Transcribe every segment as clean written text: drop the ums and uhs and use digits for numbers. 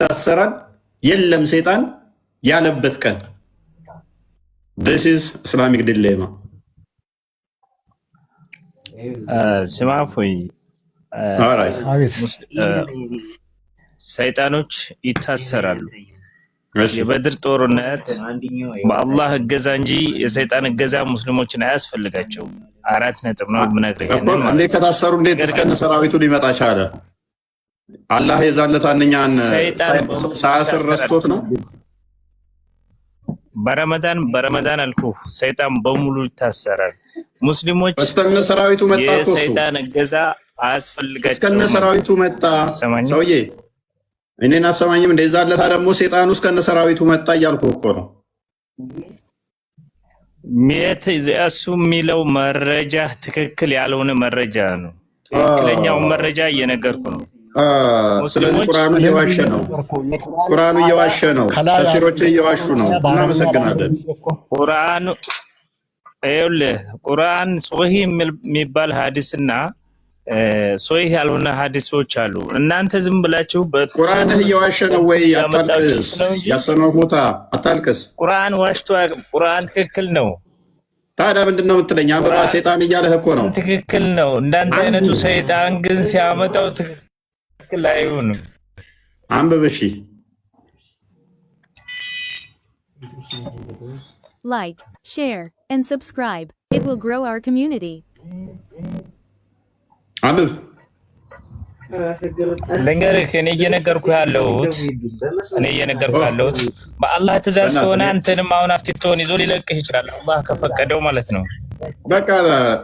ታሰራል የለም ሰይጣን ያለበት ቀን this is Islamic dilemma ስማፎይ ሰይጣኖች ይታሰራሉ። የበድር ጦርነት በአላህ እገዛ እንጂ የሰይጣን እገዛ ሙስሊሞችን አያስፈልጋቸውም። 4 ነጥብ ነው የምነግርህ። እንዴት ከታሰሩ እንዴት እስከነ ሰራዊቱ ሊመጣ ቻለ? አላህ የዛለታንኛን ሳያስር ረስቶት ነው። በረመዳን አልኩህ ሰይጣን በሙሉ ይታሰራል። ሙስሊሞች እስከነ ሰራዊቱ መጣ እኮ የሰይጣን እገዛ አያስፈልጋቸውም። እስከነ ሰራዊቱ መጣ። ሰውዬ እኔን አሰማኝም። እንደዛለታ ደግሞ ሰይጣኑ እስከነ ሰራዊቱ መጣ እያልኩህ እኮ ነው። እሱ የሚለው መረጃ ትክክል ያልሆነ መረጃ ነው። ትክክለኛውን መረጃ እየነገርኩ ነው። ስለዚህ ቁርአኑ እየዋሸ ነው። ቁርአኑ እየዋሸ ነው። ተፍሲሮች እየዋሹ ነው። እናመሰግናለን። ቁርአኑ ይኸውልህ ቁርአን ሶሂህ የሚባል ሐዲስና ሶሂህ ያልሆነ ሐዲሶች አሉ። እናንተ ዝም ብላችሁ ቁርአንህ እየዋሸ ነው ወይ? አታልቅስ። ያሰነው ቦታ አታልቅስ። ቁርአን ዋሽቶ ቁርአን ትክክል ነው። ታዲያ ምንድን ነው የምትለኝ? አበባ ሰይጣን እያለህ እኮ ነው። ትክክል ነው። እንዳንተ አይነቱ ሰይጣን ግን ሲያመጣው ትክክል አይሆንም። አንብብ እሺ። Like, share, and subscribe. It will grow our community. አንብብ። ልንገርህ እኔ እየነገርኩ ያለሁት በአላህ ትእዛዝ ከሆነ አንተንም አሁን አፍትቶን ይዞ ሊለቅህ ይችላል። አላህ ከፈቀደው ማለት ነው። በቃ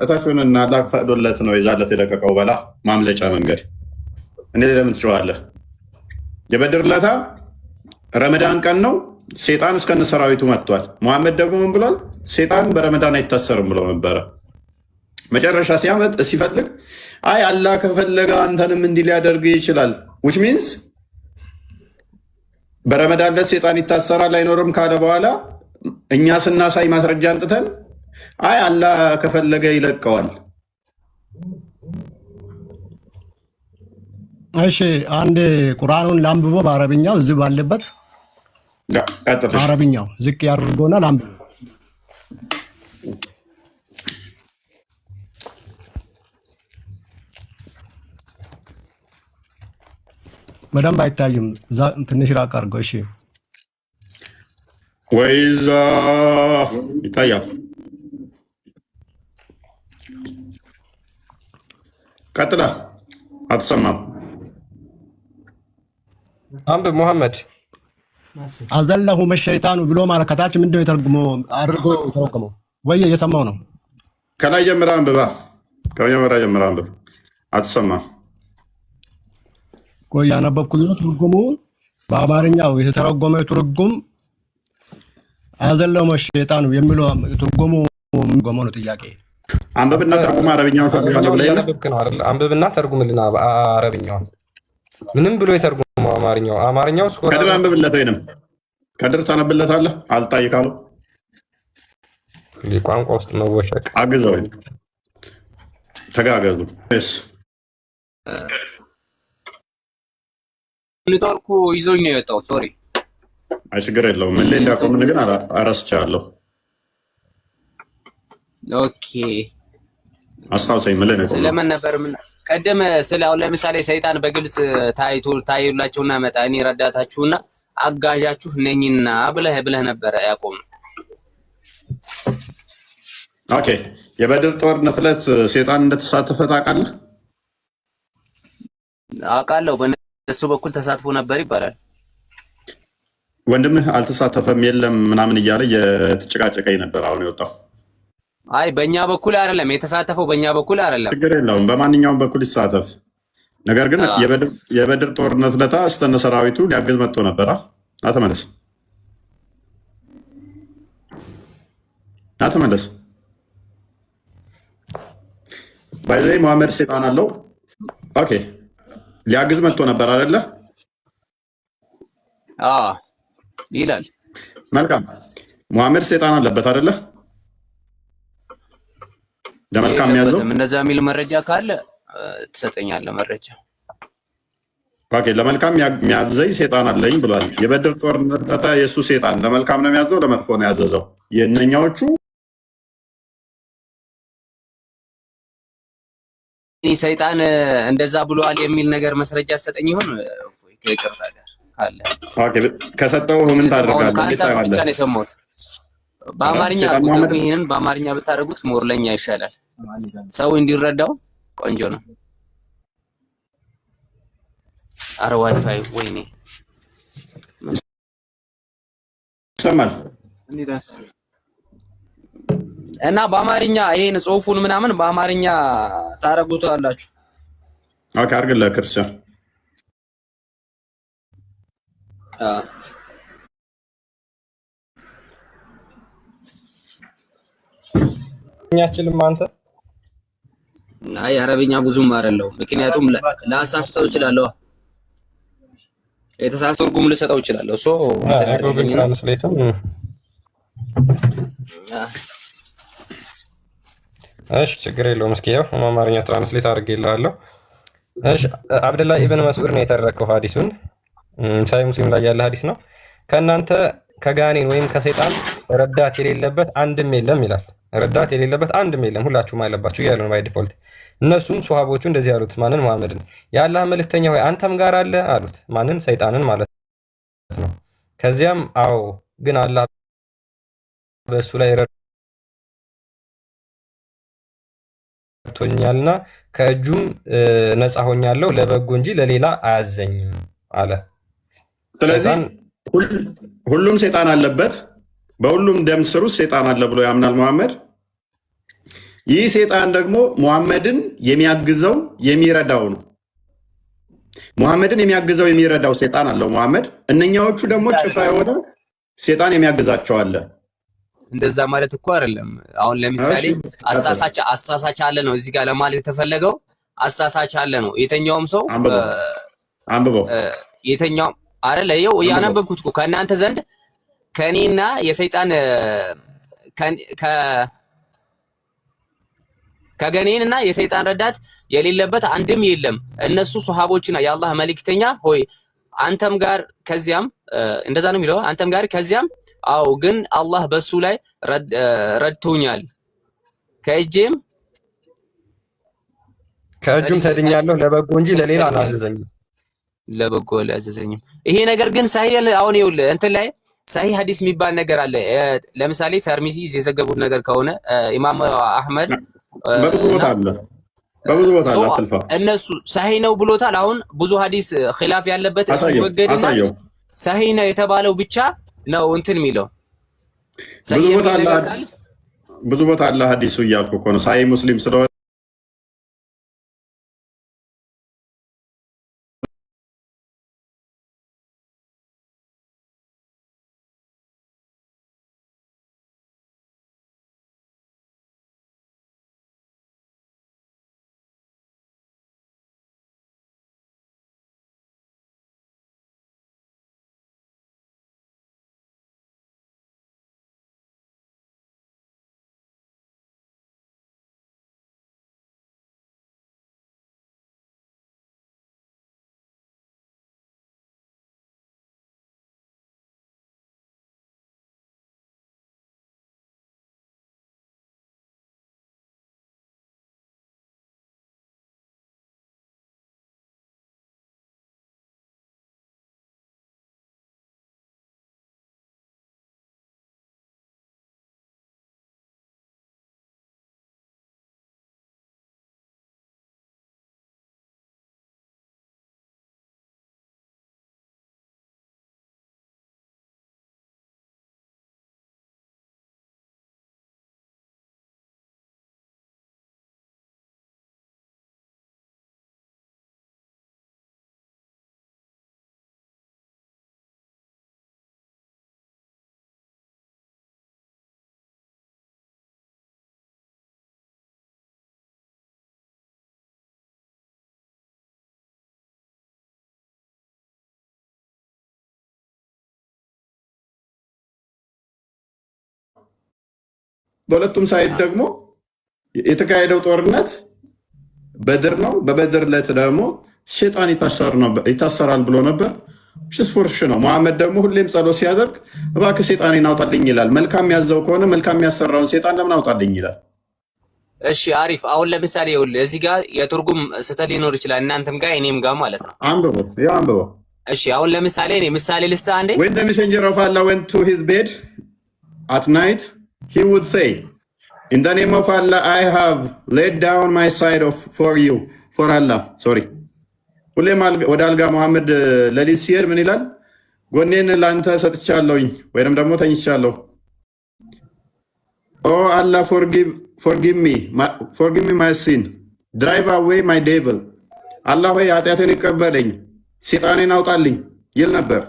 እታሹንና አላህ ፈቅዶለት ነው የዛለት የለቀቀው በላ ማምለጫ መንገድ። እኔ ለምን ትጮኻለህ? የበድር ለታ ረመዳን ቀን ነው። ሴጣን እስከነ ሰራዊቱ መጥቷል። መሐመድ ደግሞ ምን ብሏል? ሴጣን በረመዳን አይታሰርም ብሎ ነበረ። መጨረሻ ሲፈልግ አይ አላህ ከፈለገ አንተንም እንዲህ ሊያደርግ ይችላል which means በረመዳን ላይ ሴጣን ይታሰራል አይኖርም ካለ በኋላ እኛ ስናሳይ ማስረጃ አንጥተን አይ አላህ ከፈለገ ይለቀዋል። እሺ አንድ ቁርአኑን ላንብቦ በአረብኛው እዚህ ባለበት አረብኛው ዝቅ ያድርጎና ላንብቦ በደንብ አይታይም። ትንሽ ራቅ አድርገው። እሺ ወይዛ ይታያል። ቀጥላ አትሰማም። አንብብ ሙሐመድ። አዘለሁ መሸይጣኑ ብሎ ማለት ከታች ምንድነው የተረጎመው? አድርጎ የተረጎመው ወይ እየሰማው ነው? ከላይ ጀምራ አንብባ። ከመጀመሪያ ጀምራ አንብብ። አትሰማም። ቆይ ያነበብኩት ትርጉሙን በአማርኛው የተተረጎመው ትርጉም አዘለሁ መሸይጣኑ የሚለው ትርጉሙ ምን ጎሞ ነው? ጥያቄ አንብብና ተርጉም። አረብኛውን ፈልጋለሁ ብለህ አይደል? አንብብና ተርጉምልና አረብኛው ምንም ብሎ የተርጉመው አማርኛው ከድር አንብብለት። ወይንም ከድር ታነብለታለህ። አልጣይ ካለው ቋንቋ ውስጥ መወሸቅ አግዘው ተጋገዙ። ኔትወርኩ ይዞኝ ነው የወጣው። ሶሪ። አይ ችግር የለውም። ምን ላይ እንዳቆምን ግን አረስቻለሁ። ኦኬ አስታውሰኝ። ምን ላይ ነው ስለምን ነበር? ምን ቀደም ስለው ለምሳሌ ሰይጣን በግልጽ ታዩላቸውና መጣ እኔ ረዳታችሁና አጋዣችሁ ነኝና ብለህ ነበር ያቆም። ኦኬ የበድር ጦርነት ዕለት ሰይጣን እንደተሳተፈ ታውቃለህ? አውቃለሁ። በእሱ በኩል ተሳትፎ ነበር ይባላል። ወንድምህ አልተሳተፈም የለም ምናምን እያለ የተጨቃጨቀኝ ነበር። አሁን የወጣው አይ በእኛ በኩል አይደለም የተሳተፈው፣ በእኛ በኩል አይደለም። ችግር የለውም። በማንኛውም በኩል ይሳተፍ። ነገር ግን የበድር ጦርነት ዕለት እስከነ ሰራዊቱ ሊያግዝ መጥቶ ነበር። አተመለስ ባይዘይ መሐመድ ሰይጣን አለው። ኦኬ ሊያግዝ መጥቶ ነበር አይደለ? ይላል። መልካም ሙሐመድ ሰይጣን አለበት አይደለ? ለመልካም የሚያዘው እንደዛ የሚል መረጃ ካለ ትሰጠኛለህ መረጃ። ኦኬ፣ ለመልካም የሚያዘኝ ሰይጣን አለኝ ብሏል። የበድር ጦርነት የእሱ ሰይጣን ለመልካም ነው የሚያዘው፣ ለመጥፎ ነው ያዘዘው? የእነኛዎቹ ሰይጣን እንደዛ ብሏል የሚል ነገር መስረጃ ትሰጠኝ ይሆን? ከይቅርታ ጋር ካለ ከሰጠው ምን ታደርጋለህ? ከአንተ ብቻ ነው የሰማሁት። በአማርኛ አድርጉት። ይሄንን በአማርኛ ብታደርጉት ሞር ለኛ ይሻላል፣ ሰው እንዲረዳው ቆንጆ ነው። አረ ዋይፋይ ወይኔ ይሰማል። እና በአማርኛ ይሄን ጽሁፉን ምናምን በአማርኛ ታረጉታላችሁ። ኦኬ አድርግልህ ክርስቲያን። እኛችንም አንተ አይ አረብኛ ብዙም አይደለም፣ ምክንያቱም ላሳስተው እችላለሁ፣ የተሳሳተ ትርጉም ልሰጠው እችላለሁ። ሶ ጉግል ትራንስሌትም እሺ ችግር የለውም። እስኪ ያው አማርኛ ትራንስሌት አድርጌልሃለሁ። እሺ አብደላህ ኢብን መስዑድ ነው የተረከው ሐዲሱን። ሳይ ሙስሊም ላይ ያለ ሐዲስ ነው። ከእናንተ ከጋኔን ወይም ከሰይጣን ረዳት የሌለበት አንድም የለም ይላል። ረዳት የሌለበት አንድም የለም ሁላችሁም አለባችሁ እያሉ ነው ባይ ዲፎልት። እነሱም ሱሐቦቹ እንደዚህ ያሉት ማንን? መሐመድን። የአላህ መልእክተኛ ሆይ አንተም ጋር አለ አሉት። ማንን? ሰይጣንን ማለት ነው። ከዚያም አዎ ግን አላህ በእሱ ላይ ረድቶኛልና ከእጁም ነፃ ሆኛለሁ፣ ለበጎ እንጂ ለሌላ አያዘኝም አለ። ስለዚህ ሁሉም ሰይጣን አለበት፣ በሁሉም ደም ስር ውስጥ ሰይጣን አለ ብሎ ያምናል ሙሐመድ። ይህ ሰይጣን ደግሞ ሙሐመድን የሚያግዘው የሚረዳው ነው። ሙሐመድን የሚያግዘው የሚረዳው ሰይጣን አለው ሙሐመድ። እነኛዎቹ ደግሞ ጭፍራ የሆነ ሰይጣን የሚያግዛቸው አለ። እንደዛ ማለት እኮ አይደለም። አሁን ለምሳሌ አሳሳች አለ ነው እዚህ ጋር ለማለት የተፈለገው። አሳሳች አለ ነው የተኛውም ሰው አንብበው የተኛው አይደለ? ይኸው ያነበብኩት እኮ ከእናንተ ዘንድ ከኔና የሰይጣን ከገኔንና የሰይጣን ረዳት የሌለበት አንድም የለም። እነሱ ሱሐቦችና የአላህ መልእክተኛ ሆይ አንተም ጋር ከዚያም እንደዛ ነው የሚለው። አንተም ጋር ከዚያም አዎ ግን አላህ በሱ ላይ ረድቶኛል፣ ከእጁም ተድኛለሁ፣ ለበጎ እንጂ ለሌላ አላዘዘኝም። ለበጎ አላዘዘኝም። ይሄ ነገር ግን ሳሂህ አሁን ይኸውልህ እንትን ላይ ሳሂህ ሐዲስ የሚባል ነገር አለ። ለምሳሌ ተርሚዚ የዘገቡት ነገር ከሆነ ኢማም አህመድ በብዙ ቦታ አለ፣ በብዙ ቦታ አለ። አትልፋ እነሱ ሳሂህ ነው ብሎታል። አሁን ብዙ ሐዲስ ኺላፍ ያለበት እሱ ወገድና ሳሂህ ነው የተባለው ብቻ ነው እንትን የሚለው። ብዙ ቦታ አለ ሐዲሱ እያልኩ እኮ ነው። ሳሂህ ሙስሊም ስለሆነ በሁለቱም ሳይድ ደግሞ የተካሄደው ጦርነት በድር ነው። በበድር ዕለት ደግሞ ሸይጣን ይታሰራል ብሎ ነበር። ሽስፎርሽ ነው። መሐመድ ደግሞ ሁሌም ጸሎት ሲያደርግ እባክህ ሴጣኔን አውጣልኝ ይላል። መልካም ያዘው ከሆነ መልካም ያሰራውን ሴጣን ለምን አውጣልኝ ይላል? እሺ አሪፍ። አሁን ለምሳሌ ይኸውልህ እዚህ ጋር የትርጉም ስህተት ሊኖር ይችላል፣ እናንተም ጋር እኔም ጋር ማለት ነው። አንብበው። እሺ አሁን ለምሳሌ እኔ ምሳሌ ልስጥህ አንዴ። When the messenger of Allah went to his bed at night, he would say, in the name of Allah, I have laid down my side for you, for Allah. Sorry. ሁሌም ወደ አልጋ መሐመድ ሌሊት ሲሄድ ምን ይላል? ጎኔን ለአንተ ሰጥቻለሁኝ ወይም ደግሞ ተኝቻለሁ። Oh Allah, forgive me my sin. Drive away my devil. አላህ ሆይ ኃጢአቴን ይቀበለኝ፣ ሴጣኔን አውጣልኝ ይል ነበር።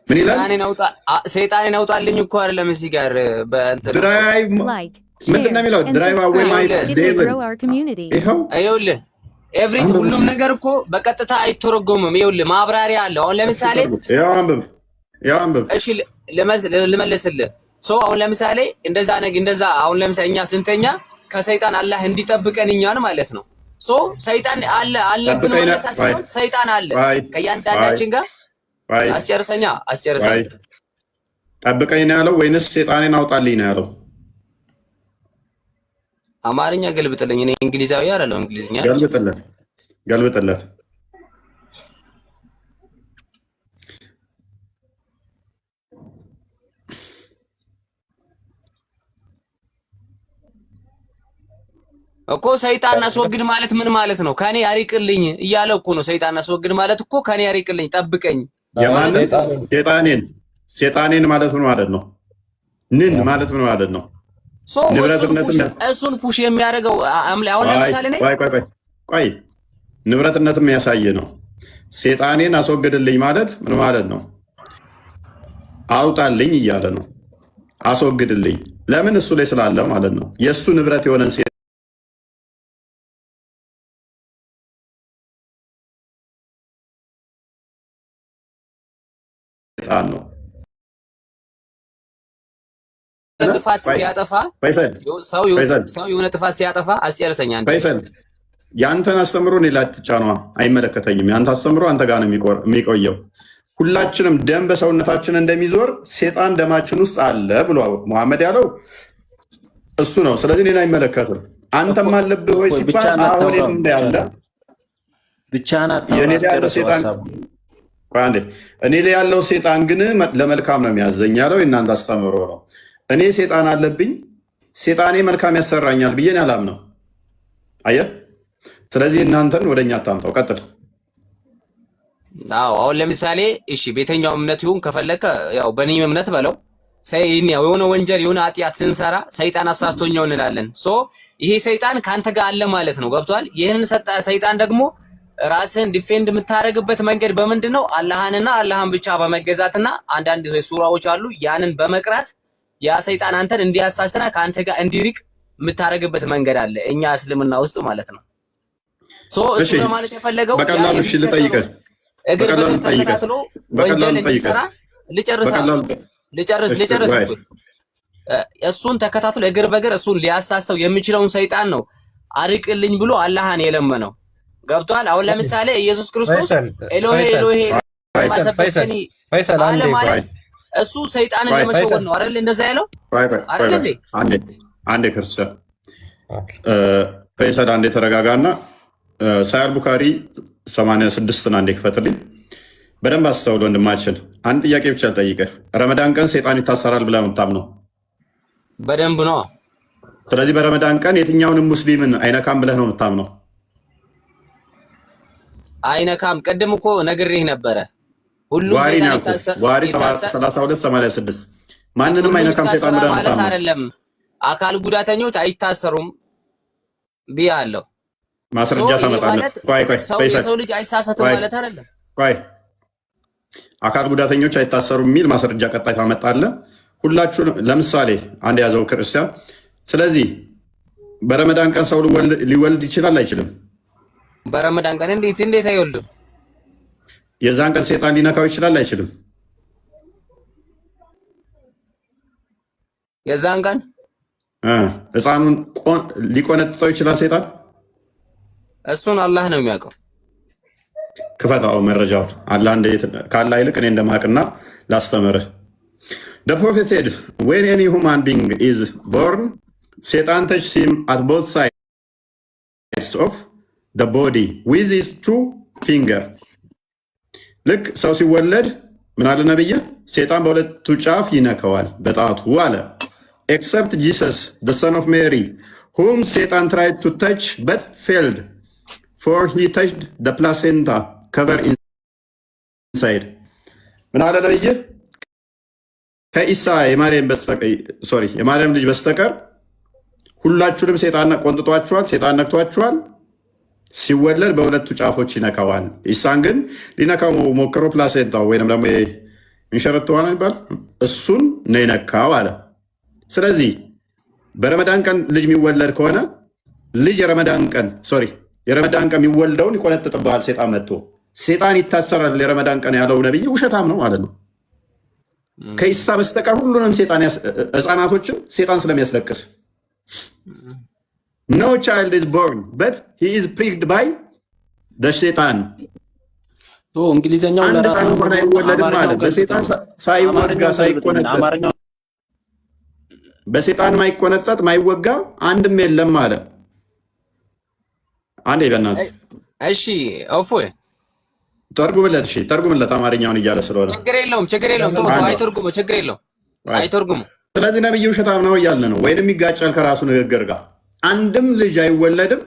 ምን ይላል? ሴጣኔን አውጣልኝ እኮ አይደለም እዚህ ጋር ድራይቭ ምንድን ነው የሚለው? ድራይቭ አዌይ ማይ ዴቪል። ይኸውልህ ኤቭሪት ሁሉም ነገር እኮ በቀጥታ አይተረጎምም። ይኸውልህ ማብራሪያ አለው። አሁን ለምሳሌ ያው አንብብ። እሺ ልመልስልህ። አሁን ለምሳሌ እንደዛ አሁን ለምሳሌ እኛ ስንተኛ ከሰይጣን አላህ እንዲጠብቀን እኛን ማለት ነው። ሰይጣን አለብን ማለት ሳይሆን ሰይጣን አለ ከእያንዳንዳችን ጋር። አስጨርሰኝ። ጠብቀኝ ነው ያለው ወይንስ ሴጣኔን አውጣልኝ ነው ያለው? አማርኛ ገልብጥልኝ። እኔ እንግሊዛዊ አይደለም፣ እንግሊዝኛ ገልብጥለት። እኮ ሰይጣን አስወግድ ማለት ምን ማለት ነው? ከኔ ያሪቅልኝ እያለ እኮ ነው። ሰይጣን አስወግድ ማለት እኮ ከኔ ያሪቅልኝ፣ ጠብቀኝ። ሴጣኔን ማለት ምን ማለት ነው? ንን ማለት ምን ማለት ነው? እሱን ፑሽ የሚያደርገው አሁን ለምሳሌ ነኝ ቆይ ንብረትነት የሚያሳይ ነው። ሴጣኔን አስወግድልኝ ማለት ምን ማለት ነው? አውጣልኝ እያለ ነው። አስወግድልኝ ለምን? እሱ ላይ ስላለ ማለት ነው። የእሱ ንብረት የሆነን ሴጣን ነው። ጥፋት ሲያጠፋ ሰው የሆነ ጥፋት ሲያጠፋ አስጨርሰኛ ያንተን አስተምሮ እኔ ላይ አትጫኗ፣ አይመለከተኝም። ያንተ አስተምሮ አንተ ጋር ነው የሚቆየው። ሁላችንም ደም በሰውነታችን እንደሚዞር ሴጣን ደማችን ውስጥ አለ ብሎ መሐመድ ያለው እሱ ነው። ስለዚህ እኔን አይመለከትም። አንተም አለብህ ወይ ሲባል አሁን ያለ እኔ ላይ ያለው ሴጣን ግን ለመልካም ነው የሚያዘኝ ያለው የእናንተ አስተምሮ ነው። እኔ ሴጣን አለብኝ፣ ሴጣኔ መልካም ያሰራኛል ብዬ አላምነው። አየህ፣ ስለዚህ እናንተን ወደኛ አታምጣው። ቀጥል። አሁን ለምሳሌ እሺ፣ ቤተኛው እምነት ይሁን ከፈለከ ያው በእኔም እምነት በለው የሆነ ወንጀል የሆነ ኃጢአት ስንሰራ ሰይጣን አሳስቶኛው እንላለን። ይሄ ሰይጣን ከአንተ ጋር አለ ማለት ነው። ገብቷል? ይህንን ሰይጣን ደግሞ ራስህን ዲፌንድ የምታደርግበት መንገድ በምንድን ነው? አላህንና አላህን ብቻ በመገዛትና አንዳንድ ሱራዎች አሉ ያንን በመቅራት ያ ሰይጣን አንተን እንዲያሳስትና ከአንተ ጋር እንዲርቅ የምታደርግበት መንገድ አለ እኛ እስልምና ውስጥ ማለት ነው። እሱ ለማለት የፈለገው በቀላሉ እሺ፣ ልጠይቅህ እግር በእግር ተከታትሎ ወንጀል እንዲሰራ ልጨርስ እሱን ተከታትሎ እግር በእግር እሱን ሊያሳስተው የሚችለውን ሰይጣን ነው አርቅልኝ ብሎ አላህን የለመነው። ገብቷል? አሁን ለምሳሌ ኢየሱስ ክርስቶስ ኤሎሄ ኤሎሄ ማሰበከኒ አለ ማለት እሱ ሰይጣንን ለመሸወድ ነው አይደል? እንደዛ ያለው አይደል እንዴ? አንዴ ክርስቲያን ፈይሰል አንዴ ተረጋጋና ሳይል ቡካሪ 86ን አንዴ ክፈትልኝ። በደንብ አስተውል ወንድማችን። አንድ ጥያቄ ብቻ ልጠይቅህ። ረመዳን ቀን ሰይጣን ይታሰራል ብለህ ነው የምታምነው? በደንብ ነው። ስለዚህ በረመዳን ቀን የትኛውንም ሙስሊምን አይነካም ብለህ ነው የምታምነው? አይነካም። ቅድም እኮ ነግሬህ ነበረ። ሁሉም ሰይጣን ዋሪ 3286 ማንንም አይነካም ሰይጣን ብለህ ነው የምታምነው? አይደለም። አካል ጉዳተኞች አይታሰሩም ብያለሁ። ማስረጃ ታመጣለህ? የሰው ልጅ አይሳሳትም ማለት አይደለም። አካል ጉዳተኞች አይታሰሩም የሚል ማስረጃ ቀጣይ ታመጣለህ። ሁላችሁ ለምሳሌ አንድ ያዘው ክርስቲያን። ስለዚህ በረመዳን ቀን ሰው ሊወልድ ይችላል አይችልም? በረመዳን ቀን እንዴት አይወልድም? የዛን ቀን ሴጣን ሊነካው ይችላል አይችልም? የዛን ቀን ህፃኑን ሊቆነጥጠው ይችላል ሴጣን? እሱን አላህ ነው የሚያውቀው። ክፈታው መረጃውን ካላህ ይልቅ እኔ እንደማቅና ላስተምርህ። The prophet said, when any human being is born, Satan touches him at both sides of the body with his two fingers. ልክ ሰው ሲወለድ ምን አለ ነብየ? ሴጣን በሁለቱ ጫፍ ይነካዋል በጣቱ አለ። Except Jesus, the son of Mary, whom Satan tried to touch but failed, for he touched the placenta cover inside. ምን አለ ነብየ? ከኢሳ የማርያም ልጅ በስተቀር ሁላችሁንም ሴጣን ቆንጥጧችኋል፣ ሴጣን ነክቷችኋል። ሲወለድ በሁለቱ ጫፎች ይነካዋል። ኢሳን ግን ሊነካው ሞክሮ ፕላሴንታው ወይም ደግሞ እንሸረተዋ ነው ይባል እሱን ነው የነካው አለ። ስለዚህ በረመዳን ቀን ልጅ የሚወለድ ከሆነ ልጅ የረመዳን ቀን የሚወልደውን ይቆነጥጥብሃል ሴጣን መጥቶ። ሴጣን ይታሰራል የረመዳን ቀን ያለው ነብይ ውሸታም ነው ማለት ነው። ከኢሳ በስተቀር ሁሉንም ህፃናቶችን ሴጣን ስለሚያስለቅስ no child is born but he is pricked by the Satan. እንግሊዘኛው አንድ ህፃን እንኳን አይወለድም ማለት በሴጣን ሳይወጋ ሳይቆነጠጥ በሴጣን ማይቆነጠጥ ማይወጋ አንድም የለም ማለት አንዴ በእናትህ እሺ እፎይ ተርጉምለት አማርኛውን እያለ ስለሆነ ችግር የለውም አይተርጉሙ ችግር የለውም አይተርጉሙ። ስለዚህ ነብዩ ውሸታም ነው እያለ ነው ወይንም ይጋጫል ከራሱ ንግግር ጋር። አንድም ልጅ አይወለድም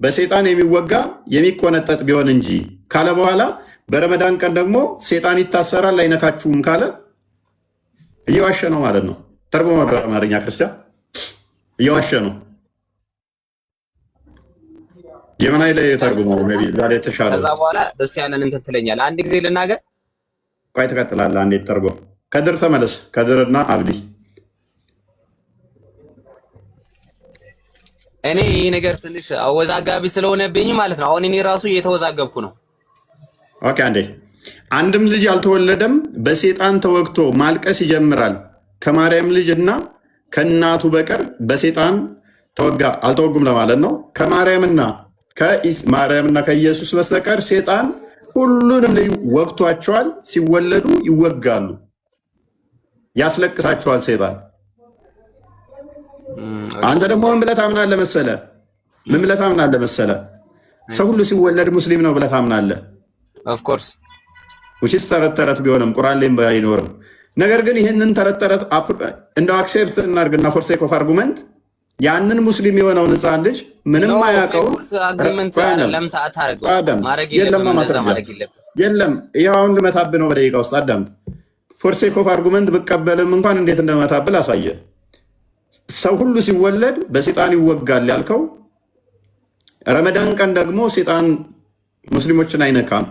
በሴጣን የሚወጋ የሚቆነጠጥ ቢሆን እንጂ ካለ በኋላ በረመዳን ቀን ደግሞ ሴጣን ይታሰራል አይነካችሁም ካለ እየዋሸ ነው ማለት ነው። ተርጉሞ ወደ አማርኛ ክርስቲያን እየዋሸ ነው። የመናይ ላይ ተርጉሞ ዛሬ ተሻለ። ከዛ በኋላ ደስ ያለን እንትን ትለኛለህ። አንድ ጊዜ ልናገር ቆይ ትቀጥላለህ። አንዴ ተርጉሞ ከድር ተመለስ። ከድርና አብዲ እኔ ይሄ ነገር ትንሽ አወዛጋቢ ስለሆነብኝ ማለት ነው። አሁን እኔ ራሱ እየተወዛገብኩ ነው። ኦኬ አንዴ አንድም ልጅ አልተወለደም በሴጣን ተወግቶ ማልቀስ ይጀምራል። ከማርያም ልጅና ከእናቱ በቀር በሴጣን አልተወጉም ለማለት ነው። ከማርያምና ከኢየሱስ በስተቀር ሴጣን ሁሉንም ልጅ ወግቷቸዋል። ሲወለዱ ይወጋሉ፣ ያስለቅሳቸዋል ሴጣን። አንተ ደግሞ ምን ብለህ ታምናለህ መሰለህ? ሰው ሁሉ ሲወለድ ሙስሊም ነው ብለህ ታምናለህ። ኦፍ ኮርስ ውጪስ ተረት ቢሆንም ቁርአን ላይ ባይኖርም፣ ነገር ግን ይህንን ተረት እንደው አክሴፕት እናድርግና ፎር ሴክ ኦፍ አርጉመንት ያንን ሙስሊም የሆነውን ህፃን ልጅ ምንም አያውቀው የለም። ይኸው አሁን ልመታብህ ነው በደቂቃ ውስጥ አዳምጥ። ፎር ሴክ ኦፍ አርጉመንት ብቀበልም እንኳን እንዴት እንደመታብል አሳየ። ሰው ሁሉ ሲወለድ በሴጣን ይወጋል ያልከው፣ ረመዳን ቀን ደግሞ ሴጣን ሙስሊሞችን አይነካም፣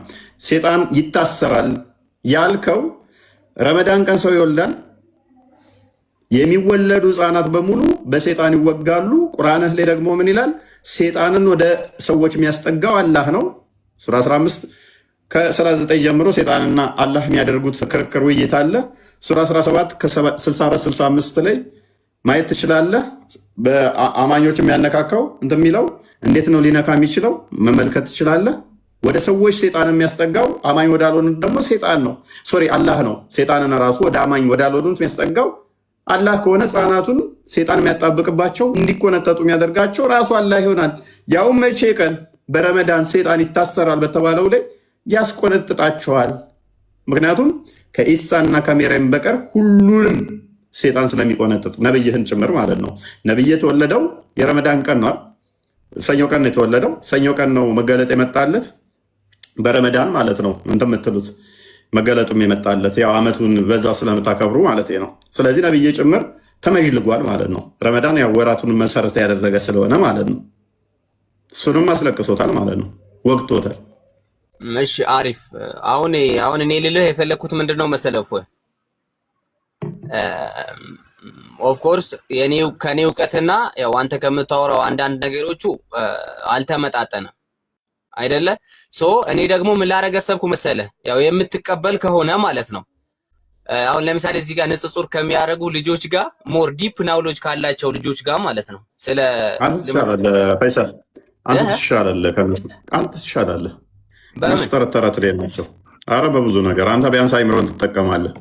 ሴጣን ይታሰራል ያልከው፣ ረመዳን ቀን ሰው ይወልዳል። የሚወለዱ ህፃናት በሙሉ በሴጣን ይወጋሉ። ቁርአንህ ላይ ደግሞ ምን ይላል? ሴጣንን ወደ ሰዎች የሚያስጠጋው አላህ ነው። ሱራ 15 ከ39 ጀምሮ ሴጣንና አላህ የሚያደርጉት ክርክር ውይይት አለ። ሱራ 17 ከ64-65 ላይ ማየት ትችላለህ። በአማኞች የሚያነካካው እንትን የሚለው እንዴት ነው ሊነካ የሚችለው መመልከት ትችላለህ። ወደ ሰዎች ሴጣን የሚያስጠጋው አማኝ ወዳልሆኑት ደግሞ ሴጣን ነው፣ ሶሪ አላህ ነው። ሴጣንን ራሱ ወደ አማኝ ወዳልሆኑት የሚያስጠጋው አላህ ከሆነ ህፃናቱን ሴጣን የሚያጣብቅባቸው እንዲቆነጠጡ የሚያደርጋቸው ራሱ አላህ ይሆናል። ያውም መቼ ቀን? በረመዳን ሴጣን ይታሰራል በተባለው ላይ ያስቆነጥጣቸዋል። ምክንያቱም ከኢሳና ከሜርያም በቀር ሁሉንም ሴጣን ስለሚቆነጥጥ ነብይህን ጭምር ማለት ነው። ነብይ የተወለደው የረመዳን ቀን ነው። ሰኞ ቀን ነው የተወለደው። ሰኞ ቀን ነው መገለጥ የመጣለት በረመዳን ማለት ነው። እንትን የምትሉት መገለጡም የመጣለት ያው አመቱን በዛ ስለምታከብሩ ማለት ነው። ስለዚህ ነብይ ጭምር ተመዥልጓል ማለት ነው። ረመዳን ያው ወራቱን መሰረት ያደረገ ስለሆነ ማለት ነው። እሱንም አስለቅሶታል ማለት ነው፣ ወቅቶታል። እሺ አሪፍ። አሁን እኔ ልልህ የፈለግኩት ምንድነው መሰለህ? ኦፍ ኮርስ ከኔ እውቀትና ያው አንተ ከምታወራው አንዳንድ ነገሮቹ አልተመጣጠነም። አይደለ? ሶ እኔ ደግሞ ምን ላደርግ አሰብኩ መሰለህ? ያው የምትቀበል ከሆነ ማለት ነው። አሁን ለምሳሌ እዚህ ጋር ንጽጽር ከሚያደርጉ ልጆች ጋር ሞር ዲፕ ናውሎጅ ካላቸው ልጆች ጋር ማለት ነው። ስለ አንተ ትሻላለህ ፈይሰል፣ አንተ ትሻላለህ ከነሱ፣ አንተ ትሻላለህ። እነሱ ተረት ተረት ላይ ናቸው። አረ በብዙ ነገር አንተ ቢያንስ አይምሮን ትጠቀማለህ።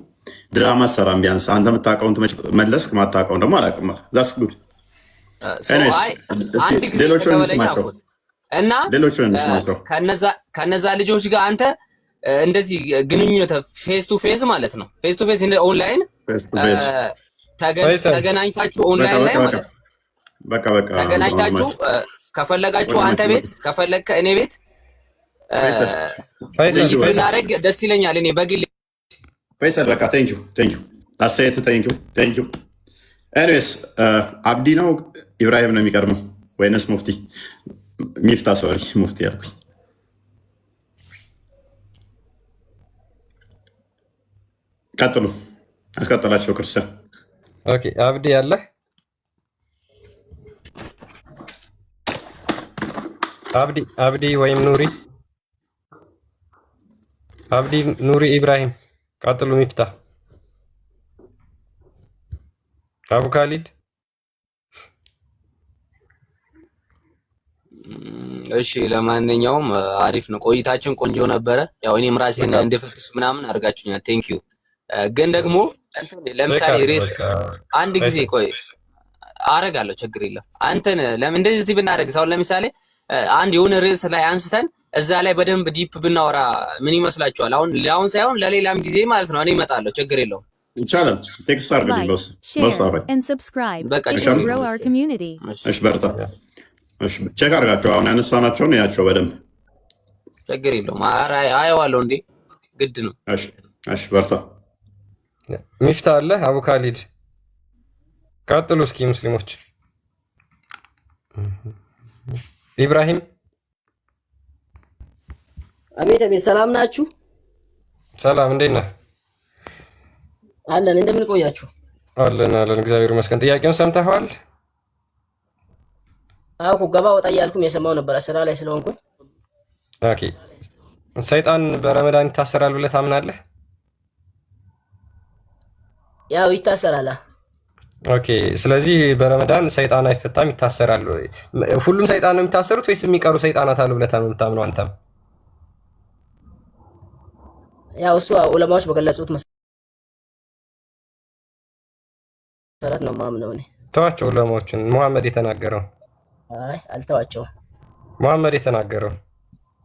ድራማ ሰራም ቢያንስ አንተ የምታውቀውን መለስክ፣ ማታውቀውን ደግሞ አላውቅም። ዛስ ጉድ። ሌሎቹን እንስማቸው እና እንስማቸው። ከነዛ ልጆች ጋር አንተ እንደዚህ ግንኙነት ፌስ ቱ ፌስ ማለት ነው። ፌስ ቱ ፌስ ኦንላይን ተገናኝታችሁ ኦንላይን ላይ ማለት ነው። በቃ ተገናኝታችሁ ከፈለጋችሁ አንተ ቤት ከፈለግከ እኔ ቤት ብናደርግ ደስ ይለኛል። እኔ በግል ፈይሰል በቃ ቴንኪው አስተያየት ቴንኪው። ኤኒዌይስ አብዲ ነው ኢብራሂም ነው የሚቀድመው ወይንስ ሙፍቲ? ሚፍታ ሶሪ ሙፍቲ ያልኩኝ። ቀጥሉ፣ አስቀጥላቸው ክርስቲያን። ኦኬ አብዲ ያለ አብዲ ወይም ኑሪ አብዲ ኑሪ ኢብራሂም ቀጥሉ። ሚፍታ አቡ ካሊድ። እሺ ለማንኛውም አሪፍ ነው ቆይታችን፣ ቆንጆ ነበረ። ያው እኔም ራሴን እንድፈትሽ ምናምን አድርጋችሁኛል። ቴንክ ዩ። ግን ደግሞ ለምሳሌ ሬስ አንድ ጊዜ ቆይ አረጋለሁ፣ ችግር የለም። አንተን ለምን እንደዚህ ብናደርግ ሰው ለምሳሌ አንድ የሆነ ርዕስ ላይ አንስተን እዛ ላይ በደንብ ዲፕ ብናወራ ምን ይመስላችኋል? አሁን ሳይሆን ለሌላም ጊዜ ማለት ነው። እኔ እመጣለሁ፣ ችግር የለውም። ይቻላል። ቴክስት አድርግልኝ ቦስ and subscribe. በቃ It will grow our community. እሺ በርታ። እሺ ቼክ አድርጋቸው። አሁን ያነሳናቸውን ያቸው በደንብ ችግር የለውም። አየዋለሁ እንዴ ግድ ነው። እሺ በርታ። ሚፍታ አለ። አቡ ካሊድ ቀጥሉ እስኪ ሙስሊሞች። ኢብራሂም አቤት አቤት፣ ሰላም ናችሁ? ሰላም፣ እንዴት ነህ? አለን። እንደምን ቆያችሁ? አለን እግዚአብሔር ይመስገን። ጥያቄውን ሰምተኸዋል? አዎ ገባ ወጣ እያልኩም የሰማው ነበር ስራ ላይ ስለሆንኩኝ። ኦኬ ሰይጣን በረመዳን ይታሰራል ብለህ ታምናለህ? ያው ይታሰራል። ኦኬ ስለዚህ በረመዳን ሰይጣን አይፈታም፣ ይታሰራል። ሁሉም ሰይጣን ነው የሚታሰሩት ወይስ የሚቀሩ ሰይጣናት አሉ ብለህ ነው የምታምነው አንተም? ያው እሱ ዑለማዎች በገለጹት መሰረት ነው ማምነው እኔ። ተዋቸው ዑለማዎችን። መሐመድ የተናገረው አይ አልተዋቸውም። መሐመድ የተናገረው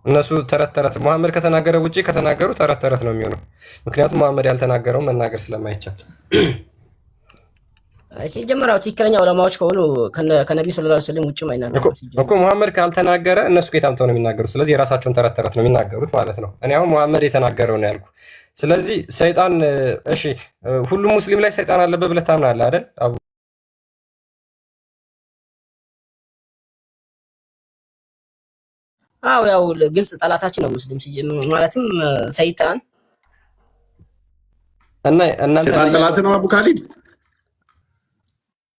እነሱ ተረት ተረት መሐመድ ከተናገረ ውጪ ከተናገሩ ተረት ተረት ነው የሚሆነው። ምክንያቱም መሐመድ ያልተናገረው መናገር ስለማይቻል። አይ ሲጀመራው ትክክለኛ ዑለማዎች ከሆኑ ከነብዩ ሰለላሁ ዐለይሂ ወሰለም ውጪ ማይናገሩ እኮ መሐመድ ካልተናገረ እነሱ ከታምተው ነው የሚናገሩት። ስለዚህ የራሳቸውን ተረት ተረት ነው የሚናገሩት ማለት ነው። እኔ አሁን መሐመድ የተናገረው ነው ያልኩ። ስለዚህ ሰይጣን እሺ፣ ሁሉም ሙስሊም ላይ ሰይጣን አለበት ብለህ ታምናለህ አይደል? አዎ ያው ግልጽ ጠላታችን ነው ሙስሊም ማለትም ሰይጣን እና እናንተ ሰይጣን ጠላት ነው አቡ ካሊድ?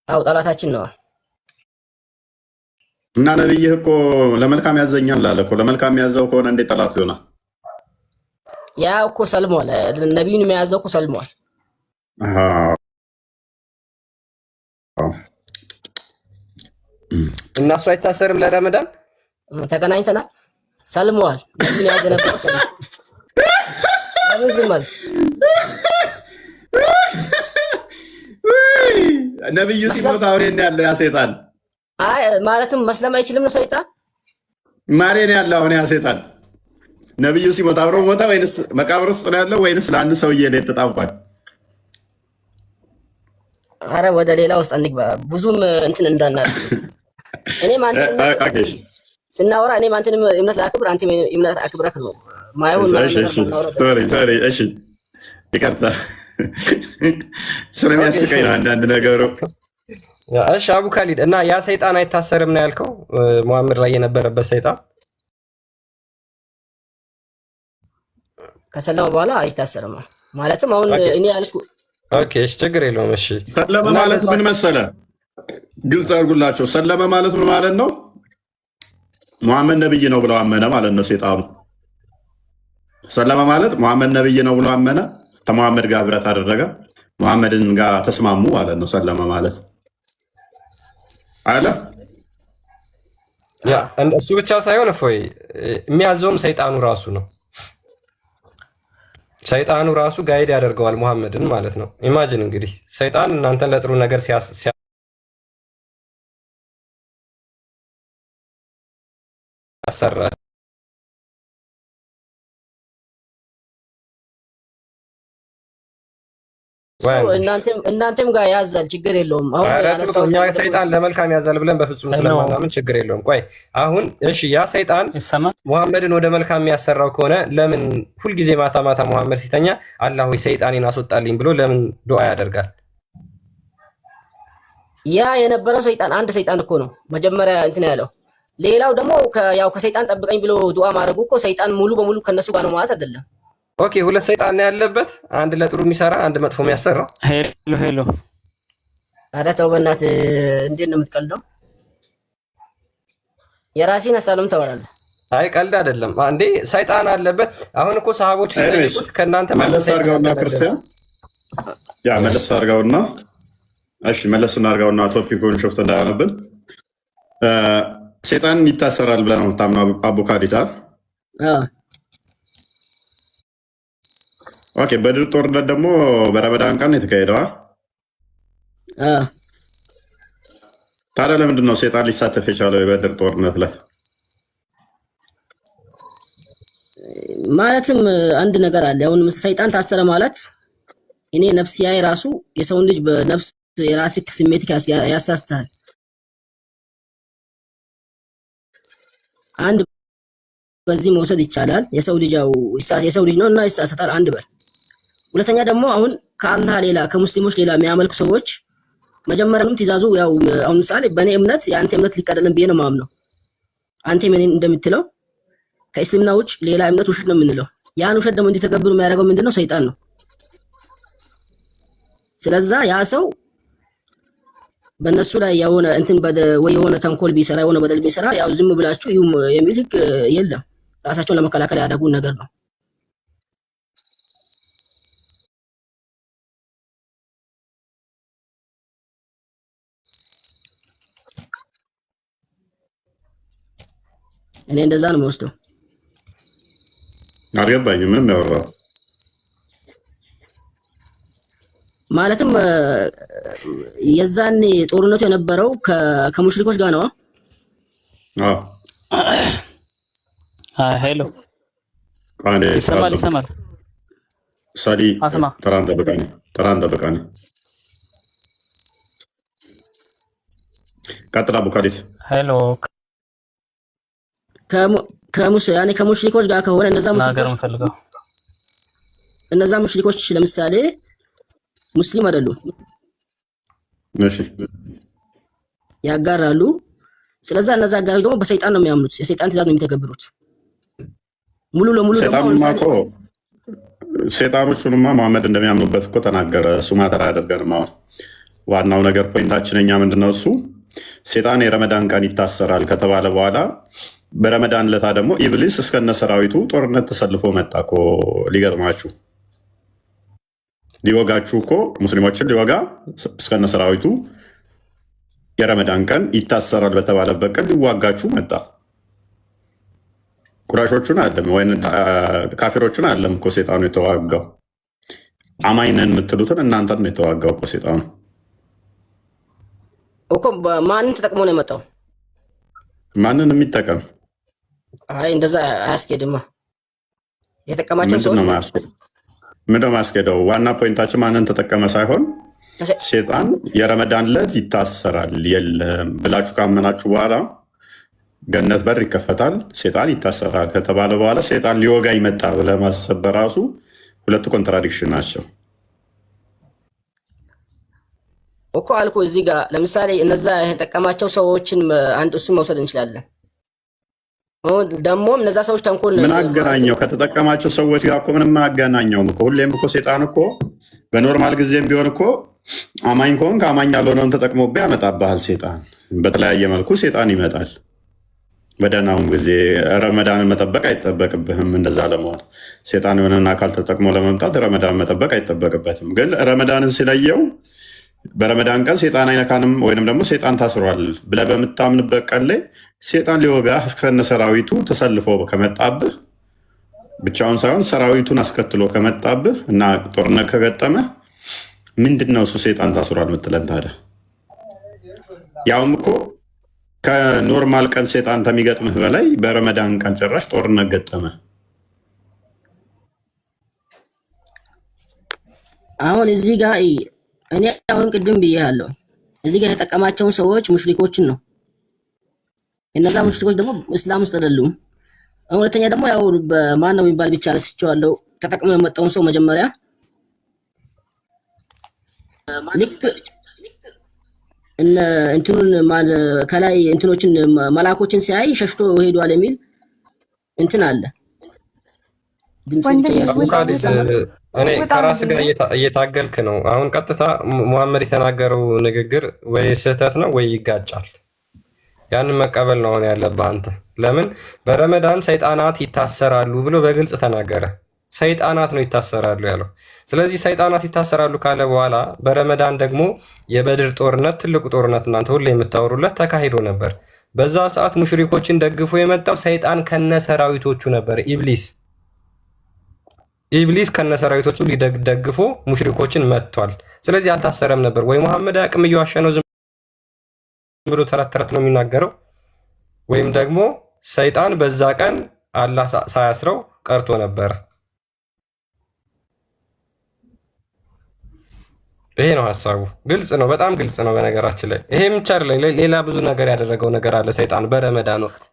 አዎ ጠላታችን ነው። እና ነብይህ እኮ ለመልካም ያዘኛል አለ እኮ። ለመልካም ያዘው ከሆነ እንዴት ጠላት ይሆናል? ያው እኮ ሰልሟል። ነብዩን የሚያዘው እኮ ሰልሟል። እና እሱ አይታሰርም ለረመዳን ተገናኝተናል። ሰልሟል። ነብዩን ያዘ ነበር ሰልሟል። ለምን ዝም አልክ? ነብዩ ሲሞት አውሬን ያለው ያ ሰይጣን አይ ማለትም መስለም አይችልም ነው ሰይጣን ማሬን ያለው አሁን ያ ሰይጣን ነብዩ ሲሞት አብሮ ሞታ ወይንስ መቃብር ውስጥ ነው ያለው ወይንስ ለአንድ ሰውዬ ላይ ተጣብቋል? አረ ወደ ሌላ ውስጥ አንግባ። ብዙም እንትን እንዳናል። እኔ ማንተ ስናወራ እኔ ማንተን እምነት ላክብር አንተ እምነት አክብረክ ነው ማይሆን ሶሪ እሺ ይቅርታ ስለሚያስቀኝ ነው አንዳንድ ነገሩ። እሺ አቡ ካሊድ እና ያ ሰይጣን አይታሰርም ነው ያልከው? መሐመድ ላይ የነበረበት ሰይጣን ከሰለመ በኋላ አይታሰርም ማለትም አሁን እኔ ያልኩ። ኦኬ እሺ ችግር የለውም። እሺ ሰለመ ማለት ምን መሰለ፣ ግልጽ አድርጉላቸው። ሰለመ ማለት ምን ማለት ነው? ሙሐመድ ነብይ ነው ብለው አመነ ማለት ነው ሴጣኑ። ሰለመ ማለት ሙሐመድ ነብይ ነው ብሎ አመነ፣ ከሙሐመድ ጋር ህብረት አደረገ፣ ሙሐመድን ጋር ተስማሙ ማለት ነው። ሰለመ ማለት አለ። እሱ ብቻ ሳይሆን እፎይ የሚያዘውም ሰይጣኑ ራሱ ነው። ሰይጣኑ ራሱ ጋይድ ያደርገዋል ሙሐመድን ማለት ነው። ኢማጂን እንግዲህ ሰይጣን እናንተን ለጥሩ ነገር ሲያሰራ እናንተም ጋር ያዛል፣ ችግር የለውም። አሁን እኛ ሰይጣን ለመልካም ያዛል ብለን በፍጹም ስለማናምን ችግር የለውም። ቆይ አሁን እሺ ያ ሰይጣን ሙሐመድን ወደ መልካም የሚያሰራው ከሆነ ለምን ሁልጊዜ ማታ ማታ ሙሐመድ ሲተኛ አላህ ሆይ ሰይጣኔን አስወጣልኝ ብሎ ለምን ዱዓ ያደርጋል? ያ የነበረው ሰይጣን አንድ ሰይጣን እኮ ነው መጀመሪያ እንትን ያለው። ሌላው ደግሞ ያው ከሰይጣን ጠብቀኝ ብሎ ዱዓ ማድረጉ እኮ ሰይጣን ሙሉ በሙሉ ከነሱ ጋር ነው ማለት አይደለም። ኦኬ ሁለት ሰይጣን ነው ያለበት፣ አንድ ለጥሩ የሚሰራ አንድ መጥፎ የሚያሰራ። ሄሎ ኧረ ተው በእናትህ፣ እንዴት ነው የምትቀልደው? የራሴን ሀሳብም ተባላለህ። አይ ቀልድ አይደለም እንዴ፣ ሰይጣን አለበት። አሁን እኮ ሰሃቦች ሲጠይቁት ከእናንተ መለስ አድርገውና ክርስቲያን ያ መለስ አድርገውና እሺ መለስ እናድርገውና ቶፒኩን ሽፍት እንዳያነብን ሰይጣን ይታሰራል ብለህ ነው የምታምነው አቡካዲታ? ኦኬ በድር ጦርነት ደግሞ በረመዳን ቀን የተካሄደው። ታዲያ ለምንድን ነው ሰይጣን ሊሳተፍ የቻለው የበድር ጦርነት ላይ? ማለትም አንድ ነገር አለ። አሁን ሰይጣን ታሰረ ማለት እኔ ነፍስያዬ ራሱ የሰውን ልጅ በነፍስ የራስህ ስሜት ያሳስታል። አንድ በዚህ መውሰድ ይቻላል። የሰው ልጅ ነው እና ይሳሳታል። አንድ በል። ሁለተኛ ደግሞ አሁን ከአላህ ሌላ ከሙስሊሞች ሌላ የሚያመልኩ ሰዎች መጀመሪያም ትእዛዙ ያው አሁን ምሳሌ በእኔ እምነት የአንተ እምነት ሊቀደልን ብዬ ነው የማምነው። አንተ ምን እንደምትለው ከእስልምና ውጭ ሌላ እምነት ውሸት ነው የምንለው። ያን ውሸት ደግሞ እንዲተገብሩ የሚያደርገው ምንድነው? ሰይጣን ነው። ስለዛ ያ ሰው በእነሱ ላይ የሆነ እንትን ወይ የሆነ ተንኮል ቢሰራ የሆነ በደል ቢሰራ ያው ዝም ብላችሁ ይሁን የሚል ህግ የለም። ራሳቸውን ለመከላከል ያደረጉን ነገር ነው። እኔ እንደዛ ነው የምወስደው። አልገባኝም ምንም ያወራው ማለትም የዛኔ ጦርነቱ የነበረው ከሙሽሪኮች ጋር ነው። ሄሎ ይሰማል? ሳዲ ተራን ጠብቃኝ። ቀጥላ ቡካሪት። ሄሎ ከሙሽሪኮች ጋር ከሆነ እነዛ ሙሽሪኮች ለምሳሌ ሙስሊም አይደሉም። እሺ ያጋራሉ። ስለዚህ እነዛ አጋሮች ደግሞ በሰይጣን ነው የሚያምኑት። የሰይጣን ትእዛዝ ነው የሚተገብሩት ሙሉ ለሙሉ። ሰይጣኖቹንማ መሐመድ እንደሚያምኑበት እኮ ተናገረ። እሱ ማተር አያደርገንም። አሁን ዋናው ነገር ፖይንታችን እኛ ምንድነው እሱ ሰይጣን የረመዳን ቀን ይታሰራል ከተባለ በኋላ በረመዳን ለታ ደግሞ ኢብሊስ እስከነ ሰራዊቱ ጦርነት ተሰልፎ መጣ እኮ ሊገጥማችሁ ሊወጋችሁ እኮ ሙስሊሞችን ሊወጋ እስከነ ሰራዊቱ የረመዳን ቀን ይታሰራል በተባለበት ቀን ሊዋጋችሁ መጣ። ቁራሾቹን አለም ወይ ካፊሮቹን አለም እኮ ሰይጣኑ የተዋጋው። አማኝ ነን የምትሉትን እናንተን ነው የተዋጋው እኮ ሰይጣኑ እኮ። ማንን ተጠቅሞ ነው የመጣው? ማንን የሚጠቀም? አይ እንደዛ አያስኬድማ። የተጠቀማቸው ሰዎች ምንድነው ማስኬደው? ዋና ፖይንታችን ማንን ተጠቀመ ሳይሆን ሰይጣን የረመዳን ዕለት ይታሰራል የለም ብላችሁ ካመናችሁ በኋላ ገነት በር ይከፈታል፣ ሰይጣን ይታሰራል ከተባለ በኋላ ሰይጣን ሊወጋ ይመጣ ብለህ ማሰብ በራሱ ሁለቱ ኮንትራዲክሽን ናቸው እኮ አልኩ። እዚህ ጋር ለምሳሌ እነዛ የተጠቀማቸው ሰዎችን አንድ እሱን መውሰድ እንችላለን። ደግሞ እነዛ ሰዎች ተንኮል ምን አገናኘው? ከተጠቀማቸው ሰዎች ጋር እኮ ምንም አያገናኘውም እኮ። ሁሌም እኮ ሰይጣን እኮ በኖርማል ጊዜም ቢሆን እኮ አማኝ ከሆንክ አማኝ ያልሆነውን ተጠቅሞብህ ያመጣብሃል። ሰይጣን በተለያየ መልኩ ሰይጣን ይመጣል። በደህናውን ጊዜ ረመዳንን መጠበቅ አይጠበቅብህም። እንደዛ ለመሆን ሴጣን የሆነን አካል ተጠቅሞ ለመምጣት ረመዳን መጠበቅ አይጠበቅበትም። ግን ረመዳንን ሲለየው በረመዳን ቀን ሴጣን አይነካንም ወይንም ደግሞ ሴጣን ታስሯል ብለህ በምታምንበት ቀን ላይ ሴጣን ሊወጋህ እስከነ ሰራዊቱ ተሰልፎ ከመጣብህ ብቻውን ሳይሆን ሰራዊቱን አስከትሎ ከመጣብህ እና ጦርነት ከገጠመ ምንድን ነው እሱ ሴጣን ታስሯል ምትለን ታዲያ? ያውም እኮ ከኖርማል ቀን ሴጣን ከሚገጥምህ በላይ በረመዳን ቀን ጭራሽ ጦርነት ገጠመ። አሁን እዚህ ጋር እኔ አሁን ቅድም ብዬሃለሁ፣ እዚህ ጋር የተጠቀማቸውን ሰዎች ሙሽሪኮችን ነው። እነዛ ሙሽሪኮች ደግሞ እስላም ውስጥ አይደሉም። ሁለተኛ ደግሞ ያው በማን ነው የሚባል ብቻ ረስቼዋለሁ። ተጠቅሞ የመጣውን ሰው መጀመሪያ ልክ እንትኑን ከላይ እንትኖችን መላኮችን ሲያይ ሸሽቶ ሄዷል የሚል እንትን አለ። እኔ ከራስ ጋር እየታገልክ ነው። አሁን ቀጥታ ሙሐመድ የተናገረው ንግግር ወይ ስህተት ነው ወይ ይጋጫል። ያንን መቀበል ነው ያለብህ አንተ። ለምን በረመዳን ሰይጣናት ይታሰራሉ ብሎ በግልጽ ተናገረ። ሰይጣናት ነው ይታሰራሉ ያለው። ስለዚህ ሰይጣናት ይታሰራሉ ካለ በኋላ በረመዳን ደግሞ የበድር ጦርነት ትልቁ ጦርነት እናንተ ሁሌ የምታወሩለት ተካሂዶ ነበር። በዛ ሰዓት ሙሽሪኮችን ደግፎ የመጣው ሰይጣን ከነሰራዊቶቹ ነበር። ኢብሊስ ከነሰራዊቶቹ ሊደግፎ ሙሽሪኮችን መጥቷል። ስለዚህ አልታሰረም ነበር ወይ መሐመድ አቅም እየዋሸ ነው ዝም ብሎ ተረት ተረት ነው የሚናገረው፣ ወይም ደግሞ ሰይጣን በዛ ቀን አላህ ሳያስረው ቀርቶ ነበር። ይሄ ነው ሐሳቡ። ግልጽ ነው፣ በጣም ግልጽ ነው። በነገራችን ላይ ይሄ ብቻ አይደለም፣ ሌላ ብዙ ነገር ያደረገው ነገር አለ ሰይጣን በረመዳን ወቅት።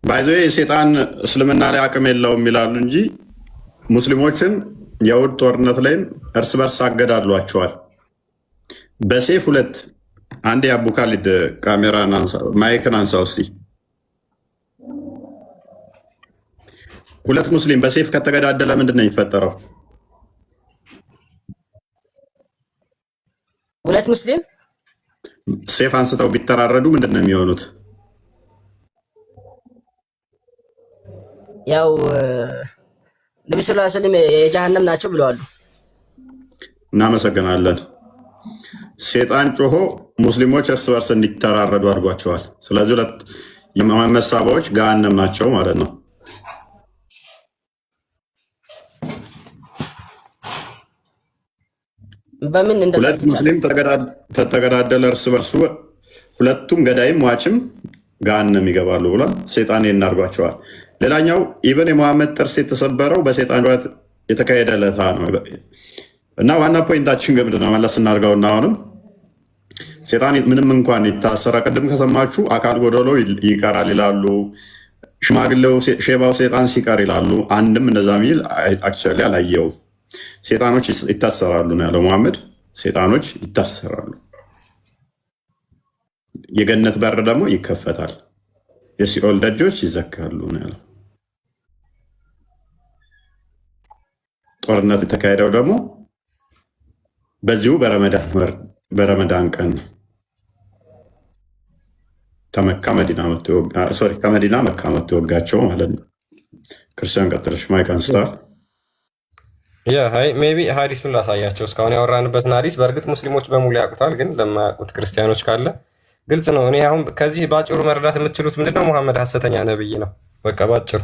ባይዞ ሴጣን እስልምና ላይ አቅም የለውም ይላሉ እንጂ ሙስሊሞችን የውድ ጦርነት ላይም እርስ በርስ አገዳድሏቸዋል። በሴፍ ሁለት አንድ የአቡ ካሊድ ካሜራ ማይክን አንሳው እስኪ። ሁለት ሙስሊም በሴፍ ከተገዳደለ ምንድን ነው የሚፈጠረው? ሁለት ሙስሊም ሴፍ አንስተው ቢተራረዱ ምንድን ነው የሚሆኑት? ያው ነብዩ ሰለላሁ ዐለይሂ ወሰለም የጀሃነም ናቸው ብለዋል። እናመሰግናለን። ሴጣን ጮሆ ሙስሊሞች እርስ በርስ እንዲተራረዱ አድርጓቸዋል። ስለዚህ ሁለት መሳባዎች ገሃነም ናቸው ማለት ነው። በምን ሁለት ሙስሊም ተገዳደለ እርስ በርሱ ሁለቱም ገዳይም ሟችም ገሃነም ይገባሉ ብሏል። ሴጣን እናርጓቸዋል። ሌላኛው ኢብን የመሐመድ ጥርስ የተሰበረው በሴጣን ጩኸት የተካሄደ ለታ ነው እና ዋና ፖይንታችን ግምድ ነው መለስ እናድርገውና አሁንም ሴጣን ምንም እንኳን ይታሰረ ቅድም ከሰማችሁ አካል ጎደሎ ይቀራል ይላሉ። ሽማግሌው ሼባው ሴጣን ሲቀር ይላሉ። አንድም እንደዛ ሚል አክቹዋሊ አላየውም። ሴጣኖች ይታሰራሉ ነው ያለው መሐመድ። ሴጣኖች ይታሰራሉ፣ የገነት በር ደግሞ ይከፈታል፣ የሲኦል ደጆች ይዘጋሉ ነው ያለው። ጦርነት የተካሄደው ደግሞ በዚሁ በረመዳን ቀን ከመዲና መካ መጥቶ ወጋቸው ማለት ነው። ክርስቲያን ቀጥለሽ ማይክ አንስታል። ሜይ ቢ ሀዲሱን ላሳያቸው። እስካሁን ያወራንበትን ሀዲስ በእርግጥ ሙስሊሞች በሙሉ ያውቁታል፣ ግን ለማያውቁት ክርስቲያኖች ካለ ግልጽ ነው። እኔ አሁን ከዚህ ባጭሩ መረዳት የምትችሉት ምንድነው? ሙሐመድ ሐሰተኛ ነብይ ነው። በቃ ባጭሩ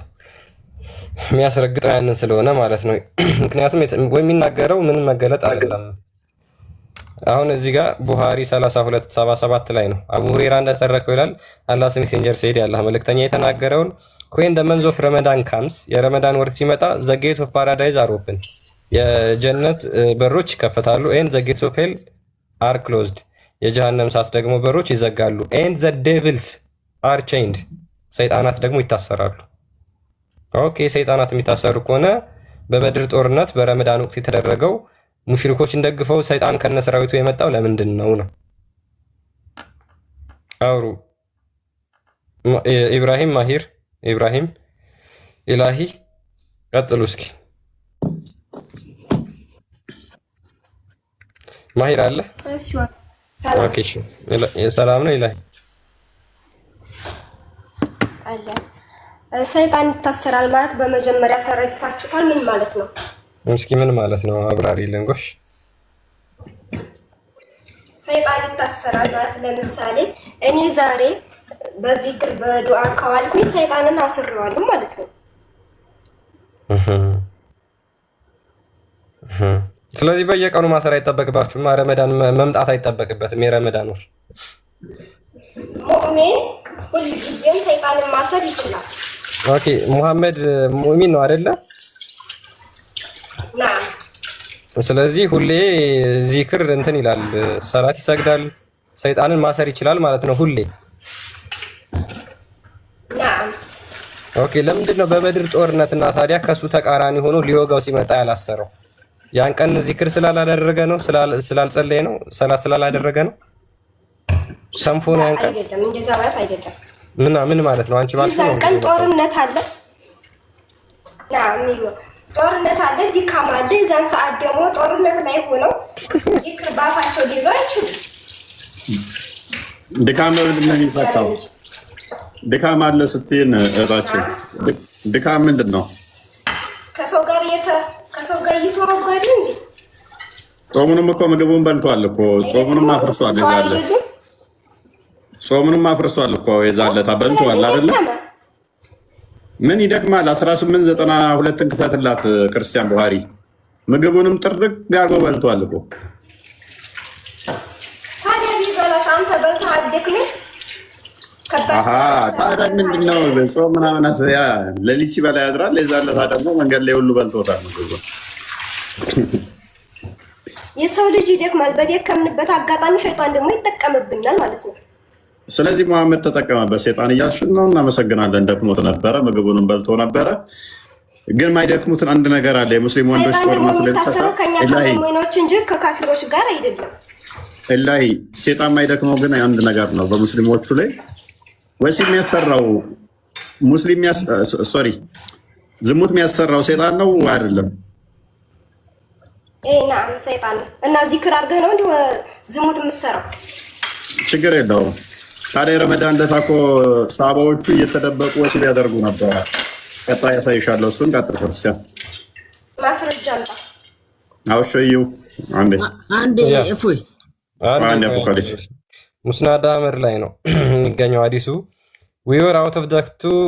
የሚያስረግጠው ያንን ስለሆነ ማለት ነው። ምክንያቱም ወይ የሚናገረው ምንም መገለጥ አይደለም። አሁን እዚህ ጋር ቡሃሪ 3277 ላይ ነው አቡ ሁሬራ እንደተረከው ይላል። አላህስ ሜሴንጀር ሰይድ ያላህ መልእክተኛ የተናገረውን when the month of Ramadan comes የረመዳን ወር ሲመጣ the gate of paradise are open የጀነት በሮች ይከፈታሉ and the gates of hell are closed የጀሃነም ሳት ደግሞ በሮች ይዘጋሉ and the devils are chained ሰይጣናት ደግሞ ይታሰራሉ። ኦኬ ሰይጣናት የሚታሰሩ ከሆነ በበድር ጦርነት በረመዳን ወቅት የተደረገው ሙሽሪኮችን ደግፈው ሰይጣን ከነሰራዊቱ የመጣው ለምንድን ነው? አውሩ ኢብራሂም ማሂር ኢብራሂም ኢላሂ ቀጥሉ እስኪ። ማሂር አለ? ኦኬ ሰላም ነው ኢላሂ? አለ ሰይጣን ይታሰራል ማለት በመጀመሪያ ተረድታችሁታል? ምን ማለት ነው? እስኪ ምን ማለት ነው? አብራሪልን ጎሽ። ሰይጣን ይታሰራል ማለት ለምሳሌ እኔ ዛሬ በዚክር በዱዓ ከዋልኩኝ ሰይጣንን አስሬዋለሁ ማለት ነው። ስለዚህ በየቀኑ ማሰር አይጠበቅባችሁም። ረመዳን መምጣት አይጠበቅበትም። የረመዳን ወር ሙእሚን ሁልጊዜም ሰይጣንን ማሰር ይችላል። ኦኬ ሙሐመድ ሙእሚን ነው አይደለ? ናም። ስለዚህ ሁሌ ዚክር እንትን ይላል፣ ሰላት ይሰግዳል፣ ሰይጣንን ማሰር ይችላል ማለት ነው ሁሌ። ናም። ኦኬ ለምንድን ነው በበድር ጦርነትና ታዲያ ከሱ ተቃራኒ ሆኖ ሊወጋው ሲመጣ ያላሰረው? ያን ቀን ዚክር ስላላደረገ ነው? ስላልጸለየ ነው? ሰላት ስላላደረገ ነው? ሰንፎ ነው ያን ቀን? አይደለም፣ እንደዛ ማለት አይደለም። ምን ማለት ነው? አንቺ ባልሽ ነው። ያን ቀን ጦርነት አለ። ናም ጦርነት አለ፣ ድካም አለ። የዛን ሰዓት ደግሞ ጦርነት ላይ ሆነው ዚክር ባፋቸው ሊሉ አይችሉም። ድካም ምንድን ነው የሚፈታው? ድካም አለ ስትይን እህታችን፣ ድካም ምንድን ነው? ከሰው ጋር እየተዋጉ አይደል እንዴ? ጾሙንም እኮ ምግቡን በልቷል እኮ። ጾሙንም አፍርሷል የዛለ ጾሙንም አፍርሷል እኮ የዛለታ በልቷል አይደለ? ምን ይደክማል? 1892ን ክፈትላት ክርስቲያን ቡሃሪ። ምግቡንም ጥርግ አድርጎ በልቷል እኮ። ታዲያ ቢበላሽ አንተ በልተህ አትደክምም? ታዲያ ምንድን ነው ጾም ምናምን ያ ሌሊት ሲበላ ያድራል። የዛለታ ደግሞ መንገድ ላይ ሁሉ በልቶታል ምግቡን። የሰው ልጅ ይደክማል። በደከምንበት አጋጣሚ ሸይጣን ደግሞ ይጠቀምብናል ማለት ነው። ስለዚህ መሐመድ ተጠቀመበት ሴጣን እያልሽን ነው። እናመሰግናለን። ደክሞት ነበረ፣ ምግቡንም በልቶ ነበረ። ግን ማይደክሙትን አንድ ነገር አለ። የሙስሊም ወንዶች ጦርነቱ ላይ ታሰረው ከኛ ከሙእሚኖች እንጂ ከካፊሮች ጋር አይደለም። እላይ ሴጣን ማይደክመው ግን አንድ ነገር ነው። በሙስሊሞቹ ላይ ወሲብ የሚያሰራው ሙስሊም ዝሙት የሚያሰራው ሴጣን ነው አይደለም? ናም ሰይጣን ነው። እና ዚክር አድርገህ ነው እንዲሁ ዝሙት የምትሰራው? ችግር የለውም። ታዲያ ረመዳን ዕለት እኮ ሰሃባዎቹ እየተደበቁ ወሲብ ያደርጉ ነበረ። ቀጣይ ያሳይሻለሁ። እሱን ቀጥል ክርስቲያን ማስረጃ አምጣ። አውሸዩ አንዴ እፎይ አንዴ አቡካሊስ ሙስናድ አህመድ ላይ ነው የሚገኘው ሐዲሱ። we were out of the two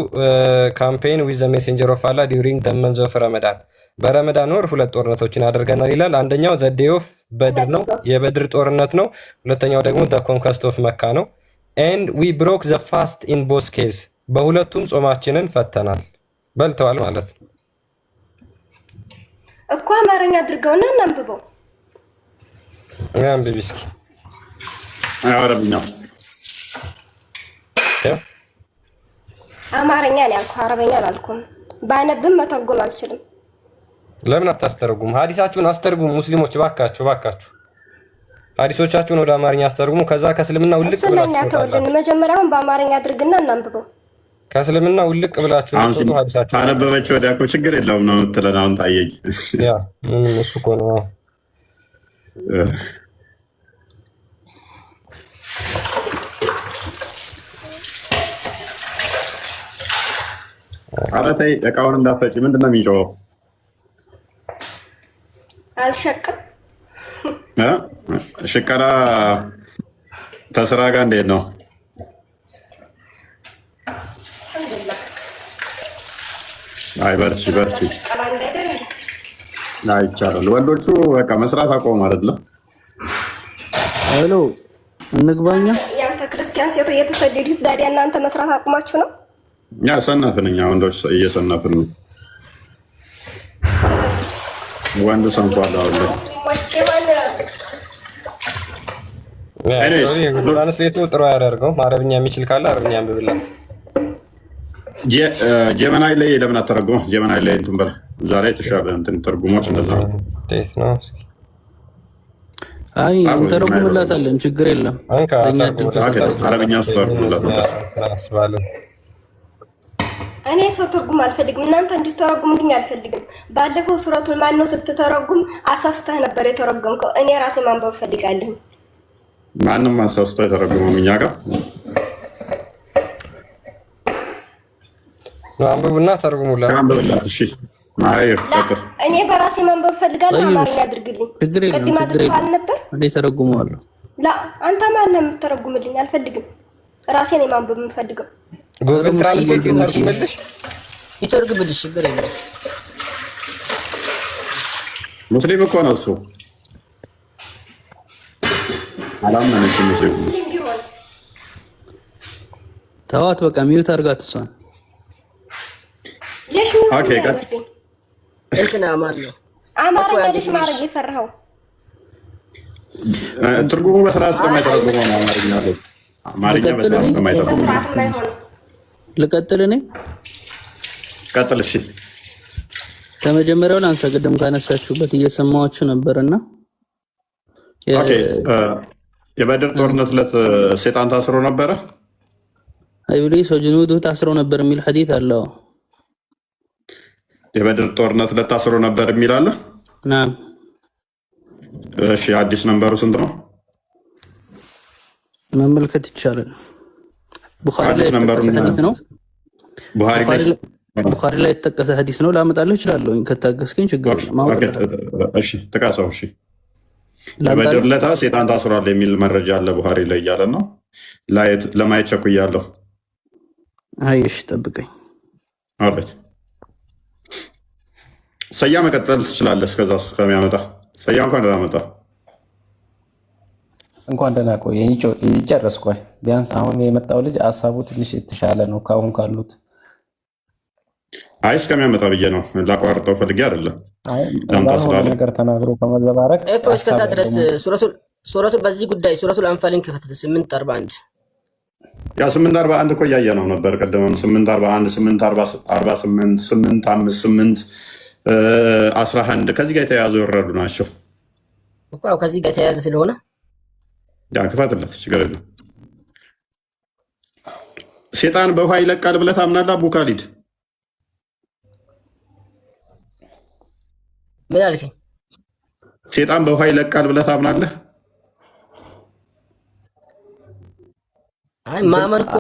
campaign with the messenger of Allah during the month of Ramadan። በረመዳን ወር ሁለት ጦርነቶችን አድርገናል ይላል። አንደኛው the day of በድር ነው፣ የበድር ጦርነት ነው። ሁለተኛው ደግሞ the conquest of መካ ነው። and we broke the fast in both cases። በሁለቱም ጾማችንን ፈተናል። በልተዋል ማለት ነው እኮ። አማርኛ አድርገውና እናንብበው። አንብቢ እስኪ። አረብኛ አማርኛ ነው ያልኩህ፣ አረበኛ አላልኩም። ባነብም መተርጎም አልችልም። ለምን አታስተርጉም? ሐዲሳችሁን አስተርጉሙ ሙስሊሞች፣ ባካችሁ ባካችሁ። ሐዲሶቻችሁን ወደ አማርኛ አስተርጉሙ። ከዛ ከእስልምና ውልቅ ብላችሁ ተወልን። መጀመሪያውን በአማርኛ አድርግና እናንብበው። ከእስልምና ውልቅ ብላችሁ ነው ሐዲሳችሁ። አነበበች ወዲያ እኮ ችግር የለውም ነው የምትለን። አሁን ታየኝ። ያ ምንም እሱ እኮ ነው። ኧረ ተይ እቃውን እንዳትፈጪ። ምንድን ነው የሚጮኸው? አልሸቅም። ሽቀላ ተስራ ጋር እንዴት ነው? አይ በርቺ በርቺ። አይ ይቻላል። ወንዶቹ በቃ መስራት አቆሙ አይደለ? ሄሎ እንግባኛ። ያንተ ክርስቲያን ሴቶ እየተሰደዱት ዛሬ እናንተ መስራት አቁማችሁ ነው? ያ ሰነፍን፣ እኛ ወንዶች እየሰነፍን ነው። ወንዱ ሰንፏል። ትራንስሌቱ ጥሩ አያደርገውም። አረብኛ የሚችል ካለ አረብኛ አንብብላት። ጀመናይ ላይ ለምን አተረጉመው? ጀመናይ ላይ እንትን በል፣ እዛ ላይ የተሻለ እንትን ትርጉሞች እንደዛ ነው። አይ እንተረጉምላታለን፣ ችግር የለም። አረብኛ ስተርጉምላት እኔ ሰው ትርጉም አልፈልግም። እናንተ እንድትተረጉምልኝ አልፈልግም። ባለፈው ሱረቱን ማነው ስትተረጉም አሳስተህ ነበር የተረጎምከው። እኔ ራሴ ማንበብ ፈልጋለሁ። ማንም አሳስቶ የተረጎመው እኛ ጋር አንብቡና ተርጉሙላት። አንብብላት። እሺ አይ ቀጥል። እኔ በራሴ ማንበብ ፈልጋለሁ። አማርኛ አድርግልኝ። ችግር የለም ቅድም ችግር የለም። አድርገሃል ነበር። እኔ ተረጉመዋለሁ። ላ አንተ ማነህ የምትተረጉምልኝ? አልፈልግም። ራሴ ነኝ ማንበብ የምፈልገው። ጉግል ትራንስሌት ይተርጉምልሽ። ይተርጉምልሽ፣ ችግር የለም። ሙስሊም እኮ ነው እሱ። አላመነችም ሙስሊም ቢሆን ተዋት በቃ ሚዩት አድርጋት እሷን። ኦኬ ቀጥል። እንትና ማለት ነው አማርኛ እንዴት ማድረግ የፈራኸው? ትርጉሙ በስርዓት ስለማይተረጉመው ነው። አማርኛ በስርዓት ስለማይተረጉመው ልቀጥል እኔ። ቀጥል። እሺ ከመጀመሪያው ላንሳ። ቅድም ካነሳችሁበት እየሰማኋችሁ ነበርና ኦኬ። የበድር ጦርነት ዕለት ሰይጣን ታስሮ ነበረ። ኢብሊስ ወጅኑዱ ታስሮ ነበር የሚል ሐዲስ አለው። የበድር ጦርነት ዕለት ታስሮ ነበር የሚል አለ። ናም። እሺ አዲስ ነምበሩ ስንት ነው? መመልከት ይቻላል። ቡኻሪ ላይ አዲስ ነምበሩ ሐዲስ ነው። ቡኻሪ ላይ የተጠቀሰ ሐዲስ ነው። ላመጣልህ እችላለሁ ከታገስከኝ ችግር የለም። እሺ ጥቀሰው። እሺ የበድር ዕለት ሰይጣን ታስሯል የሚል መረጃ አለ ቡኻሪ ላይ እያለ ነው። ለማየት ቸኩያለሁ። አይ እሺ ጠብቀኝ። አሪፍ ሰያ መቀጠል ትችላለህ። እስከዛ እሱ ከሚያመጣ ሰያ እንኳን ደህና መጣ። እንኳን ደህና ቆይ። ይጨርስ። ቆይ ቢያንስ አሁን የመጣው ልጅ ሀሳቡ ትንሽ የተሻለ ነው ካሁን ካሉት። አይ እስከሚያመጣ ብዬ ነው። ላቋርጠው ፈልጌ አይደለም። ነገር ተናግሮ ከመዘባረቅ እስከዛ ድረስ ሱረቱን በዚህ ጉዳይ ሱረቱል አንፋልን ክፈት 841 ያ 841 እኮ እያየ ነው ነበር ቀደም 841 848 858 11 ከዚህ ጋር የተያያዙ የወረዱ ናቸው እኮ ከዚህ ጋር የተያያዘ ስለሆነ ያ ክፈትለት ችግር የለም። ሰይጣን በውሃ ይለቃል ብለህ ታምናለህ አቡ ካሊድ? ምን አልከኝ? ሰይጣን በውሃ ይለቃል ብለህ ታምናለህ? አይ ማመን እኮ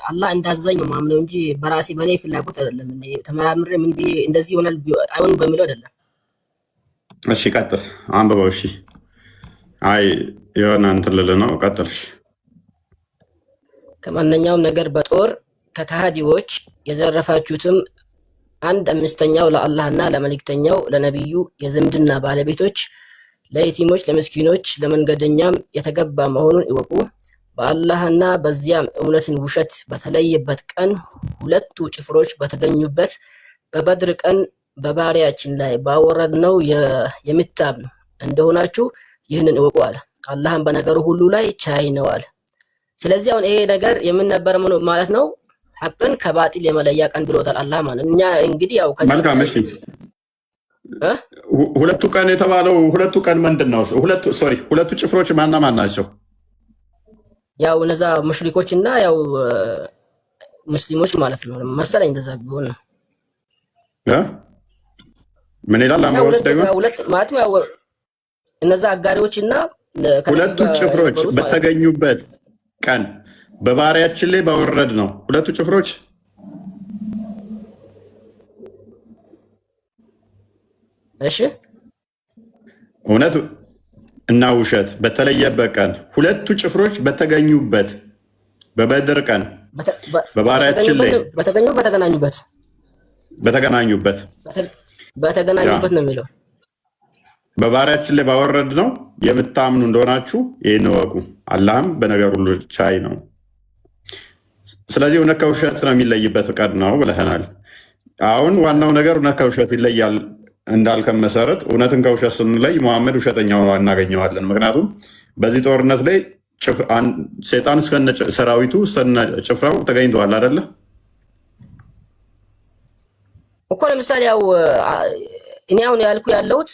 አላህ እንዳዘኝ ነው ማምነው እንጂ በራሴ በኔ ፍላጎት አይደለም። ተመራምሬ ምን ብዬ እንደዚህ ይሆናል አይሆንም በሚለው አይደለም። እሺ ቀጥል፣ አንብበው። እሺ አይ የሆነ እንትን ልልህ ነው። ቀጥል። እሺ ከማንኛውም ነገር በጦር ከካሃዲዎች የዘረፋችሁትም 1/5ኛው ለአላህና ለመልእክተኛው ለነቢዩ የዝምድና ባለቤቶች ለየቲሞች፣ ለምስኪኖች፣ ለመንገደኛም የተገባ መሆኑን ይወቁ። በአላህና በዚያም እውነትን ውሸት በተለየበት ቀን ሁለቱ ጭፍሮች በተገኙበት በበድር ቀን በባሪያችን ላይ ባወረድነው የምታምኑ እንደሆናችሁ ይህንን እወቁ አለ። አላህም በነገሩ ሁሉ ላይ ቻይ ነው አለ። ስለዚህ አሁን ይሄ ነገር የምንነበረ ማለት ነው ሐቅን ከባጢል የመለያ ቀን ብሎታል አላህ ማለት ነው። እኛ እንግዲህ ያው ከዚህ መልካም። እሺ ሁለቱ ቀን የተባለው ሁለቱ ቀን ምንድን ነው? ሁለቱ ጭፍሮች ማና ማን ናቸው? ያው እነዛ ሙሽሪኮች እና ያው ሙስሊሞች ማለት ነው መሰለኝ። እንደዛ ቢሆን ነው ምን ይላል? አማውስ ደግሞ ሁለት ማለት ያው እነዛ አጋሪዎች እና ሁለቱ ጭፍሮች በተገኙበት ቀን በባሪያችን ላይ ባወረድ ነው። ሁለቱ ጭፍሮች እሺ እውነት እና ውሸት በተለየበት ቀን ሁለቱ ጭፍሮች በተገኙበት በበድር ቀን በባሪያችን ላይ በተገናኙበት ነው የሚለው። በባሪያችን ላይ ባወረድ ነው የምታምኑ እንደሆናችሁ ይህን እወቁ። አላህም በነገር ሁሉ ቻይ ነው። ስለዚህ እውነት ከውሸት ነው የሚለይበት ቀን ነው ብለህናል። አሁን ዋናው ነገር እውነት ከውሸት ይለያል እንዳልከን መሰረት እውነትን ከውሸት ስንለይ መሐመድ ውሸተኛ ሆኖ እናገኘዋለን። ምክንያቱም በዚህ ጦርነት ላይ ሰይጣን እስከነ ሰራዊቱ እስከነ ጭፍራው ተገኝተዋል አይደለ እኮ። ለምሳሌ ያው እኔ አሁን ያልኩ ያለሁት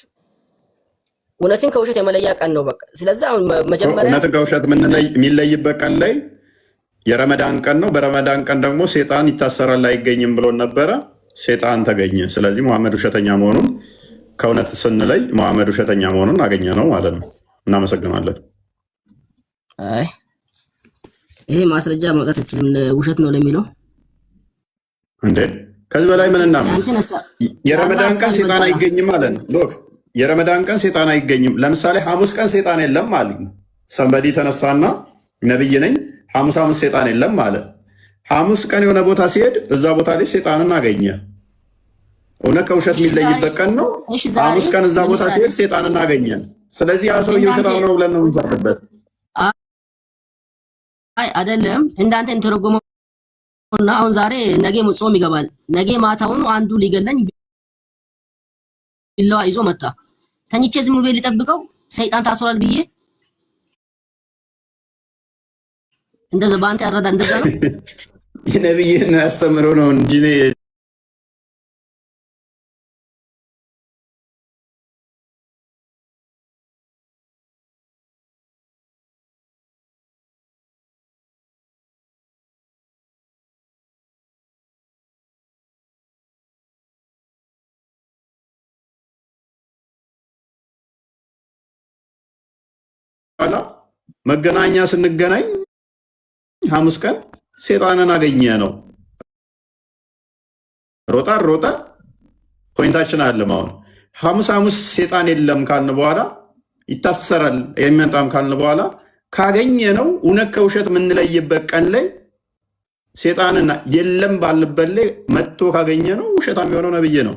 እውነትን ከውሸት የመለያ ቀን ነው በቃ። ስለዚህ አሁን መጀመሪያ እውነትን ከውሸት የሚለይበት ቀን ላይ የረመዳን ቀን ነው። በረመዳን ቀን ደግሞ ሰይጣን ይታሰራል አይገኝም ብሎን ነበረ። ሰይጣን ተገኘ። ስለዚህ መሐመድ ውሸተኛ መሆኑን ከእውነት ስንለይ መሐመድ ውሸተኛ መሆኑን አገኘ ነው ማለት ነው። እናመሰግናለን። አይ ይሄ ማስረጃ ማውጣት አይችልም ውሸት ነው ለሚለው እንዴ ከዚህ በላይ ምን እናምን? የረመዳን ቀን ሴጣን አይገኝም ማለት ነው። ሎክ የረመዳን ቀን ሴጣን አይገኝም። ለምሳሌ ሐሙስ ቀን ሴጣን የለም ማለት ነው። ሰንበዲ ተነሳና ነብይ ነኝ ሐሙስ ሴጣን የለም ማለት ሐሙስ ቀን የሆነ ቦታ ሲሄድ እዛ ቦታ ላይ ሴጣንን አገኘ። እውነት ከውሸት የሚለይበት ቀን ነው። ሐሙስ ቀን እዛ ቦታ ሲሄድ ሴጣንን አገኘን። ስለዚህ ያ ሰው ውሸታም ነው ብለን ነው የምንፈርድበት። አይ አይደለም እንዳንተ እንተረጎመውና አሁን ዛሬ ነገ ጾም ይገባል። ነገ ማታውን አንዱ ሊገለኝ ቢላዋ ይዞ መጣ። ተኝቼ ዝም ብዬ ሊጠብቀው ሰይጣን ታስሯል ብዬ እንደዛ ባንተ ያረዳ እንደዛ ነው። የነብይን አስተምሮ ነው እንጂ መገናኛ ስንገናኝ ሐሙስ ቀን ሴጣንን አገኘ ነው። ሮጣ ፖይንታችን አለ ማለት ሐሙስ ሴጣን የለም ካልን በኋላ ይታሰራል የሚመጣም ካልን በኋላ ካገኘ ነው እውነት ከውሸት የምንለይበት ቀን ላይ ሴጣንና የለም ባልበት ላይ መጥቶ ካገኘ ነው ውሸታም የሆነው ነብይ ነው።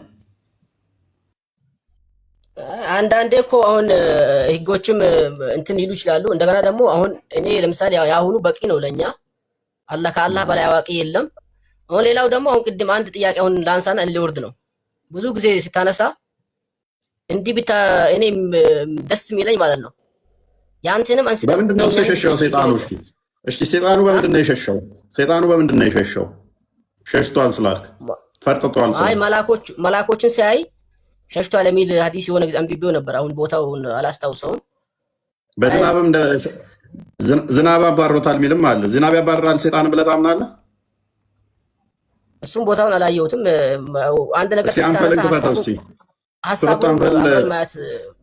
አንዳንዴ እኮ አሁን ህጎችም እንትን ሊሉ ይችላሉ። እንደገና ደግሞ አሁን እኔ ለምሳሌ ያሁኑ በቂ ነው ለኛ አላህ ከአላህ በላይ አዋቂ የለም። አሁን ሌላው ደግሞ አሁን ቅድም አንድ ጥያቄ አሁን ላንሳና ሊወርድ ነው። ብዙ ጊዜ ሲታነሳ እንዲህ ብታ እኔ ደስ የሚለኝ ማለት ነው ያንተንም አንስተ በምንድን ነው የሸሸው ሴጣኑ? እሺ ሴጣኑ በምንድን ነው የሸሸው? ሴጣኑ በምንድን ነው የሸሸው? ሸሽቷል ስላልክ ፈርጥቷል ስላልክ አይ መላኮችን ሲያይ ሸሽቷል የሚል ሐዲስ የሆነ ጊዜ አንብቤው ነበር። አሁን ቦታውን አላስታውሰውም። በዝናብም ዝናብ አባሮታል የሚልም አለ። ዝናብ ያባራል ሴጣን ብለህ ታምናለህ? እሱም ቦታውን አላየሁትም። አንድ ነገር ሀሳቡን ማየት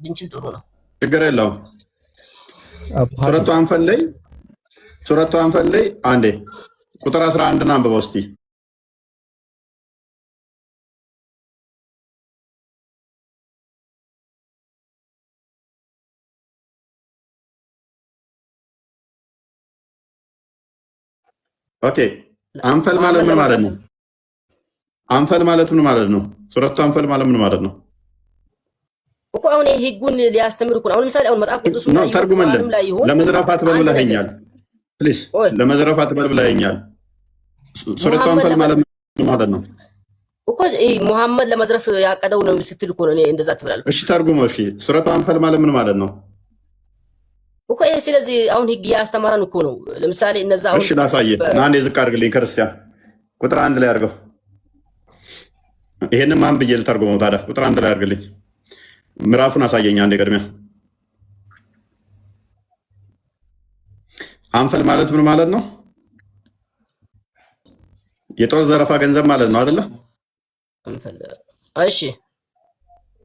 ብንችል ጥሩ ነው። ችግር የለውም። ሱረቱ አንፈል ላይ አንዴ ቁጥር 11 አንብበው እስኪ። ኦኬ አንፈል ማለት ምን ማለት ነው? አንፈል ማለት ምን ማለት ነው? ሱረቱ አንፈል ማለት ምን ማለት ነው? እኮ አሁን ህጉን ሊያስተምር እኮ አሁን ለምሳሌ አሁን መጽሐፍ ቅዱስ ላይ ተርጉመልን ለመዝረፋት በል ብለኸኛል። ፕሊዝ ለመዝረፋት በል ብለኸኛል። ሱረቱ አንፈል ማለት ምን ማለት ነው? እኮ ሙሐመድ ለመዝረፍ ያቀደው ነው ስትል እኮ ነው። እኔ እንደዛ ትብላለህ። እሺ ተርጉመው። እሺ ሱረቱ አንፈል ማለት ምን ማለት ነው? እኮ ስለዚህ አሁን ህግ ያስተማረን እኮ ነው። ለምሳሌ እነዛ እሺ ላሳየህ እና አንዴ ዝቅ አድርግልኝ ክርስቲያን ቁጥር 1 ላይ አድርገው። ይሄንን ማን ብዬ ልተርጉመው ታዲያ? ቁጥር 1 ላይ አድርግልኝ። ምዕራፉን አሳየኝ አንዴ ቅድሚያ። አንፈል ማለት ምን ማለት ነው? የጦር ዘረፋ ገንዘብ ማለት ነው አይደለ? እሺ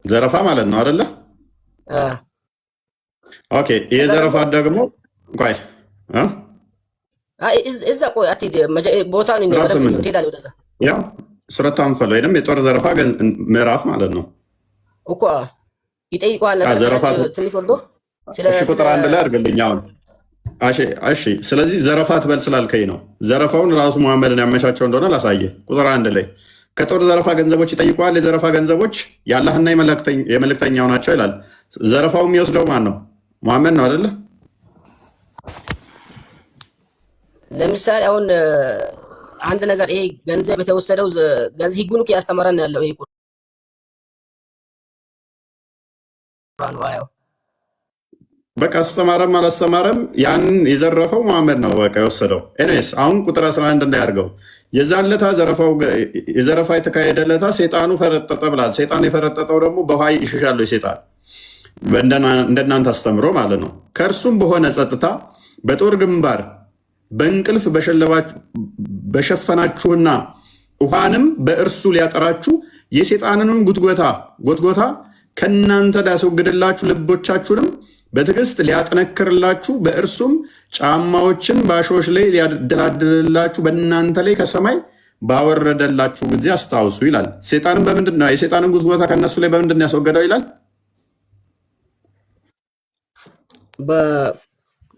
ዘረፋ ማለት ነው አይደለ? ኦኬ ይሄ ዘረፋ ደግሞ ቆይ እዛ ቆይ አትሂድ ቦታውን ነው ትሄዳለህ ወደዛ። ያው ሱረቱ አንፈል ወይንም የጦር ዘረፋ ምዕራፍ ማለት ነው እኮ ይጠይቀዋል። ትንሽ ወርዶ እሺ ቁጥር 1 ላይ አድርግልኝ አሁን። እሺ ስለዚህ ዘረፋ ትበል ስላልከኝ ነው። ዘረፋውን ራሱ መሐመድን ያመቻቸው እንደሆነ ላሳየህ። ቁጥር 1 ላይ ከጦር ዘረፋ ገንዘቦች ይጠይቀዋል። የዘረፋ ገንዘቦች የአላህና የመልእክተኛው ናቸው ይላል። ዘረፋው የሚወስደው ማን ነው? መሐመድ ነው አይደለ? ለምሳሌ አሁን አንድ ነገር ይሄ ገንዘብ የተወሰደው ገንዘብ ህጉን ያስተማረን ያለው ይሄ ቁርአን ነው። በቃ አስተማረም አላስተማረም ያንን የዘረፈው መሐመድ ነው በቃ የወሰደው። ኤኒዌይስ አሁን ቁጥር 11 እንዳያርገው የዛለታ የዘረፋ የተካሄደለታ ሴጣኑ ፈረጠጠ ብላል። ሴጣን የፈረጠጠው ደግሞ በውሃ ይሸሻሉ። ሴጣን እንደናንተ አስተምሮ ማለት ነው። ከእርሱም በሆነ ጸጥታ በጦር ግንባር በእንቅልፍ በሸፈናችሁና ውሃንም በእርሱ ሊያጠራችሁ የሴጣንንም ጎትጎታ ከእናንተ ሊያስወግድላችሁ ልቦቻችሁንም በትዕግስት ሊያጠነክርላችሁ በእርሱም ጫማዎችን በአሾች ላይ ሊያደላድልላችሁ በእናንተ ላይ ከሰማይ ባወረደላችሁ ጊዜ አስታውሱ ይላል። ሴጣንን በምንድን ነው የሴጣንን ጉትጎታ ከእነሱ ላይ በምንድን ነው ያስወገደው ይላል?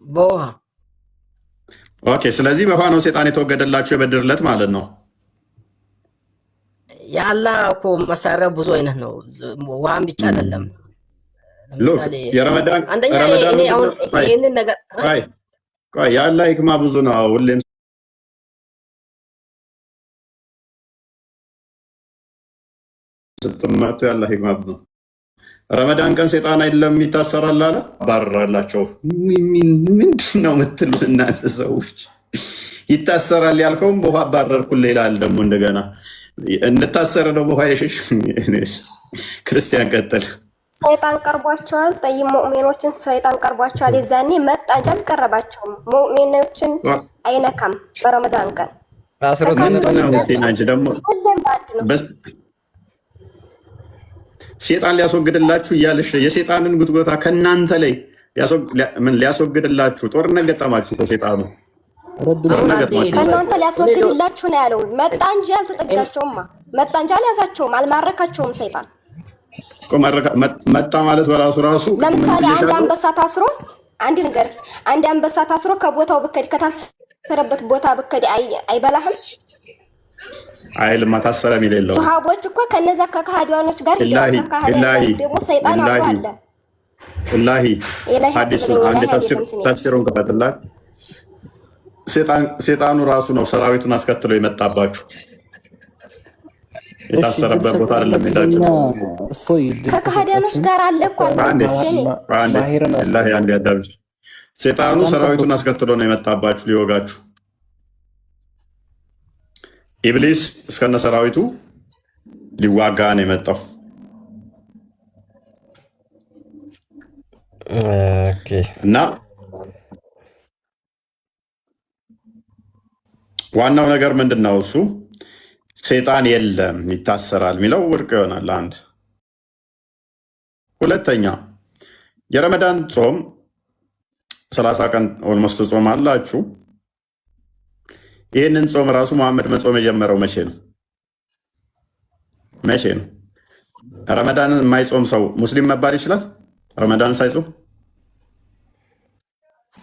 በውሃ። ኦኬ፣ ስለዚህ በውሃ ነው ሴጣን የተወገደላችሁ የበድር ዕለት ማለት ነው። የአላህ እኮ መሳሪያ ብዙ አይነት ነው። ውሃም ብቻ አይደለም። ለምሳሌ የረመዳን አንደኛ እኔ አሁን ይሄንን ነገር ቆይ የአላህ ሂክማ ብዙ ነው። ሁሌም ስትመቱ የአላህ ሂክማ ብዙ ነው። ረመዳን ቀን ሴጣን አይደለም ይታሰራል አለ ባረራላቸው። ምንድን ነው የምትሉ እናንተ ሰዎች? ይታሰራል ያልከውም በውሃ አባረርኩልህ ይላል። ደግሞ እንደገና እንታሰረ ነው በውሃ የሸሽ ክርስቲያን ቀጥል። ሰይጣን ቀርቧቸዋል። ጠይብ ሙእሚኖችን ሰይጣን ቀርቧቸዋል። የዛኔ መጣ እንጂ አልቀረባቸውም። ሙእሚኖችን አይነካም። በረመዳን ቀን ሴጣን ሊያስወግድላችሁ እያለሽ የሴጣንን ጉትጎታ ከእናንተ ላይ ሊያስወግድላችሁ ጦርነት ገጠማችሁ። ከሴጣኑ ከእናንተ ሊያስወግድላችሁ ነው ያለው። መጣ እንጂ አልተጠጋቸውማ። መጣ እንጂ አልያዛቸውም፣ አልማረካቸውም። ሰይጣን መጣ ማለት በራሱ ለምሳሌ አንድ አንበሳ ታስሮ አንድ አንበሳ ታስሮ ከቦታው ብከድ ከታሰረበት ቦታ ብከድ አይበላህም? አይልማ ታሰረ የሚል የለውም። ሱሐቦች እኮ ከነዛ ከካህዲያኖች ጋር ደግሞ ሰይጣን አለ። ወላሂ ሐዲሱን አንድ ተፍሲሩን ከፈትላት። ሴጣኑ ራሱ ነው ሰራዊቱን አስከትሎ የመጣባችሁ። የታሰረበት ቦታ አይደለም ሄዳችሁ ከካህዲያኖች ጋር አለ እኮ አንድ ያዳምጥ። ሴጣኑ ሰራዊቱን አስከትሎ ነው የመጣባችሁ ሊወጋችሁ። ኢብሊስ እስከነ ሰራዊቱ ሊዋጋ ነው የመጣው። እና ዋናው ነገር ምንድን ነው? እሱ ሴጣን የለም ይታሰራል የሚለው ውድቅ ይሆናል። አንድ ሁለተኛ የረመዳን ጾም 30 ቀን ኦልሞስት ጾም አላችሁ። ይህንን ጾም ራሱ መሐመድ መጾም የጀመረው መቼ ነው? ረመዳንን የማይጾም ሰው ሙስሊም መባል ይችላል? ረመዳን ሳይጾም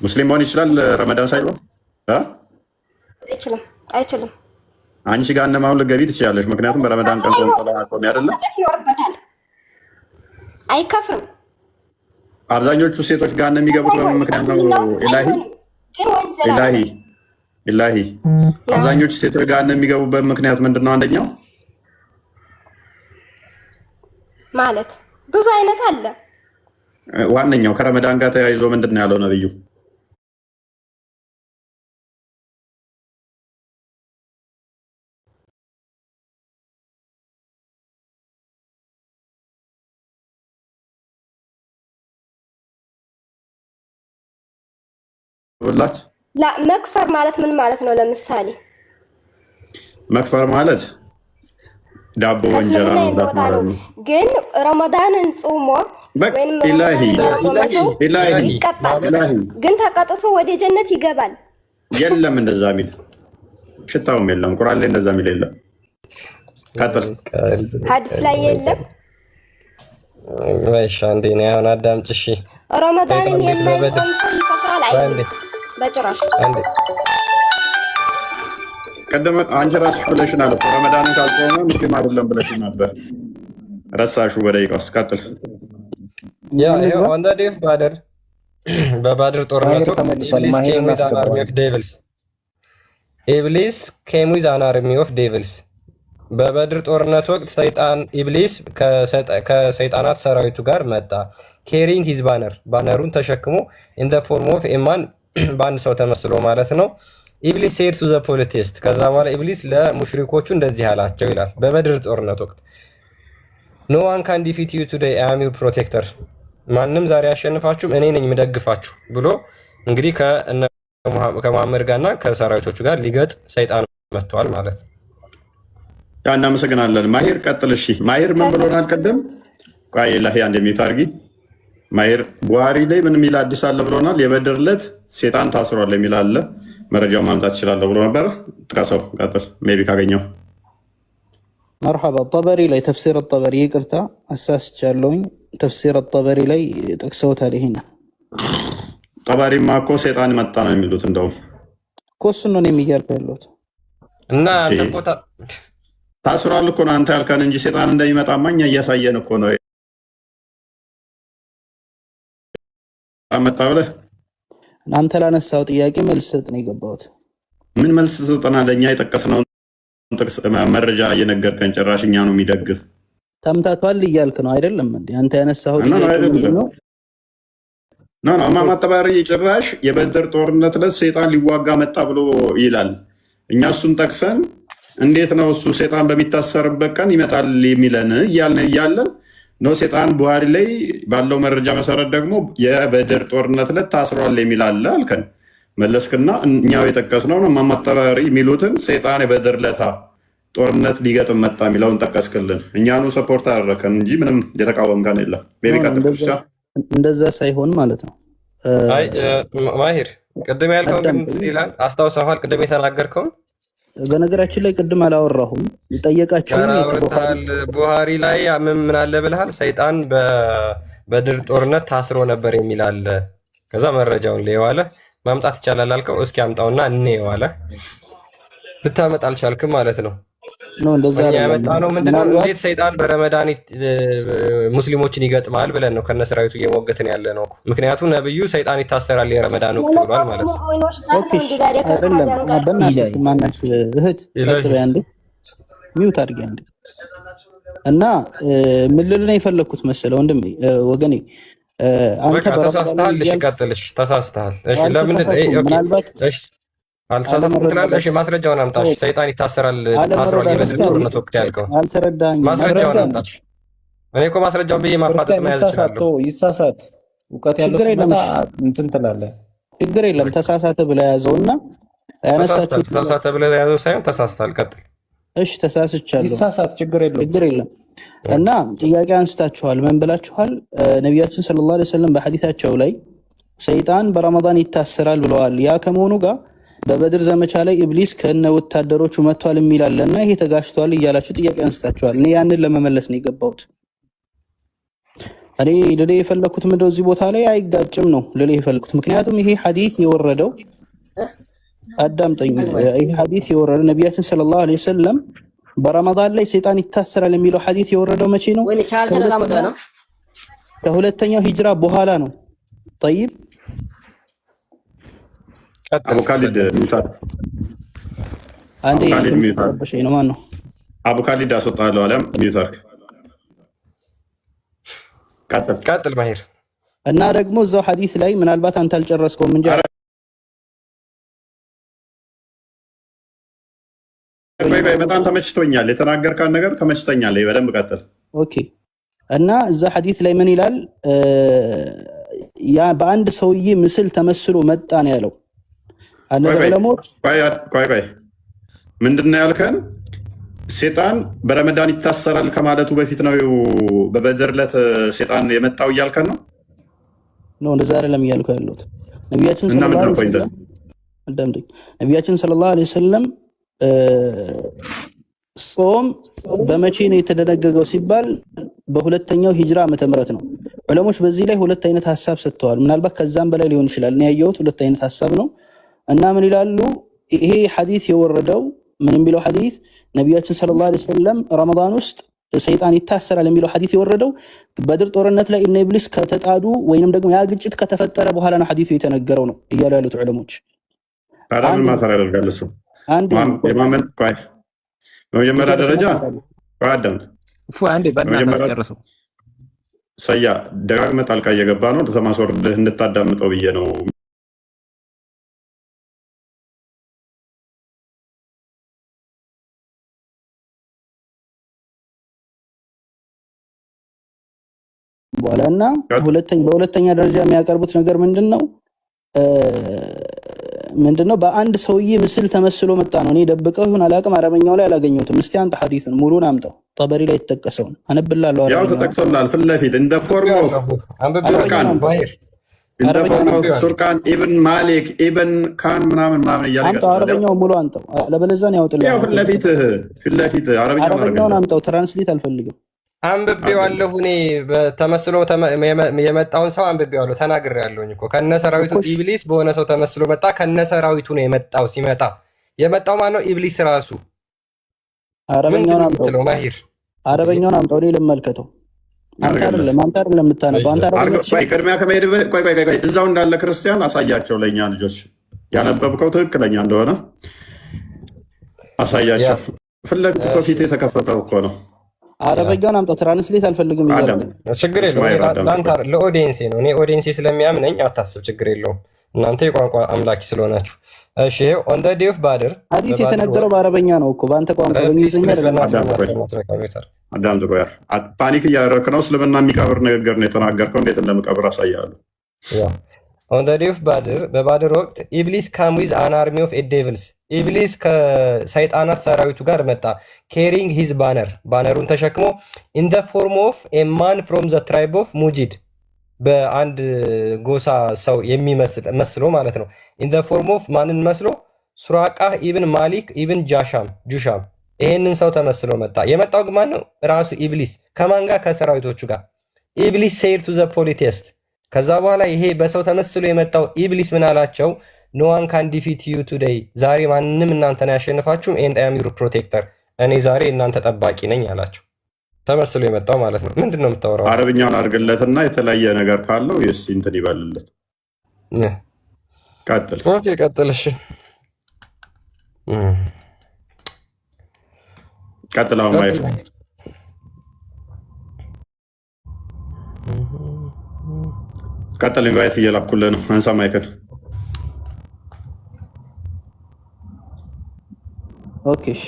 ሙስሊም መሆን ይችላል? ረመዳን ሳይጾም አይችልም። አንቺ ጋር እነማሁን ልትገቢ ትችላለች። ምክንያቱም በረመዳን ቀን ጾም ጾም አይደለም አይከፍርም። አብዛኞቹ ሴቶች ጋር ነው የሚገቡት። በምን ምክንያት ነው? ኢላሂ አብዛኞቹ ሴቶች ጋር ነው የሚገቡበት ምክንያት ምንድን ነው? አንደኛው ማለት ብዙ አይነት አለ። ዋነኛው ከረመዳን ጋር ተያይዞ ምንድን ነው ያለው ነብዩ? መክፈር ማለት ምን ማለት ነው? ለምሳሌ መክፈር ማለት ዳቦ ወንጀራ ነው። ግን ረመዳንን ጾሞ ወይንም ይቀጣል፣ ግን ተቀጥቶ ወደ ጀነት ይገባል። የለም እንደዛ የሚል ሽታውም የለም። ቁርአን ላይ እንደዛ የሚል የለም። ቀጥል። ሐዲስ ላይ የለም። ወይሻ እንዴ ነው አሁን አዳምጪ። እሺ ረመዳንን የማይጾም ሰው ይከፍራል አይደል? በጭራሽ። ቀደም አንቺ ራስሽ ብለሽናል እኮ ረመዳንን ካልጾመ ሙስሊም አይደለም ብለሽ ነበር። ረሳሽው። በደቂቃውስ ቀጥል። ያ ይሄ on the day of Badr በባድር ጦርነት ወቅት ኢብሊስ came with an army of devils በበድር ጦርነት ወቅት ኢብሊስ ከሰይጣናት ሰራዊቱ ጋር መጣ። carrying his ባነሩን ተሸክሞ in the form of a man በአንድ ሰው ተመስሎ ማለት ነው። ኢብሊስ said to the polytheists ከዛ በኋላ ኢብሊስ ለሙሽሪኮቹ እንደዚህ አላቸው ይላል በበድር ጦርነት ወቅት no one can defeat you today I am your protector ማንም ዛሬ ያሸንፋችሁ እኔ ነኝ የምደግፋችሁ ብሎ እንግዲህ ከመሐመድ ጋርና ከሰራዊቶቹ ጋር ሊገጥ ሰይጣን መጥቷል ማለት ነው። ያ እናመሰግናለን። ማሂር ቀጥል። እሺ ማሂር ምን ብሎናል ቀደም? ቆይ ለህ አንድ የሚታርጊ ማሂር ቡሃሪ ላይ ምን የሚል አዲስ አለ ብሎናል። የበድር ዕለት ሴጣን ታስሯል የሚል አለ። መረጃው ማምጣት እችላለሁ ብሎ ነበር። ጥቀሰው ቀጥል፣ ሜይ ቢ ካገኘው። መርሐባ ጠበሪ ላይ ተፍሲር ጠበሪ ይቅርታ አሳስቻለሁኝ። ተፍሲር ጠበሪ ላይ ጠቅሰውታል። ይሄን ጠበሪማ እኮ ሰይጣን መጣ ነው የሚሉት። እንደውም እኮ እሱን ነው እኔም እያልኩ ያለሁት እና ታስሯል እኮ ነው አንተ ያልከን እንጂ ሰይጣን እንደሚመጣማ እኛ እያሳየን እኮ ነው። መጣ ብለህ አንተ ላነሳው ጥያቄ መልስ ሰጥ ነው የገባሁት። ምን መልስ ሰጠና? ለእኛ የጠቀስነውን ጥቅስ መረጃ እየነገርከን ጭራሽ እኛ ነው የሚደግፍ። ተምታቷል እያልክ ነው አይደለም እንዴ? አንተ ያነሳው ጥያቄ ነው እማማ ጠበሪ ጭራሽ የበድር ጦርነት ዕለት ሰይጣን ሊዋጋ መጣ ብሎ ይላል። እኛ እሱን ጠቅሰን እንዴት ነው እሱ ሰይጣን በሚታሰርበት ቀን ይመጣል የሚለን እያለን ነው። ሰይጣን ቡሃሪ ላይ ባለው መረጃ መሰረት ደግሞ የበድር ጦርነት ዕለት ታስሯል የሚል አለ አልከን። መለስክና እኛው የጠቀስነው ነው እማማ ጠበሪ የሚሉትን ሰይጣን የበድር ለታ ጦርነት ሊገጥም መጣ የሚለውን ጠቀስክልን። እኛኑ ሰፖርት አደረከን እንጂ ምንም የተቃወምከን የለም። ቤቢ ቀጥል። እንደዛ ሳይሆን ማለት ነው። አይ ማሂር ቅድም ያልከው ግን ይላል አስታውሰዋል። ቅድም የተናገርከውን በነገራችን ላይ ቅድም አላወራሁም። ጠየቃችሁኝ። ቡሃሪ ላይ ምን አለ ብለሃል? ሰይጣን በበድር ጦርነት ታስሮ ነበር የሚል አለ። ከዛ መረጃውን ለየዋለ ማምጣት ይቻላል አልከው። እስኪ አምጣውና እንየዋለ። ልታመጣ አልቻልክም ማለት ነው። ነው እንደዛ ያመጣ ነው። ምንድነው እንዴት ሰይጣን በረመዳን ሙስሊሞችን ይገጥማል ብለን ነው ከነሰራዊቱ እየሞገትን ያለ ነው። ምክንያቱም ነብዩ ሰይጣን ይታሰራል የረመዳን ወቅት ብሏል ማለት ነው። ኦኬ አይደለም። በእናትህ ማናችሁ እህት ሰጥበ አንዴ ሚውት አድርጊ አንዴ። እና ምን ልል ነው የፈለኩት መሰለው ወንድሜ ወገኔ አንተ ተሳስተሃል። እሺ ቀጥልሽ። ተሳስተሃል። እሺ ለምን እሺ አልተሳሳትኩም ትላለህ? እሺ ማስረጃውን አምጣሽ። ሰይጣን ይታሰራል ታስሯል የበድር ጦርነት ወቅት ያልከው አልተረዳኝ። ማስረጃውን አምጣሽ። እኔ እኮ ማስረጃውን ብዬ ማፋጠጥ መያዝ እችላለሁ። ይሳሳት እውቀት ያለው ሲመጣ እንትን ትላለህ። ችግር የለም። ተሳሳተ ብለህ ያዘውና ያነሳችሁ ተሳሳተ ብለህ ያዘው ሳይሆን ተሳስተሃል። ቀጥል። እሺ ተሳስቻለሁ። ይሳሳት ችግር የለም። እና ጥያቄ አንስታችኋል። ምን ብላችኋል? ነቢያችን ሰለላሁ ዐለይሂ ወሰለም በሐዲታቸው ላይ ሰይጣን በረመዳን ይታሰራል ብለዋል። ያ ከመሆኑ ጋር በበድር ዘመቻ ላይ ኢብሊስ ከነ ወታደሮቹ መጥቷል የሚላል እና ይሄ ተጋጭቷል እያላችሁ ጥያቄ አንስታችኋል። እኔ ያንን ለመመለስ ነው የገባሁት። እኔ ልሌ የፈለኩት ምንድነው እዚህ ቦታ ላይ አይጋጭም ነው ልሌ የፈለኩት። ምክንያቱም ይሄ ሐዲስ የወረደው አዳምጠኝ፣ ይሄ ሐዲስ የወረደው ነቢያችን ሰለላሁ ዐለይሂ ወሰለም በረመዳን ላይ ሰይጣን ይታሰራል የሚለው ሐዲስ የወረደው መቼ ነው? ከሁለተኛው ሂጅራ በኋላ ነው። ጠይብ አቡ ካሊድ አንዴ ነው ማን ነው? አቡ ካሊድ አስወጣለሁ አለም ሚዩት አድርግ። ቀጥል ማሂር። እና ደግሞ እዛው ሐዲስ ላይ ምናልባት አንተ አልጨረስከውም እንጂ በጣም ተመችቶኛል። የተናገርካን ነገር ተመችቶኛል። በደንብ ቀጥል። ኦኬ። እና እዛ ሐዲስ ላይ ምን ይላል? ያ በአንድ ሰውዬ ምስል ተመስሎ መጣ ነው ያለው። ቆይ ምንድን ነው ያልከን? ሴጣን በረመዳን ይታሰራል ከማለቱ በፊት ነው በበድር ዕለት ሴጣን የመጣው እያልከን ነው? እንደዛ አይደለም እያልኩ ያለሁት። ነቢያችን ሰለላሁ ዐለይሂ ወሰለም ጾም በመቼ ነው የተደነገገው ሲባል በሁለተኛው ሂጅራ ዓመተ ምህረት ነው። ዑለሞች በዚህ ላይ ሁለት አይነት ሀሳብ ሰጥተዋል። ምናልባት ከዛም በላይ ሊሆን ይችላል። እኔ ያየሁት ሁለት አይነት ሀሳብ ነው። እና ምን ይላሉ? ይሄ ሐዲስ የወረደው ምን የሚለው ሐዲስ ነቢያችን ሰለላሁ ዐለይሂ ወሰለም ረመዳን ውስጥ ሰይጣን ይታሰራል የሚለው ሐዲስ የወረደው በድር ጦርነት ላይ እነ ኢብሊስ ከተጣዱ ወይንም ደግሞ ያ ግጭት ከተፈጠረ በኋላ ነው ሐዲሱ የተነገረው ነው እያሉ ያሉት ዑለሞች። ምን ማሰር ያደርጋል እሱ? በመጀመሪያ ደረጃ አዳምጥ። ሰያ ደጋግመህ ጣልቃ እየገባ ነው። ተማስወርድህ እንድታዳምጠው ብዬ ነው። በኋላ እና በሁለተኛ ደረጃ የሚያቀርቡት ነገር ምንድነው? በአንድ ሰውዬ ምስል ተመስሎ መጣ ነው። እኔ ደብቀው ይሁን አላውቅም፣ አረበኛው ላይ አላገኘሁትም። እስቲ አንተ ሐዲሱን ሙሉን አምጣው። ጠበሪ ላይ የተጠቀሰውን አነብላለሁ። ያው ተጠቅሶልሃል ፊት ለፊት እንደ ፎርማው እንደ ፎርም ኦፍ አንብቤዋለሁ። ሱርቃን ኢብን ማሊክ ኢብን ካን ምናምን እያለ አምጣው፣ ይቀጥላል። አረበኛው ሙሉ አንጠው፣ አለበለዚያ ነው ያውጥልህ። ያው ፊት ለፊት አረብኛውን አረበኛውን አደረገለት። አምጣው፣ ትራንስሌት አልፈልግም። አንብቤዋለሁ። እኔ ተመስሎ የመጣውን ሰው አንብቤዋለሁ። ተናግሬያለሁኝ እኮ ከነ ሰራዊቱ እኮ እሺ፣ ኢብሊስ በሆነ ሰው ተመስሎ መጣ። ከነ ሰራዊቱ ነው የመጣው። ሲመጣ የመጣው ማን ነው? ኢብሊስ ራሱ። ምንድን አረበኛውን ነው አምጣው፣ የምትለው ማሂር? አረበኛውን አምጣው፣ እኔ ልመልከተው። አንተ አደረገለት። አይደለም የምታነበው፣ አንተ አረበኛ ቆይ ትችላለህ። ቅድሚያ ከመሄድ ቆይ እዛው እንዳለ ክርስቲያን አሳያቸው። ለእኛ ልጆች ያነበብከው ትክክለኛ እንደሆነ አሳያቸው። ፊት ለፊት እኮ ፊት የተከፈተው እኮ ነው። አረበኛውን አምጣው፣ ትራንስሌት አልፈልግም እያለ አዳም ችግር የለውም። እስማኤል አዳም ለአንተ ለኦዲየንሴ ነው። እኔ ኦዲየንሴ ስለሚያምነኝ አታስብ፣ ችግር የለውም። እናንተ የቋንቋ አምላኪ ስለሆናችሁ። እሺ ይኸው ኦን ዘ ዴይ ኦፍ ባድር ሐዲስ የተነገረው በአረበኛ ነው እኮ በአንተ ቋንቋ፣ በእንግሊዝኛ አይደለም። አዳም ጥቆ ያር ፓኒክ እያደረክ ነው። እስልምና የሚቀብር ንግግር ነው የተናገርከው። እንዴት እንደምቀብር አሳያለሁ። ኦን ዘ ዴይ ኦፍ ባድር፣ በባድር ወቅት ኢብሊስ ካም ዊዝ አን አርሚ ኦፍ ዴቪልስ፣ ኢብሊስ ከሰይጣናት ሰራዊቱ ጋር መጣ። ኬሪንግ ሂዝ ባነር፣ ባነሩን ተሸክሞ ኢን ዘ ፎርም ኦፍ ኤ ማን ፍሮም ዘ ትራይብ ኦፍ ሙጂድ፣ በአንድ ጎሳ ሰው የሚመስል መስሎ ማለት ነው። ኢን ዘ ፎርም ኦፍ ማንን መስሎ? ሱራቃህ ኢብን ማሊክ ኢብን ጁሻም፣ ይሄንን ሰው ተመስሎ መጣ። የመጣው ግን ማን ነው? ራሱ ኢብሊስ። ከማን ጋር? ከሰራዊቶቹ ጋር። ኢብሊስ ሴድ ቱ ዘ ፖሊቴስት። ከዛ በኋላ ይሄ በሰው ተመስሎ የመጣው ኢብሊስ ምን አላቸው? ኖ ዋን ካን ዲፊት ዩ ቱዴይ፣ ዛሬ ማንም እናንተን አያሸንፋችሁም። ኤንድ አይ አም ዩር ፕሮቴክተር፣ እኔ ዛሬ እናንተ ጠባቂ ነኝ አላቸው። ተመስሎ የመጣው ማለት ነው። ምንድን ነው የምታወራው? አረብኛውን አድርግለትና የተለያየ ነገር ካለው የስ እንትን ይበልልን። ቀጥል። ኦኬ ቀጥል። እሺ ቀጥል። አሁን ማየት ቀጥል። ኢንቫይት እየላኩልህ ነው። አንሳ ማይክል። ኦኬ እሺ።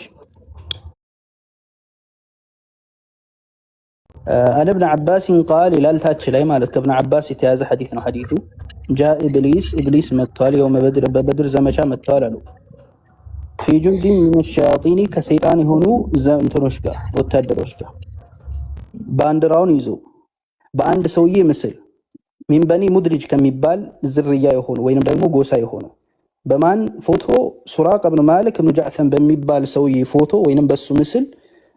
አን እብን ዓባስን ቃል ይላል ታች ላይ ማለት ከእብን ዓባስ የተያዘ ሐዲት ነው። ሐዲቱ ጃ ኢብሊስ መጥቷል፣ የውመ በድር፣ በበድር ዘመቻ መጥተዋል አሉ። ፊ ጁንዲን ሚን ሸያጢኒ፣ ከሰይጣን የሆኑ እንትኖች ጋር ወታደሮች ጋር፣ ባንዲራውን ይዞ በአንድ ሰውዬ ምስል ሚን በኒ ሙድሪጅ ከሚባል ዝርያ የሆኑ ወይንም ደግሞ ጎሳ የሆኑ በማን ፎቶ? ሱራቅ ብን ማሊክ ብን ጃዕፈን በሚባል ሰውዬ ፎቶ ወይንም በሱ ምስል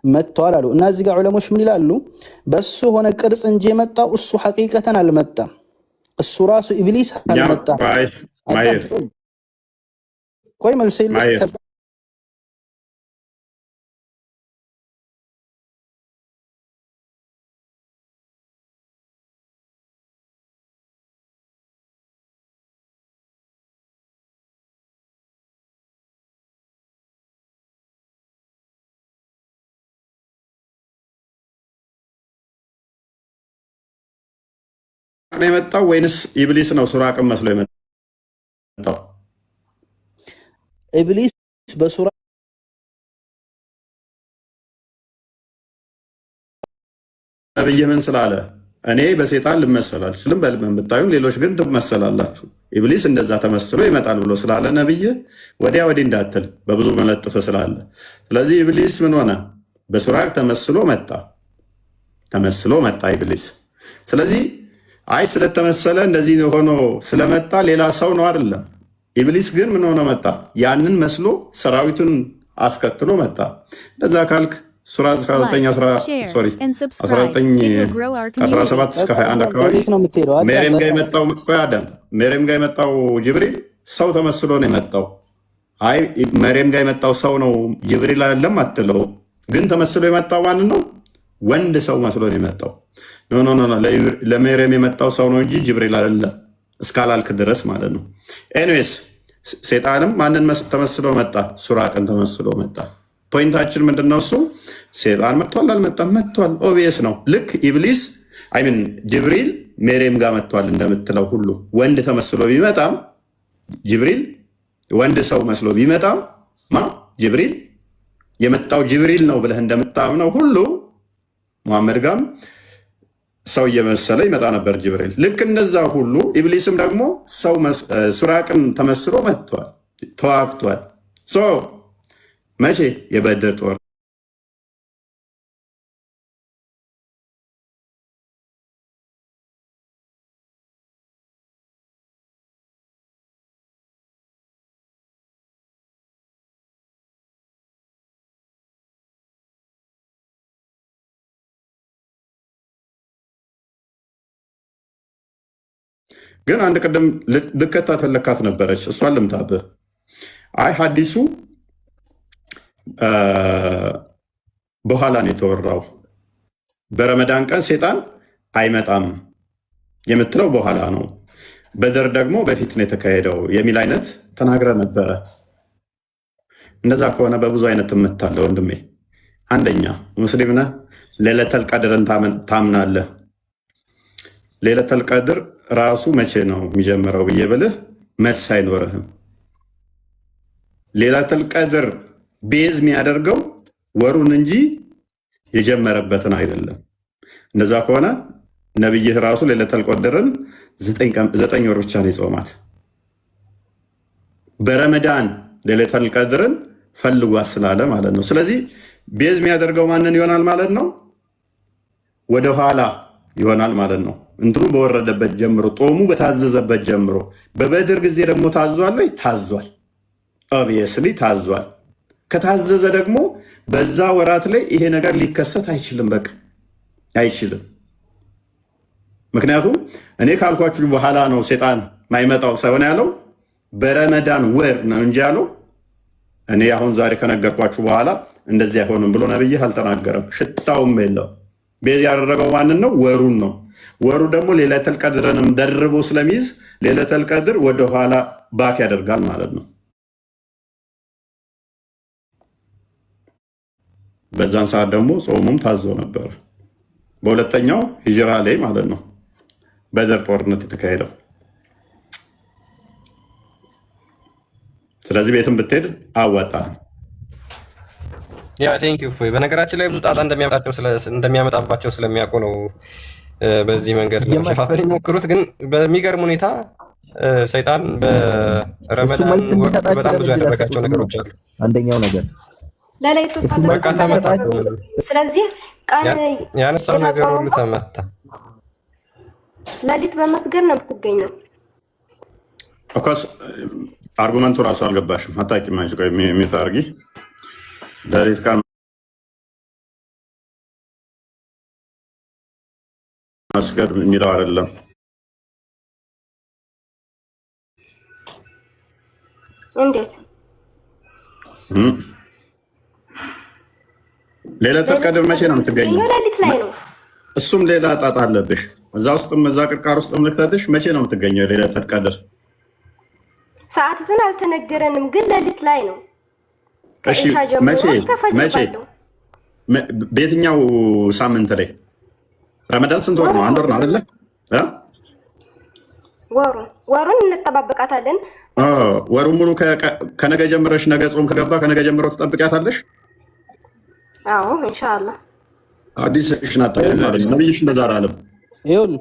መጥተዋል አሉ። እና እዚህ ጋር ዑለሞች ምን ይላሉ? በሱ ሆነ ቅርጽ እንጂ የመጣው እሱ ሐቂቀተን አልመጣም። እሱ ራሱ ኢብሊስ አልመጣም። ቆይ መልስ ነው የመጣው ወይንስ ኢብሊስ ነው ሱራቅን መስሎ የመጣው? ኢብሊስ በሱራ ነብይ ምን ስላለ እኔ በሴጣን ልመሰል አልችልም በልመን ብታዩም ሌሎች ግን ትመሰላላችሁ። ኢብሊስ እንደዛ ተመስሎ ይመጣል ብሎ ስላለ ነብይ ወዲያ ወዲህ እንዳትል በብዙ መለጥፍ ስላለ። ስለዚህ ኢብሊስ ምን ሆነ? በሱራቅ ተመስሎ መጣ ኢብሊስ። ስለዚህ አይ ስለተመሰለ እንደዚህ ሆኖ ስለመጣ ሌላ ሰው ነው አይደለም። ኢብሊስ ግን ምን ሆኖ መጣ? ያንን መስሎ ሰራዊቱን አስከትሎ መጣ። እንደዛ ካልክ ሱራ 19:17 እስከ 21 አካባቢ ሜሪየም ጋር የመጣው ጅብሪል ሰው ተመስሎ ነው የመጣው። አይ ሜሪየም ጋር የመጣው ሰው ነው ጅብሪል አይደለም አትለው። ግን ተመስሎ የመጣው ማን ነው? ወንድ ሰው መስሎ ነው የመጣው። ኖ ለሜሪየም የመጣው ሰው ነው እንጂ ጅብሪል አይደለም እስካላልክ ድረስ ማለት ነው። ኤኒዌይስ ሴጣንም ማንን ተመስሎ መጣ? ሱራቅን ተመስሎ መጣ። ፖይንታችን ምንድነው? እሱ ሴጣን መጥቷል አልመጣም? መጥቷል። ኦብቪየስ ነው። ልክ ኢብሊስ አይምን ጅብሪል ሜሪየም ጋር መጥቷል እንደምትለው ሁሉ ወንድ ተመስሎ ቢመጣም ጅብሪል ወንድ ሰው መስሎ ቢመጣም ጅብሪል የመጣው ጅብሪል ነው ብለህ እንደምታምነው ሁሉ ሙሐመድ ጋም ሰው እየመሰለ ይመጣ ነበር ጅብሪል። ልክ እንደዛ ሁሉ ኢብሊስም ደግሞ ሰው ሱራቅን ተመስሎ መጥቷል፣ ተዋግቷል። መቼ? የበድር ጦር ግን አንድ ቅድም ልከታተለካት ነበረች፣ እሷን ልምታብህ። አይ ሐዲሱ በኋላ ነው የተወራው፣ በረመዳን ቀን ሴጣን አይመጣም የምትለው በኋላ ነው፣ በድር ደግሞ በፊት ነው የተካሄደው የሚል አይነት ተናግረ ነበረ። እንደዛ ከሆነ በብዙ አይነት ትምታለህ ወንድሜ። አንደኛ ሙስሊም ነህ፣ ሌለተል ቀድርን ታምናለህ። ሌለተል ቀድር ራሱ መቼ ነው የሚጀምረው ብዬ ብልህ መልስ አይኖርህም። ሌለተል ቀድር ቤዝ የሚያደርገው ወሩን እንጂ የጀመረበትን አይደለም። እንደዛ ከሆነ ነብይህ ራሱ ሌለተል ቀድርን 9 ወር ብቻ ነው የጾማት። በረመዳን ሌለተል ቀድርን ፈልጓት ስላለ ማለት ነው። ስለዚህ ቤዝ የሚያደርገው ማንን ይሆናል ማለት ነው? ወደኋላ ይሆናል ማለት ነው። እንትኑ በወረደበት ጀምሮ፣ ጦሙ በታዘዘበት ጀምሮ። በበድር ጊዜ ደግሞ ታዟል ወይ? ታዟል። ኦብቪየስሊ ታዟል። ከታዘዘ ደግሞ በዛ ወራት ላይ ይሄ ነገር ሊከሰት አይችልም። በቃ አይችልም። ምክንያቱም እኔ ካልኳችሁ በኋላ ነው ሴጣን ማይመጣው ሳይሆን ያለው በረመዳን ወር ነው እንጂ ያለው እኔ አሁን ዛሬ ከነገርኳችሁ በኋላ እንደዚህ አይሆንም ብሎ ነብይህ አልተናገረም። ሽታውም የለው። ቤዝ ያደረገው ማንን ነው? ወሩን ነው። ወሩ ደግሞ ሌለተል ቀድርንም ደርቦ ስለሚይዝ ሌለተል ቀድር ወደኋላ ባክ ያደርጋል ማለት ነው። በዛን ሰዓት ደግሞ ጾሙም ታዞ ነበር። በሁለተኛው ሂጅራ ላይ ማለት ነው በድር ጦርነት የተካሄደው። ስለዚህ ቤትም ብትሄድ አወጣ። ያ ቴንክ ዩ ፎይ። በነገራችን ላይ ብዙ ጣጣ እንደሚያመጣባቸው ስለሚያውቁ ነው በዚህ መንገድ ለመሸፋፈል የሚሞክሩት። ግን በሚገርም ሁኔታ ሰይጣን በረመዳን ወቅት በጣም ብዙ ያደረጋቸው ነገሮች አሉ። አንደኛው ነገር ለላይቱ ተመታ። ስለዚህ ቀን ያነሳው ነገር ሁሉ ተመታ። ለሊት በመስገድ ነው የምትገኘው። ኦካስ አርጉመንቱ ራሱ አልገባሽም። አታውቂም አንቺ። ቆይ የሚታርጊ ለሊት ቀን መስገድ የሚለው አይደለም። እንዴት ሌለተል ቀድር መቼ ነው የምትገኘው? ሌሊት ላይ ነው። እሱም ሌላ ጣጣ አለብሽ። እዛ ውስጥም እዛ ቅርቃር ውስጥ ምልክተትሽ መቼ ነው የምትገኘው? ሌለተል ቀድር ሰዓቱን አልተነገረንም፣ ግን ሌሊት ላይ ነው። እሺ መቼ በየትኛው ሳምንት ላይ? ረመዳን ስንት ወር ነው? አንድ ወር ነው አይደለ? ወሩን እንጠባበቃታለን። ወሩ ሙሉ ከነገ ጀምረሽ፣ ነገ ጾም ከገባ ከነገ ጀምሮ ትጠብቂያታለሽ? አዎ ኢንሻአላህ። አዲስ ሽናታ ማለት ነው። ነብይሽ እንደዛ አላለም። ይሁን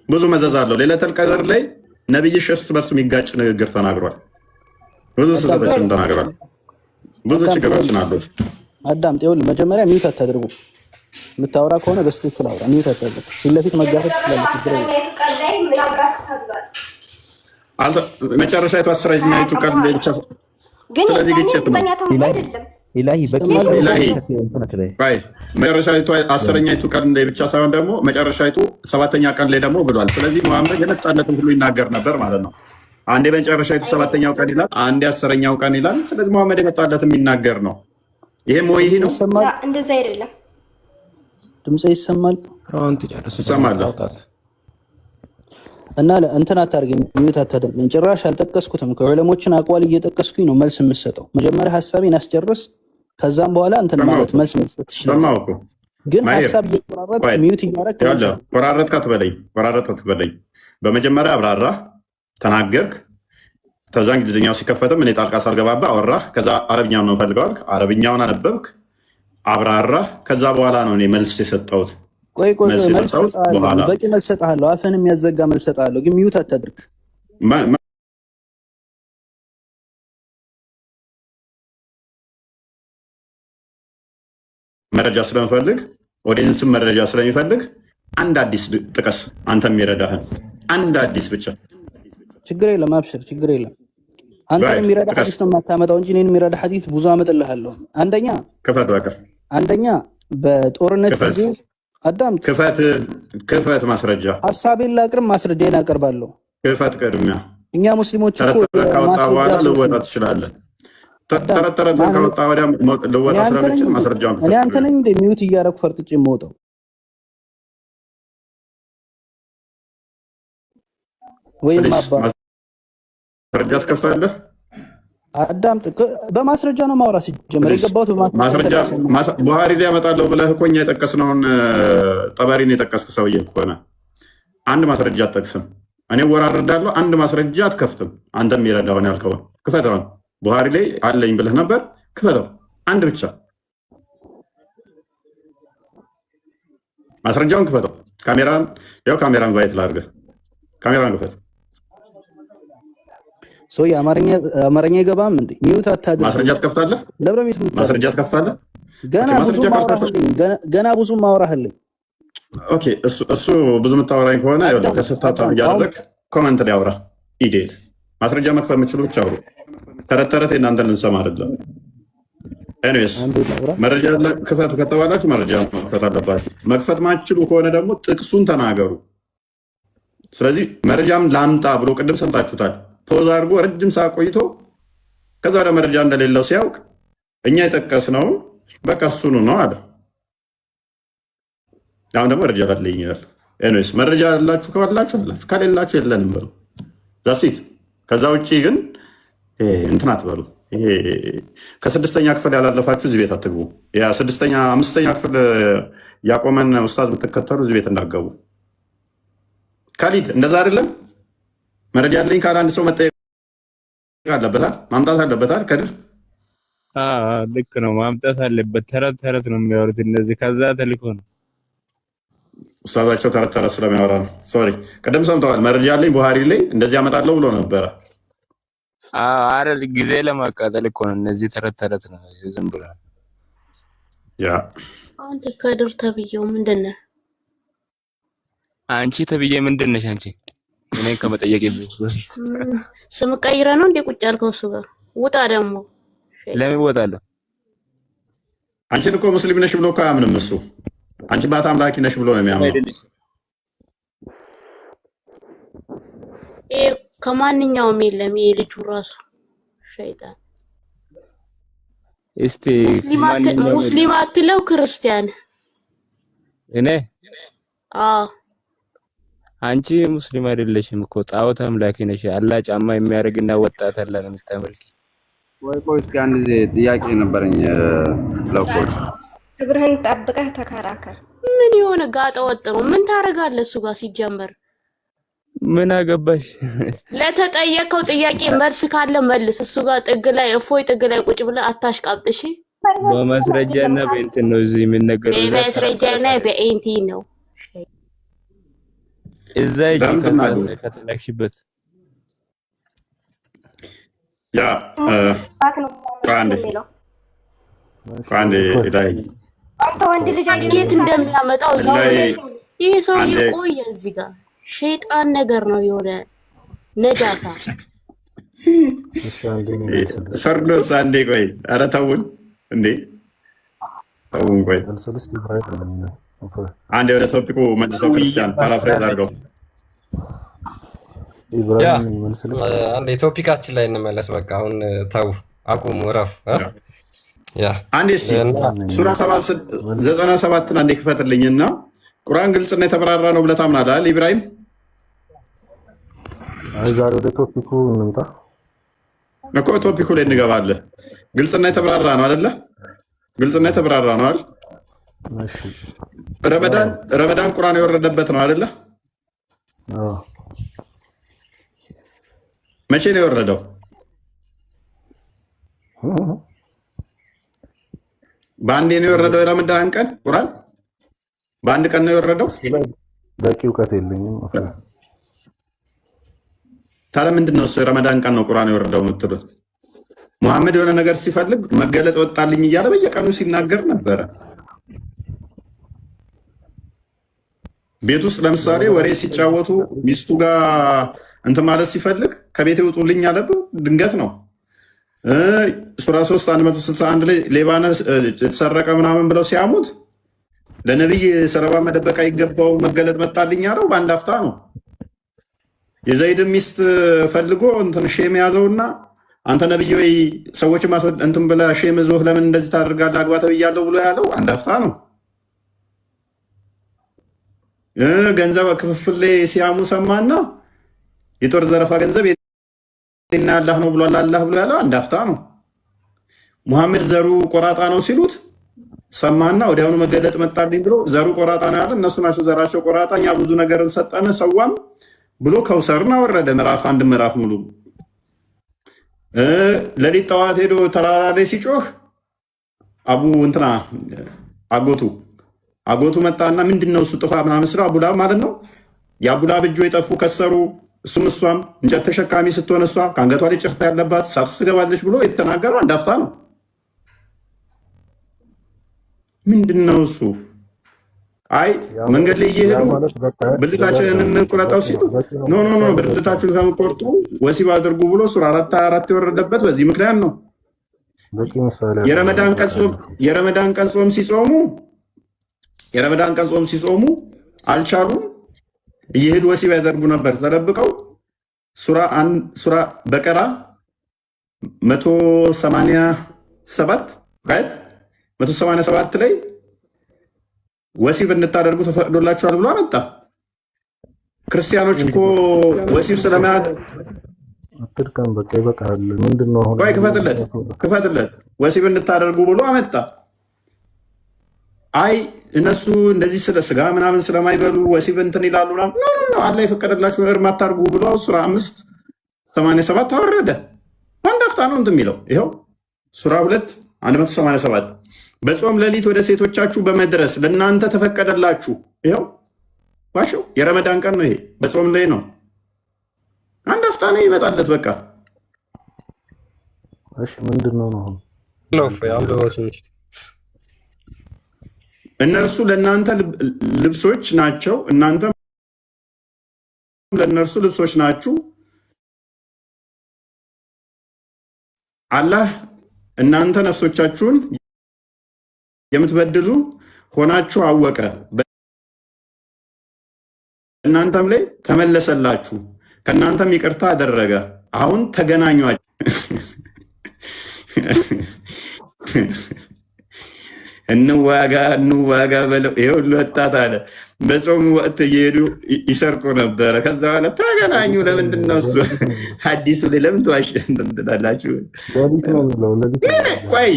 ብዙ መዘዝ አለው። ሌለተል ቀድር ላይ ነብይሽ እርስ በርሱ የሚጋጭ ንግግር ተናግሯል። ብዙ ስህተቶችን ተናግሯል። ብዙ ችግሮችን አሉት። አዳምጥ። ይሁን መጀመሪያ ሚውት አታድርጉ። የምታወራ ከሆነ በስትክክል አውራ። ሚውት አታድርጉ። ፊት ለፊት መጋፈጥ ስለምትችል መጨረሻይቱ 10ኛይቱ ቀን ላይ ብቻ። ስለዚህ ግጭት ነው። ኢላሂ መጨረሻይቱ 10ኛይቱ ቀን ላይ ብቻ ሳይሆን ደግሞ መጨረሻይቱ 7ኛ ቀን ላይ ደግሞ ብሏል። ስለዚህ መሐመድ የመጣለትን ሁሉ ይናገር ነበር ማለት ነው። አንዴ መጨረሻይቱ 7ኛው ቀን ይላል፣ አንዴ 10ኛው ቀን ይላል። ስለዚህ መሐመድ የመጣለት የሚናገር ነው። ይሄም ወይ ይሄ ነው። እንደዛ አይደለም። ድምጽ ይሰማል። ይሰማል። እና እንትን አታርገኝ፣ ሚውት አታደርገኝ። ጭራሽ አልጠቀስኩትም። ከዑለሞችን አቋል እየጠቀስኩኝ ነው መልስ የምሰጠው። መጀመሪያ ሀሳቤን አስጨርስ፣ ከዛም በኋላ እንትን ማለት መልስ መስጠት ትችላለህ። ግን ሀሳብ እየቆራረጥ ሚውት እያደረክ ቆራረጥክ አትበለኝ። በመጀመሪያ አብራራህ፣ ተናገርክ። ከዛ እንግሊዝኛው ሲከፈትም እኔ ጣልቃ ሳልገባባ አወራህ። ከዛ አረብኛውን ነው ፈልገዋል፣ አረብኛውን አነበብክ፣ አብራራህ። ከዛ በኋላ ነው እኔ መልስ የሰጠሁት። ቆይ በቂ መልስ እሰጥሃለሁ። አፍህን የሚያዘጋ መልስ እሰጥሃለሁ። ግን ሚውት አታድርግ። መረጃ ስለምፈልግ ኦዲየንስም መረጃ ስለሚፈልግ አንድ አዲስ ጥቀስ። አንተ የሚረዳህን አንድ አዲስ ብቻ። ችግር የለም አብሽር፣ ችግር የለም። አንተ የሚረዳ ሐዲስ ነው የማታመጣው እንጂ እኔን የሚረዳ ሐዲስ ብዙ አመጥልሃለሁ። አንደኛ በጦርነት ጊዜ አዳምጥ። ክፈት ማስረጃ። ሀሳቤን ላቅርብ፣ ማስረጃዬን አቀርባለሁ። ክፈት ቅድሚያ። እኛ ሙስሊሞች እኮ ካወጣ በኋላ ማስረጃ ልወጣ ትችላለህ። ተረት ካወጣ ወዲያ ልወጣ ስለምችል ማስረጃውን እኔ አንተ ነኝ እንደ ሚዩት እያደረኩ ፈርጥጬ የምወጣው? ወይም ማስረጃ ትከፍታለህ? አዳምጥ። በማስረጃ ነው ማውራት ሲጀመር የገባሁት ማስረጃ። ቡሃሪ ላይ ያመጣለሁ ብለህ እኮ እኛ የጠቀስነውን ጠበሪን የጠቀስክ ሰውዬ ከሆነ አንድ ማስረጃ አትጠቅስም። እኔ ወራርዳለሁ፣ አንድ ማስረጃ አትከፍትም። አንተም የረዳውን ያልከውን ክፈተውን። ቡሃሪ ላይ አለኝ ብለህ ነበር፣ ክፈተው። አንድ ብቻ ማስረጃውን ክፈተው። ካሜራን ቫይት ላድርገህ። ካሜራን ክፈት። የአማርኛ ይገባም እንዴ? ሚዩት አታድርግ። ማስረጃ ትከፍታለህ? ማስረጃ ትከፍታለህ? ገና ብዙ ማውራህልኝ። ኦኬ፣ እሱ ብዙ የምታወራኝ ከሆነ ከስፍታታ እያደረግ ኮመንት ላይ አውራ። ኢዴት ማስረጃ መክፈት የምችሉ ብቻ አውሩ። ተረት የእናንተን ልንሰማ አይደለም። ኤኒዌይስ መረጃ ክፈቱ ከተባላችሁ መረጃ መክፈት አለባችሁ። መክፈት ማችሉ ከሆነ ደግሞ ጥቅሱን ተናገሩ። ስለዚህ መረጃም ላምጣ ብሎ ቅድም ሰምታችሁታል። ፖዝ አድርጎ ረጅም ሰዓት ቆይቶ ከዛ ወደ መረጃ እንደሌለው ሲያውቅ እኛ የጠቀስነውን በቃ እሱኑ ነው አለ። አሁን ደግሞ መረጃ ላለኝ ይላል። ኤኒዌይስ መረጃ ያላችሁ ካላችሁ አላችሁ፣ ከሌላችሁ የለንም ብሎ ዛሲት። ከዛ ውጭ ግን እንትን አትበሉ። ይሄ ከስድስተኛ ክፍል ያላለፋችሁ እዚህ ቤት አትግቡ። አምስተኛ ክፍል ያቆመን ኡስታዝ ብትከተሉ እዚህ ቤት እንዳገቡ። ካሊድ እንደዛ አይደለም። መረጃ ያለኝ ካለ አንድ ሰው መጠየቅ አለበታል፣ ማምጣት አለበታል። ከድር ልክ ነው፣ ማምጣት አለበት። ተረት ነው የሚያወሩት እነዚህ። ከዛ ተልኮ ነው ኡስታዛቸው ተረት ስለሚያወራ ነው። ሶሪ ቅድም ሰምተዋል። መረጃ ያለኝ ቡሃሪ ላይ እንደዚህ ያመጣለሁ ብሎ ነበረ። አረ ጊዜ ለማቃጠል እኮ ነው። እነዚህ ተረት ነው፣ ዝም ብሎ ያ። አንተ ከድር ተብዬው ምንድን ነህ? አንቺ ተብዬ ምንድን ነሽ አንቺ? እኔን ከመጠየቅ ስም ቀይረ ነው እንዴ ቁጭ ያልከው? እሱ ጋር ውጣ። ደግሞ ለምን እወጣለሁ? አንቺን እኮ ሙስሊም ነሽ ብሎ እኮ አያምንም እሱ። አንቺ ባት አምላኪ ነሽ ብሎ ነው የሚያምነው። ከማንኛውም የለም ይሄ ልጁ ራሱ ሸይጣን። እስቲ ሙስሊም አትለው ክርስቲያን። እኔ አዎ አንቺ ሙስሊም አይደለሽም እኮ ጣዖት አምላኪ ነሽ። አላህ ጫማ የሚያደርግና ወጣት አለ ነው የምታመልኪ። ቆይ እስኪ አንድ ጥያቄ ነበረኝ። ለቆል ክብርህን ጠብቀህ ተከራከር። ምን የሆነ ጋጠ ወጥ ነው? ምን ታደርጋለህ እሱ ጋር ሲጀመር? ምን አገባሽ? ለተጠየቀው ጥያቄ መልስ ካለ መልስ። እሱ ጋር ጥግ ላይ እፎይ ጥግ ላይ ቁጭ ብለህ አታሽቃብጥሽ። በማስረጃና በእንትን ነው እዚህ የምንነገረው። በማስረጃና በእንትን ነው እዛ ከተላክሽበት ያ አንድ አንተ ወንድ ልጅ ኬት እንደሚያመጣው ይሄ ሰው ቆየ እዚህ ጋር ሸይጣን ነገር ነው የሆነ ነጃሳ ፈርዶስ። አንዴ ቆይ፣ ኧረ ተውን እንዴ ተውን። ቆይ አንዴ ወደ ቶፒኩ መልሶ ክርስቲያን ፓራፍሬዝ አድርገው። አንዴ ቶፒካችን ላይ እንመለስ። በቃ አሁን ተው፣ አቁሙ፣ እረፍ። አንዴ ሱራ 97 አንዴ ክፈትልኝና ቁርአን ግልጽና የተብራራ ነው ብለህ ታምናለህ ኢብራሂም? አይ ዛሬ ወደ ቶፒኩ እንምጣ እኮ። ቶፒኩ ላይ እንገባለን። ግልጽና የተብራራ ነው አይደለ? ግልጽና የተብራራ ነው አይደል? እሺ። ረመዳን ቁርአን የወረደበት ነው አይደለ? አዎ። መቼ ነው የወረደው? በአንዴ ነው የወረደው? የረመዳን ቀን ቁርአን በአንድ ቀን ነው የወረደው? በቂ እውቀት የለኝም። ታዲያ ምንድን ነው እሱ? የረመዳን ቀን ነው ቁርአን የወረደው የምትሉት? ሙሐመድ የሆነ ነገር ሲፈልግ መገለጥ ወጣልኝ እያለ በየቀኑ ሲናገር ነበረ። ቤት ውስጥ ለምሳሌ ወሬ ሲጫወቱ ሚስቱ ጋር እንትን ማለት ሲፈልግ ከቤት ይውጡልኝ አለብህ። ድንገት ነው። ሱራ 3 161 ላይ ሌባነ የተሰረቀ ምናምን ብለው ሲያሙት ለነብይ ሰለባ መደበቅ አይገባው መገለጥ መጣልኝ ያለው በአንድ አፍታ ነው። የዘይድ ሚስት ፈልጎ እንትን ሼም ያዘውና አንተ ነብይ ወይ ሰዎች እንትን ብለህ ሼም ዞህ ለምን እንደዚህ ታደርጋለህ አግባ ተብያለሁ ብሎ ያለው አንድ አፍታ ነው። ገንዘብ ክፍፍል ላይ ሲያሙ ሰማና የጦር ዘረፋ ገንዘብ እና አላህ ነው ብሏል አላህ ብሎ ያለው አንድ አፍታ ነው። ሙሐመድ ዘሩ ቆራጣ ነው ሲሉት ሰማና ወዲያውኑ መገለጥ መጣልኝ ብሎ ዘሩ ቆራጣ ነው ያለ እነሱ ናቸው ዘራቸው ቆራጣ፣ እኛ ብዙ ነገር እንሰጠነ ሰዋም ብሎ ከውሰርና ወረደ ምዕራፍ አንድ ምዕራፍ ሙሉ። ለሊት ጠዋት ሄዶ ተራራ ላይ ሲጮህ አቡ እንትና አጎቱ መጣና ምንድነው እሱ ጥፋ ምናምን ስራ አቡላብ ማለት ነው። የአቡላብ እጆ የጠፉ ከሰሩ እሷም እንጨት ተሸካሚ ስትሆን እሷ ከአንገቷ ላይ ጭርታ ያለባት እሳት ውስጥ ትገባለች ብሎ የተናገረው አንድ አፍታ ነው። ምንድነው እሱ? አይ መንገድ ላይ እየሄዱ ብልታችንን እንቁረጠው ሲሉ ኖ ብልታችሁን ከምቆርጡ ወሲብ አድርጉ ብሎ ሱራ 4 የወረደበት በዚህ ምክንያት ነው። የረመዳን ቀን ጾም ሲጾሙ አልቻሉም። እየሄዱ ወሲብ ያደርጉ ነበር ተደብቀው። ሱራ በቀራ 187 ላይ ወሲብ እንታደርጉ ተፈቅዶላችኋል ብሎ አመጣ። ክርስቲያኖች እኮ ወሲብ ስለማያድ አትድከም፣ በቃ ይበቃል። ምንድነው አሁን? ቆይ ክፈትለት ወሲብ እንታደርጉ ብሎ አመጣ። አይ እነሱ እንደዚህ ስለ ስጋ ምናምን ስለማይበሉ ወሲብ እንትን ይላሉ ምናምን ኖ አላህ የፈቀደላችሁ እርም አታርጉ ብሎ ሱራ 587 አወረደ። በአንድ አፍታ ነው እንትን የሚለው ይኸው ሱራ 2 187 በጾም ሌሊት ወደ ሴቶቻችሁ በመድረስ ለእናንተ ተፈቀደላችሁ። ይኸው ዋሸው የረመዳን ቀን ነው ይሄ፣ በጾም ላይ ነው። አንድ አፍታ ነው ይመጣለት በቃ። እሺ ምንድነው ነው አሁን? እነርሱ ለእናንተ ልብሶች ናቸው፣ እናንተም ለእነርሱ ልብሶች ናችሁ። አላህ እናንተ ነፍሶቻችሁን የምትበድሉ ሆናችሁ አወቀ፣ በእናንተም ላይ ተመለሰላችሁ፣ ከእናንተም ይቅርታ አደረገ። አሁን ተገናኟቸው። እንዋጋ በለው። ይሄ ሁሉ ወጣት አለ በጾም ወቅት እየሄዱ ይሰርቁ ነበረ። ከዛ በኋላ ተገናኙ። ለምንድን ነው እሱ ሐዲሱ ላይ ለምን ተዋሽ ትላላችሁ? ቆይ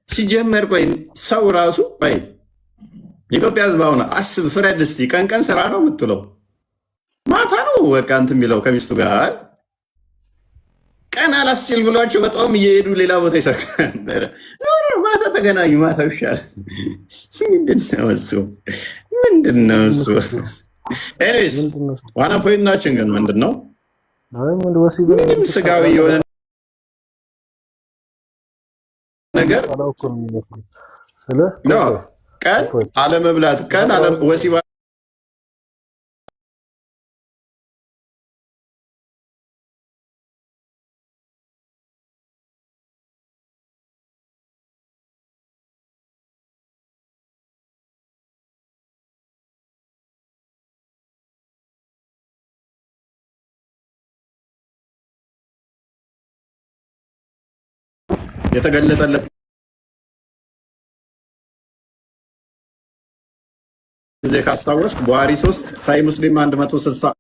ሲጀመር ቆይ ሰው ራሱ ቆይ የኢትዮጵያ ሕዝብ አሁን አስብ፣ ፍረድ እስኪ። ቀን ቀን ስራ ነው የምትለው፣ ማታ ነው በቃ እንትን የሚለው ከሚስቱ ጋር። ቀን አላስችል ብሏቸው በጣም እየሄዱ ሌላ ቦታ ይሰርቅ ነበረ። ማታ ተገናኙ፣ ማታ ይሻላል። ምንድነው እሱ? ኤኒዌይስ ዋና ፖይንታችን ግን ምንድን ነው? ምንም ስጋዊ የሆነ ነገር ቀን አለመብላት፣ ቀን ወሲብ የተገለጠለት ጊዜ ካስታወስክ ቡሃሪ 3 ሳይ ሙስሊም 160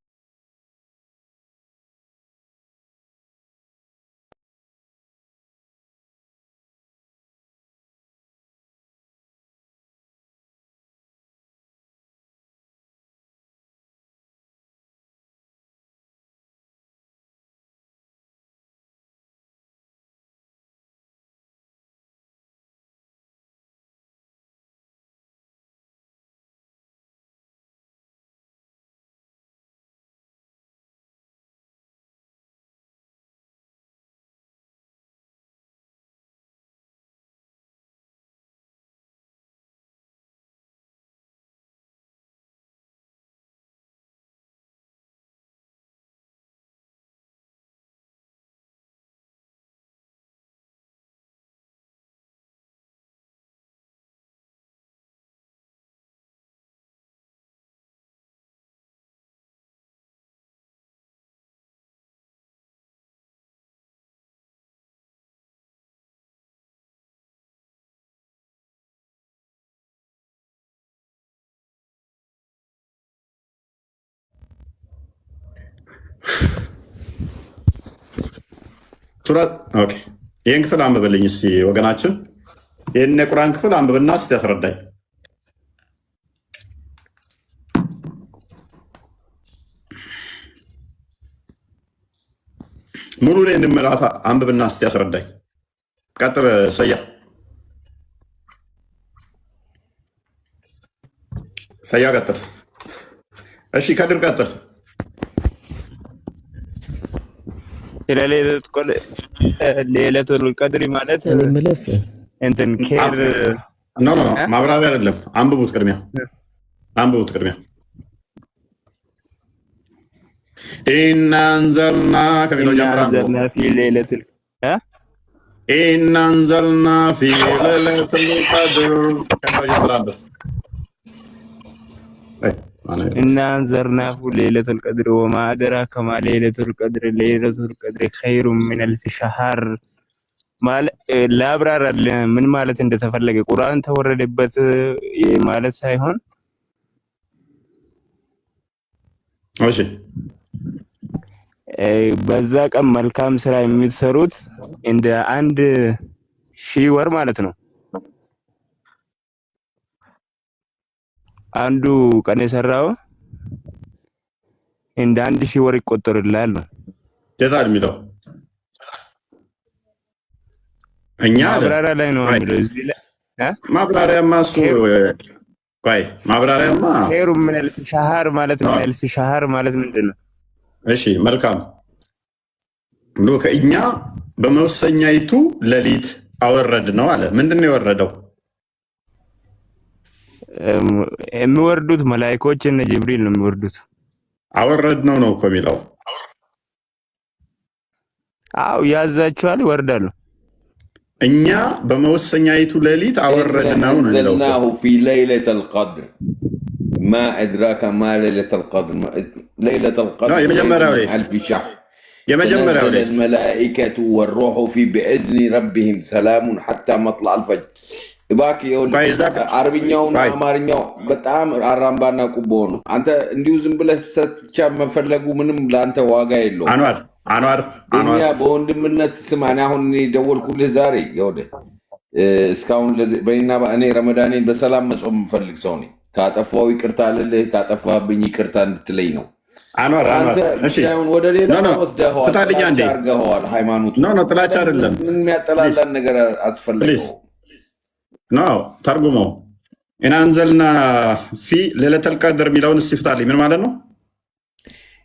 ሱረት ኦኬ። ይህን ክፍል አንብብልኝ እስቲ ወገናችን። ይህን የቁርአን ክፍል አንብብና እስቲ ያስረዳኝ። ሙሉ ላይ እንምራታ አንብብና እስቲ ያስረዳኝ። ቀጥል ሰያ ቀጥል። እሺ ከድር ቀጥል። ሌለቱል ቀድር ማለት እንትን ኬር ማብራሪያ አይደለም። አንብቡት ቅድሚያ ኢና አንዘልና ከሚለው ጀምራ ኢና አንዘልና ፊ ሌለቱል ቀድር ኢና አንዘርናሁ ሌለቱል ቀድር ወማ አድራከ ማ ሌለቱል ቀድር ሌለቱል ቀድር ኸይሩን ሚን አልፍ ሸህር ላብራራል ምን ማለት እንደተፈለገ ቁርአን ተወረደበት ማለት ሳይሆን እሺ በዛ ቀን መልካም ስራ የሚሰሩት እንደ 1000 ወር ማለት ነው። አንዱ ቀን የሰራው እንደ 1000 ወር ይቆጠርላል ነው ተታል የሚለው እኛ ማብራሪያ ላይ ነው የሚለው እዚህ ላይ ማብራሪያማ እሱ ቆይ ማብራሪያማ ኸይሩ ምን አልፍ ሸህር ማለት ምን አልፍ ሸህር ማለት ምንድነው? እሺ መልካም ነው። ከእኛ በመወሰኛይቱ ሌሊት አወረድ ነው አለ። ምንድነው የወረደው? የሚወርዱት መላእክቶች እነ ጅብሪል ነው የሚወርዱት። አወረድ ነው እኮ የሚለው። አው ያዛቸዋል ይወርዳሉ። እኛ በመወሰኛይቱ ሌሊት አወረድ ነው ነው የሚለው። ዘልናሁ ፊ ለይለቱል ቀድር ማ አድራከ ማ ለይለቱል ቀድር ለይለቱል ቀድር አልፍ ሸህር የመጀመሪያው ላይ الملائكة والروح في بإذن ربهم سلام حتى مطلع الفجر ባክ አረብኛውና አማርኛው በጣም አራምባና ቁቦ ነው። አንተ እንዲሁ ዝም ብለህ ብቻ መፈለጉ ምንም ለአንተ ዋጋ የለውም። አንዋር እኛ በወንድምነት ስማኝ። አሁን እኔ ደወልኩልህ ዛሬ ይኸውልህ፣ እስካሁን በእኔና እኔ ረመዳኔን በሰላም መጾም የምፈልግ ሰው ነኝ። ካጠፋው ይቅርታ ልልህ፣ ካጠፋብኝ ይቅርታ እንድትለኝ ነው። አንዋር እሺ፣ ወደ ሌላ ወስደኸዋል፣ አድርገኸዋል። ሃይማኖቱ ጥላቻ አይደለም። ምን የሚያጠላላን ነገር አስፈልገው ነው ተርጉሞ እናንዘልና ፊ ለይለቱል ቀድር የሚለውን እስፍታልኝ ምን ማለት ነው?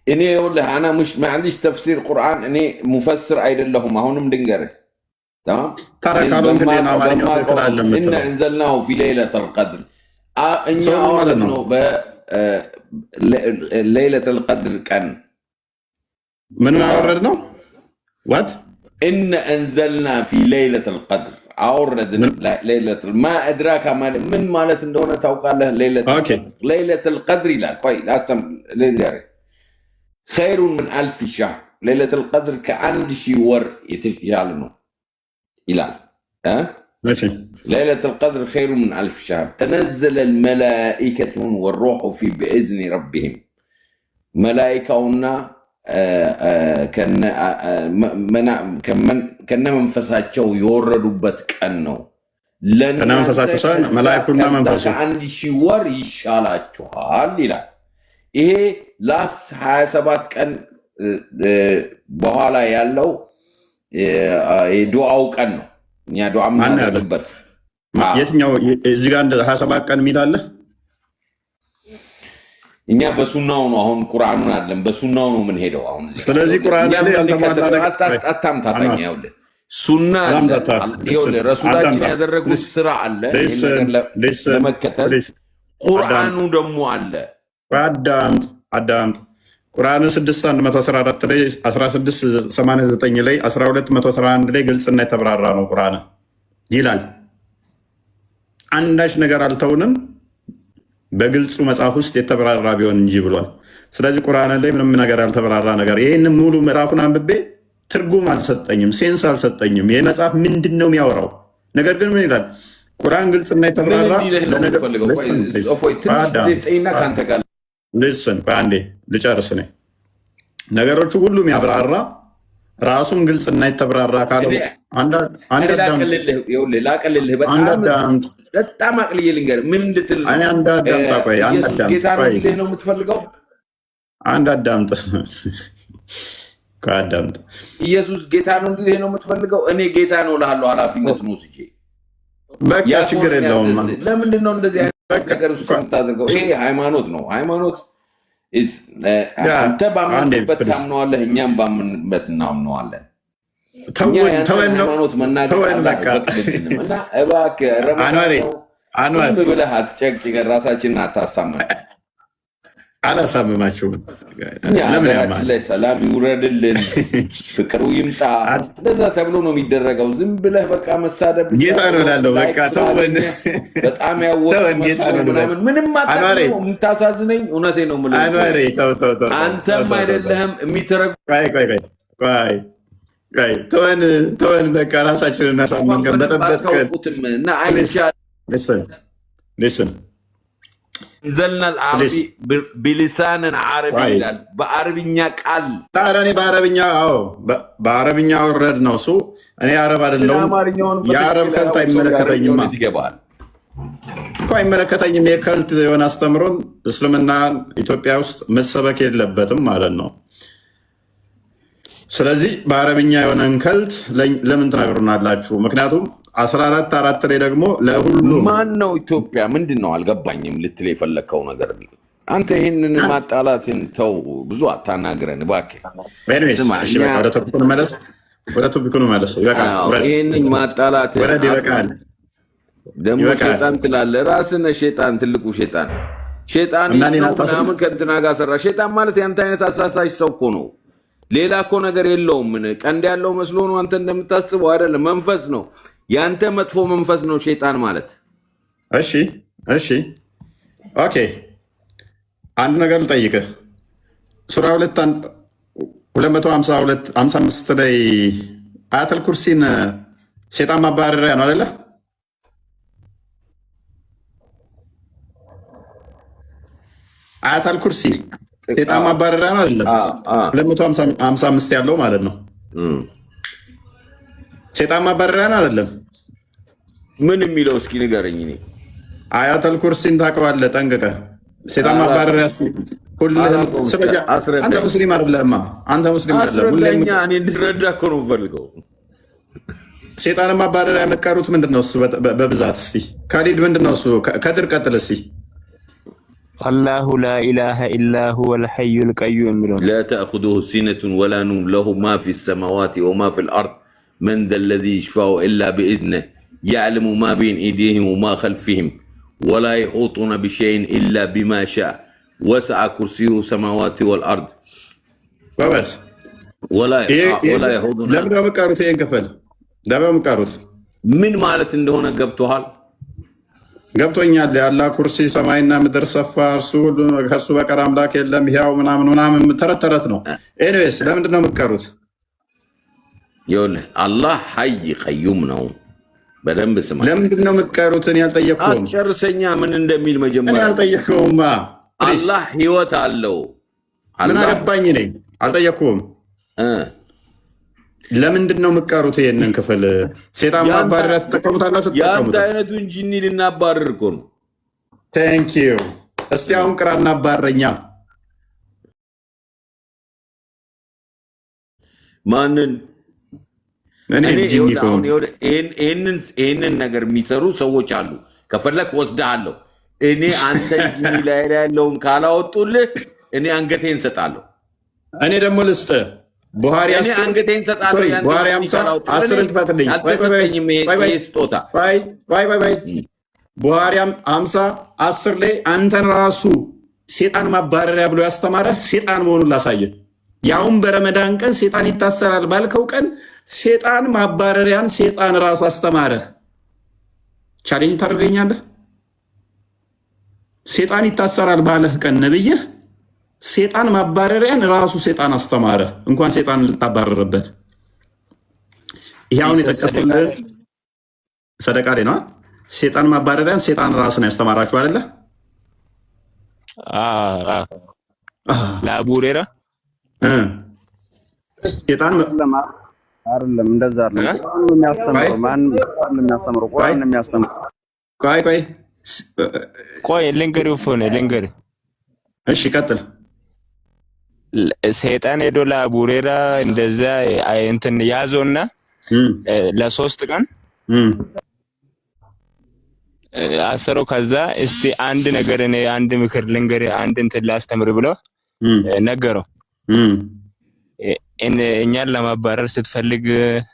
እኔ ወላሂ አና مش ما عنديش تفسير قرآن እኔ ሙፈስር አይደለሁም። አሁንም ድንገርህ تمام ታረካሉ እንግዲህ አማርኛ ተከላለም እና انزلناه في ليلة القدر እኛ ማለት ነው በለይለቱል ቀድር ቀን ምን አወረድ ነው ዋት ان انزلنا في ليلة القدر አወረድን ለይለቱል ማ አድራካ ማለት ምን ማለት እንደሆነ ታውቃለህ? ለይለቱል ቀድር ይላል። ቆይ ላስተም ለዲያሪ خير من 1000 شهر ليلة القدر ك1000 ور يتشال ነው ይላል። ماشي ليلة القدر خير من 1000 شهر تنزل الملائكة والروح في بإذن ربهم ملائكة ከነ መንፈሳቸው የወረዱበት ቀን ነው። ለነንፈሳቸው ሳይሆን መላእክቱና መንፈሱ 1000 ወር ይሻላችኋል ይላል። ይሄ ላስት 27 ቀን በኋላ ያለው የዱዓው ቀን ነው። እኛ ዱዓ የምናደርግበት የትኛው እዚህ ጋር 27 ቀን የሚል አለ? እኛ በሱናው ነው። አሁን ቁርአኑን አይደለም በሱናው ነው የምንሄደው። አሁን ስለዚህ ቁርአን ላይ ያልተሟላ አታምታታኝ። ይኸውልህ ሱና ይኸውልህ ረሱላችን ያደረጉት ስራ አለ ለመከተል፣ ቁርአኑ ደግሞ አለ። አዳምጥ ቁርአን 6114 ላይ 1689 ላይ 1211 ላይ ግልጽና የተብራራ ነው። ቁርአን ይላል አንዳች ነገር አልተውንም በግልጹ መጽሐፍ ውስጥ የተብራራ ቢሆን እንጂ ብሏል። ስለዚህ ቁርአን ላይ ምንም ነገር ያልተብራራ ነገር ይሄን ሙሉ ምዕራፉን አንብቤ ትርጉም አልሰጠኝም፣ ሴንስ አልሰጠኝም። ይሄ መጽሐፍ ምንድነው የሚያወራው? ነገር ግን ምን ይላል? ቁርአን ግልጽና የተብራራ ልስን በአንዴ ልጨርስ ነኝ። ነገሮቹ ሁሉም ያብራራ ራሱም ግልጽ እና የተብራራ ካለው ላቀልልህ በጣም አቅልዬ ልንገርህ ምን እንድትል ኢየሱስ ጌታ ነው እንድልህ ነው የምትፈልገው? አንድ አዳምጥ ከአዳምጥ ኢየሱስ ጌታ ነው እንድልህ ነው የምትፈልገው? እኔ ጌታ ነው እልሃለሁ ኃላፊነቱን ወስጄ። በቃ ችግር የለውም። ለምንድን ነው እንደዚህ አይነት ነገር ውስጥ የምታደርገው? ይሄ ሃይማኖት ነው። ሃይማኖት አንተ ባመንበት ታምነዋለህ፣ እኛም ባመንበት እናምነዋለን። ሃይማኖት መናገር እና እባክህ ረመዳን ብለህ አትጨቅጭቀን፣ ራሳችንን አታሳመን። አላሳምማችሁም። ሀገራችን ላይ ሰላም ይውረድልን፣ ፍቅሩ ይምጣ። እንደዛ ተብሎ ነው የሚደረገው። ዝም ብለህ በቃ መሳደብ ጌታ ነው እላለሁ። በቃ ተወን። በጣም ያወቅምናምን ምንም አታውቅም። የምታሳዝነኝ እውነቴን ነው የምልህ። አንተም አይደለህም የሚተረጉ ተወን። በቃ ራሳችንን እናሳምን። በጠበጥከን እና አይቻልም ዘልና አልዓረቢ ቢሊሳንን ዓረቢ ይላል። በአረብኛ ቃል ታዲያ እኔ በአረብኛ ወረድ ነው እሱ። እኔ አረብ አይደለሁም። የአረብ ከልት አይመለከተኝማ እኮ አይመለከተኝም። የከልት የሆነ አስተምሮን እስልምና ኢትዮጵያ ውስጥ መሰበክ የለበትም ማለት ነው። ስለዚህ በአረብኛ የሆነን ከልት ለምን ትነግሩናላችሁ? ምክንያቱም 14:4 ላይ ደግሞ ለሁሉ ማን ነው ኢትዮጵያ ምንድን ነው አልገባኝም ልትል የፈለግከው ነገር። አንተ ይህንን ማጣላትን ተው፣ ብዙ አታናግረን እባክህ። ወደ ቶፒኩ መለስ። ይህንን ማጣላት ደግሞ ሼጣን ትላለህ። ራስህ ነህ ሼጣን፣ ትልቁ ሼጣን። ሼጣን ምናምን ከእንትና ጋር ሰራ። ሼጣን ማለት የአንተ አይነት አሳሳሽ ሰው እኮ ነው። ሌላ እኮ ነገር የለውም። ቀንድ ያለው መስሎ ነው አንተ እንደምታስበው አይደለም። መንፈስ ነው፣ ያንተ መጥፎ መንፈስ ነው ሸይጣን ማለት። እሺ ኦኬ። አንድ ነገር ልጠይቅህ። ሱራ 252 ላይ አያተል ኩርሲን ሸይጣን ማባረሪያ ነው አይደለ? አያተል ኩርሲ ሸይጣን ማባረሪያ ነው አይደለም? 255 ያለው ማለት ነው። ሸይጣን ማባረሪያ ነው አይደለም? ምን የሚለው እስኪ ንገረኝ። እኔ አያተል ኩርሲን ታውቀዋለህ ጠንቅቀህ። ሸይጣን ማባረሪያ አንተ ሙስሊም አይደለህማ። አንተ ሙስሊም አይደለም። እኔ እንድረዳ እኮ ነው የምፈልገው። ሸይጣን ማባረሪያ የመቀሩት ምንድን ነው? እሱ በብዛት እስኪ ካሊድ ምንድን ነው እሱ? ከድር ቀጥል እስኪ። አላሁ ላኢላሃ ኢላ ሁወል ሐዩል ቀዩም የሚለው ላ ተእኹዙሁ ሲነቱን ወላ ኑም ለሁ ማ ፊ ሰማዋት ወማ ፊ ልአርድ መን ዘ ለዚ ይሽፋዑ ኢላ ቢኢዝኒህ يعلم ما بين أيديهم وما خلفهم ولا يحيطون بشيء إلا بما شاء وسع كرسيه السماوات والأرض بس ولا يحوطون. لم يقاروا ينكفل لم يقاروا من مالت እንደሆነ ገብቶሃል? ገብቶኛል። ያላ ኩርሲ ሰማይና ምድር ሰፋ፣ እርሱ ከሱ በቀር አምላክ የለም፣ ሕያው ምናምን ተረት ነው። ኤኒዌይስ ለምንድን ነው የምትቀሩት? ይኸውልህ አላህ ሐይ ቀዩም ነው። በደንብ ስማ። ለምንድን ነው የምትቀሩትን? ያልጠየቅኩም አስጨርሰኛ ምን እንደሚል መጀመሪያ ያልጠየቅኩማ። አላህ ህይወት አለው። ምን አገባኝ ነኝ? አልጠየቅኩም። ለምንድን ነው የምትቀሩት? ይሄንን ክፍል ሴጣን ማባረሪያ ትጠቀሙታላችሁ። የአንተ አይነቱን ጂኒ ልናባርር እኮ ነው። ቴንክ ዩ። እስቲ አሁን ቅራ እናባረኛ። ማንን? ይህንን ነገር የሚሰሩ ሰዎች አሉ። ከፈለክ ወስድሃለሁ። እኔ አንተ ጂኒ ላይ ያለውን ካላወጡልህ እኔ አንገቴን እንሰጣለሁ። እኔ ደግሞ ልስጥ ቡሃሪ አንገቴን ሰጣለሁ። ቡሃሪ 10 ትፈትልኝ። ስጦታ ቡሃሪ 50:10 ላይ አንተን ራሱ ሴጣን ማባረሪያ ብሎ ያስተማረ ሴጣን መሆኑን ላሳየ። ያውም በረመዳን ቀን ሴጣን ይታሰራል ባልከው ቀን ሴጣን ማባረሪያን ሴጣን ራሱ አስተማረ። ቻሌንጅ ታደርገኛለህ? ሴጣን ይታሰራል ባለህ ቀን ነብይህ ሴጣን ማባረሪያን ራሱ ሴጣን አስተማረ። እንኳን ሴጣን ልታባረርበት። ይሄውን የጠቀስኩልህ ሰደቃ ላይ ነው። ሴጣን ማባረሪያን ሴጣን ራሱን ያስተማራችሁ አይደለ? ለአቡ ሁሬራ ሴጣን አይደለም እንደዛ አይደለም። ቁርአን ነው የሚያስተምረው። ማን ቁርአን ነው የሚያስተምረው? ቁርአን ነው የሚያስተምረው። ቆይ ልንገርህ ፎነ ልንገርህ። እሺ ቀጥል። ሰይጣን ሄዶ ለአቡሬራ እንደዛ እንትን ያዘውና ለ3 ቀን አሰረው። ከዛ እስቲ አንድ ነገር እኔ አንድ ምክር ልንገርህ፣ አንድ እንትን ላስተምር ብሎ ነገረው። እኛን ለማባረር ስትፈልግ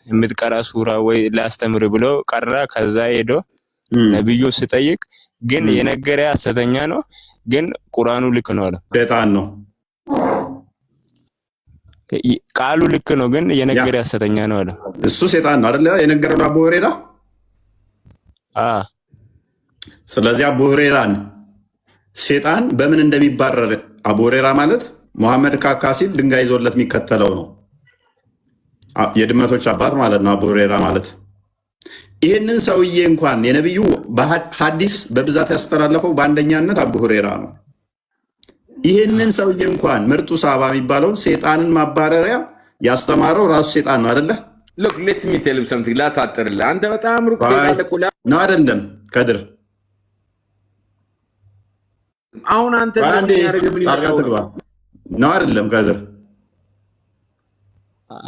የምትቀራ ሱራ ወይ ላስተምር ብሎ ቀራ። ከዛ ሄዶ ነብዩ ሲጠይቅ ግን የነገረ ሐሰተኛ ነው፣ ግን ቁርአኑ ልክ ነው አለ። ሰይጣን ነው ቃሉ ልክ ነው፣ ግን የነገረ ሐሰተኛ ነው አለ። እሱ ሰይጣን ነው አይደለ የነገረው አቡ ሁረይራ። ስለዚህ አቡ ሁረይራን ሰይጣን በምን እንደሚባረር አቡ ሁረይራ ማለት ሙሐመድ ካካ ሲል ድንጋይ ይዞለት የሚከተለው ነው። የድመቶች አባት ማለት ነው አቡ ሁረይራ ማለት። ይህንን ሰውዬ እንኳን የነብዩ ሐዲስ በብዛት ያስተላለፈው በአንደኛነት አቡ ሁረይራ ነው። ይህንን ሰውዬ እንኳን ምርጡ ሰሃባ የሚባለውን ሰይጣንን ማባረሪያ ያስተማረው ራሱ ሰይጣን ነው አይደለ? ሎክ ሌት ሚ ቴል ዩ ሰምቲንግ ላሳጥርልህ። አንተ በጣም ሩቅ ነው አይደለም ከድር። አሁን አንተ ትግባ ነው አይደለም ከድር?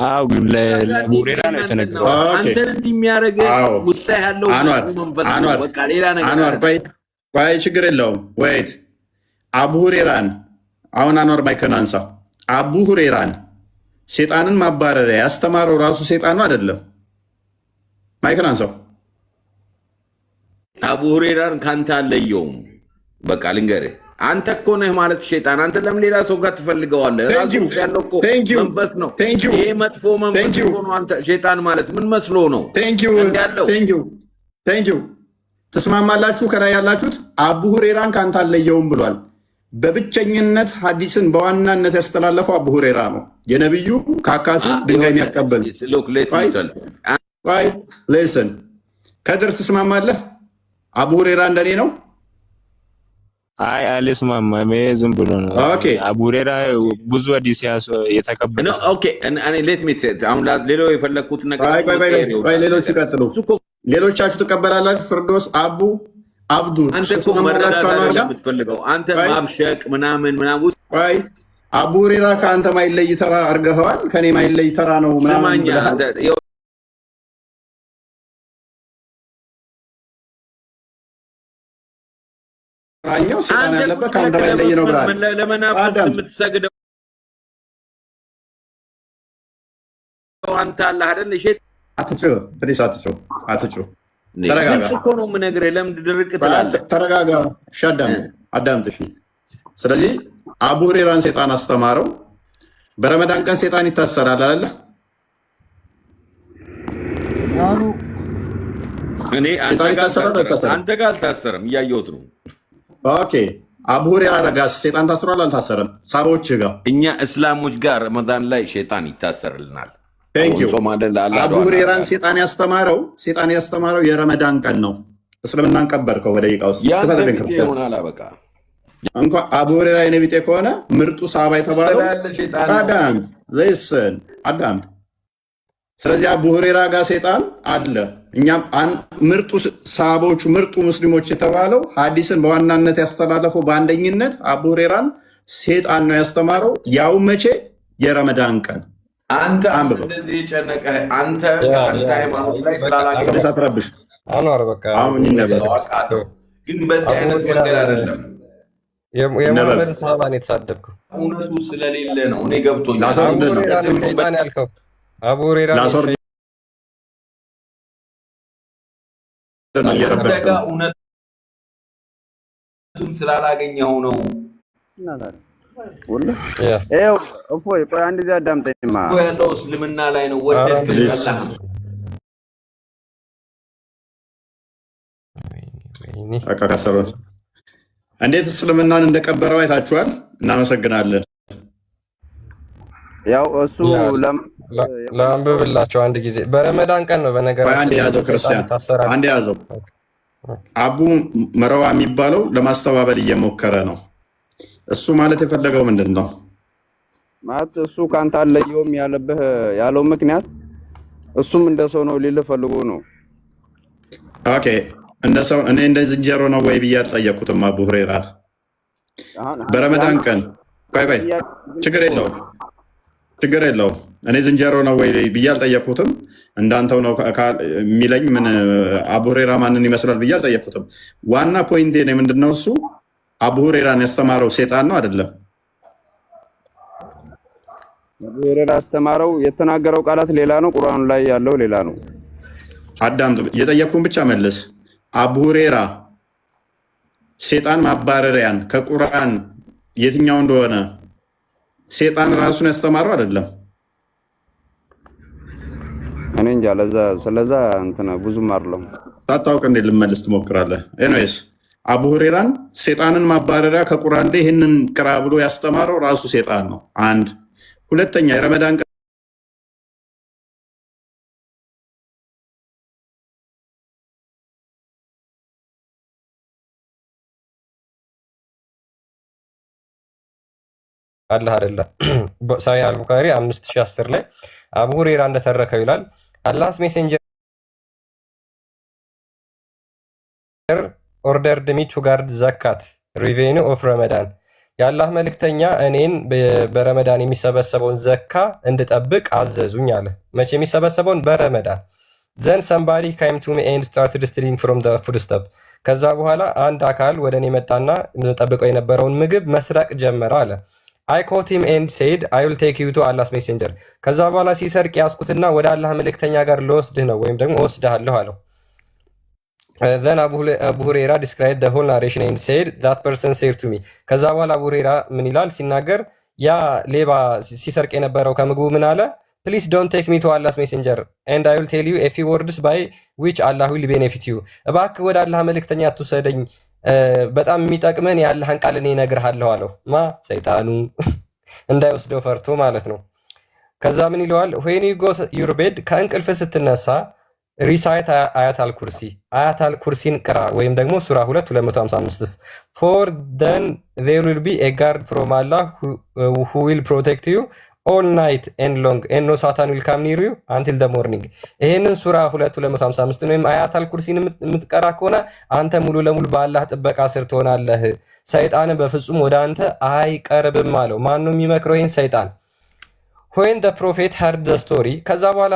አው ለቡሬራ ነው የተነገረው። አንተ እንደሚያረግ ውስጥ ያለው አንዋር በቃ ሌላ ነገር አንዋር ባይ ችግር የለውም። ወይት አቡ ሁረይራን አሁን አንዋር ማይከን አንሳ። አቡ ሁረይራን ሰይጣንን ማባረሪያ ያስተማረው ራሱ ሰይጣን ነው አይደለም? ማይከን አንሳው። አቡ ሁረይራን ካንተ አለየውም። በቃ ልንገርህ፣ አንተ እኮ ነህ ማለት ሸይጣን። አንተ ለምን ሌላ ሰው ጋር ትፈልገዋለህ? ራሱ ያለው እኮ መንፈስ ነው። ይሄ መጥፎ መንፈስ ነው። አንተ ሸይጣን ማለት ምን መስሎ ነው? ቴንኪው ተስማማላችሁ? ከላይ ያላችሁት አቡ ሁረይራን ካንተ አለየውም ብሏል። በብቸኝነት ሐዲስን በዋናነት ያስተላለፈው አቡ ሁረይራ ነው። የነብዩ ካካሲ ድንጋይ የሚያቀበል ሌስን ከድር ትስማማለህ? አቡ ሁረይራ እንደኔ ነው? አይ አልስማማም። ዝም ብሎ ነው። ኦኬ አቡ ሁረይራ ብዙ ሐዲስ የተቀበለ ነው። ኦኬ ሌት ሚ ሴት አሁን ሌላው የፈለኩት ነገር ሌሎች ይቀጥሉ። ሌሎቻችሁ ትቀበላላችሁ? ፍርዶስ አብዱ አንተ እኮ መረዳት የምትፈልገው አንተ ማብሸቅ ምናምን አቡ ሁረይራ ከአንተ ማይለይ ተራ አድርገኸዋል። ከኔ ማይለይ ተራ ነው ምናምን ብለሃል። ራኛው ሰይጣን ያለበት ከአንተ ማይለይ ነው ብለሃል። ለመናፍስ የምትሰግደው አንተ አላህ አይደል? እሺ አትጩህ ፕሊስ፣ አትጩህ ተረጋጋ እኮ ነው የምነግርህ። ለምን ድርቅ ትላለህ? ተረጋጋ። እሺ አዳምጥሽ። ስለዚህ አቡ ሁረይራን ሰይጣን አስተማረው። በረመዳን ቀን ሰይጣን ይታሰራል አይደለ? እኔ አንተ ጋር አልታሰረም፣ እያየሁት ነው። ኦኬ አቡ ሁረይራ ጋር ሰይጣን ታስሯል አልታሰረም? ሳቦች ጋር እኛ እስላሞች ጋር ረመዳን ላይ ሰይጣን ይታሰርልናል። አቡ ሁረይራን ሰይጣን ያስተማረው የረመዳን ቀን ነው። እስልምናን ቀበርከው በደቂቃ ውስጥ እንኳን አቡ ሁረይራ የኔ ቢጤ ከሆነ ምርጡ ሰሃባ የተባለው አዳምጥ። ስለዚህ አቡ ሁረይራ ጋር ሰይጣን አለ። እኛም ምርጡ ሰሃቦቹ ምርጡ ሙስሊሞች የተባለው ሐዲስን በዋናነት ያስተላለፈው በአንደኝነት አቡ ሁረይራን ሰይጣን ነው ያስተማረው። ያው መቼ? የረመዳን ቀን። አንተ እንደዚህ የጨነቀህ አንተ ሃይማኖት ላይ ስላላገኘህ ሳትረብሽ አንዋር በቃ አሁን ይነበብ። ግን በዚህ አይነት መንገድ አይደለም። የሙሐመድ ሰሃባን የተሳደብከው እውነቱ ስለሌለ ነው። እኔ ገብቶኛል። ሰይጣን ያልከው አቡ ሁረይራ እውነቱን ስላላገኘኸው ነው። እፎይ ቆይ አንድ ጊዜ አዳምጠኝማ። ያለው እስልምና ላይ ነው። ወደድክ አላህ እንዴት እስልምናን እንደቀበረው አይታችኋል። እናመሰግናለን። ያው እሱ ለአንብብላቸው አንድ ጊዜ በረመዳን ቀን ነው። በነገራችን አንድ ያዘው ክርስቲያን አንድ ያዘው አቡ መረዋ የሚባለው ለማስተባበል እየሞከረ ነው። እሱ ማለት የፈለገው ምንድን ነው? ማለት እሱ ካንተ አለየውም ያለው ምክንያት እሱም እንደ ሰው ነው ሊል ፈልጎ ነው። ኦኬ እንደ ሰው እኔ እንደ ዝንጀሮ ነው ወይ ብዬ አልጠየኩትም። አቡ ሁሬራ በረመዳን ቀን ቆይ ችግር የለውም እኔ ዝንጀሮ ነው ወይ ብዬ አልጠየኩትም። እንዳንተው ነው የሚለኝ ምን አቡ ሁሬራ ማንን ይመስላል ብዬ አልጠየኩትም። ዋና ፖይንቴ ነው ምንድነው እሱ አቡ ሁሬራን ያስተማረው ሴጣን ነው አይደለም? አቡ ሁሬራ ያስተማረው የተናገረው ቃላት ሌላ ነው፣ ቁርአኑ ላይ ያለው ሌላ ነው። አዳምጥ፣ የጠየኩን ብቻ መልስ። አቡ ሁሬራ ሴጣን ማባረሪያን ከቁርአን የትኛው እንደሆነ ሴጣን ራሱን ያስተማረው አይደለም? እኔ እንጃ ስለዛ እንትን ብዙም አይደለም። ሳታውቅ እንዴ ልመልስ ትሞክራለህ? ኤኒዌይስ አቡ ሁሬራን ሴጣንን ማባረሪያ ከቁርአን ላይ ይህንን ቅራ ብሎ ያስተማረው ራሱ ሴጣን ነው። አንድ ሁለተኛ የረመዳን አላህ አይደለ ሳሂህ አልቡኻሪ 5010 ላይ አቡ ሁሬራ እንደተረከው ይላል አላህስ ሜሴንጀር ordered me to guard zakat revenue of Ramadan የአላህ መልእክተኛ እኔን በረመዳን የሚሰበሰበውን ዘካ እንድጠብቅ አዘዙኝ አለ። መቼ የሚሰበሰበውን? በረመዳን። then somebody came to me and started stealing from the foodstuff ከዛ በኋላ አንድ አካል ወደ እኔ መጣና ጠብቀው የነበረውን ምግብ መስረቅ ጀመረ አለ። I caught him and said I will take you to Allah's messenger ከዛ በኋላ ሲሰርቅ ያስኩትና ወደ አላህ መልእክተኛ ጋር ልወስድህ ነው ወይም ደግሞ ወስድሃለሁ አለው። then Abu Huraira described the whole narration and said that person said to me ከዛ በኋላ አቡ ሁሬራ ምን ይላል ሲናገር ያ ሌባ ሲሰርቅ የነበረው ከምግቡ ምን አለ? please don't take me to Allah's messenger and I will tell you a few words by which Allah will benefit you እባክህ ወደ አላህ መልእክተኛ አትውሰደኝ በጣም የሚጠቅመን የአላህን ቃል እኔ እነግርሃለሁ አለው። ሰይጣኑ እንዳይወስደው ፈርቶ ማለት ነው። ከዛ ምን ይለዋል? when you go your bed ከእንቅልፍ ስትነሳ ሪሳይት አያታል ኩርሲን ቅራ ወይም ደግሞ ሱራ 2:255 for then there will be a guard from Allah who will protect you all night and long and no Satan will come near you until the morning ይሄንን ሱራ 2:255 ወይም አያታል ኩርሲን የምትቀራ ከሆነ አንተ ሙሉ ለሙሉ በአላህ ጥበቃ ስር ትሆናለህ፣ ሰይጣን በፍጹም ወደ አንተ አይቀርብም አለው። ማን ነው የሚመክረው? ይሄን ሰይጣን። when the prophet heard the story ከዛ በኋላ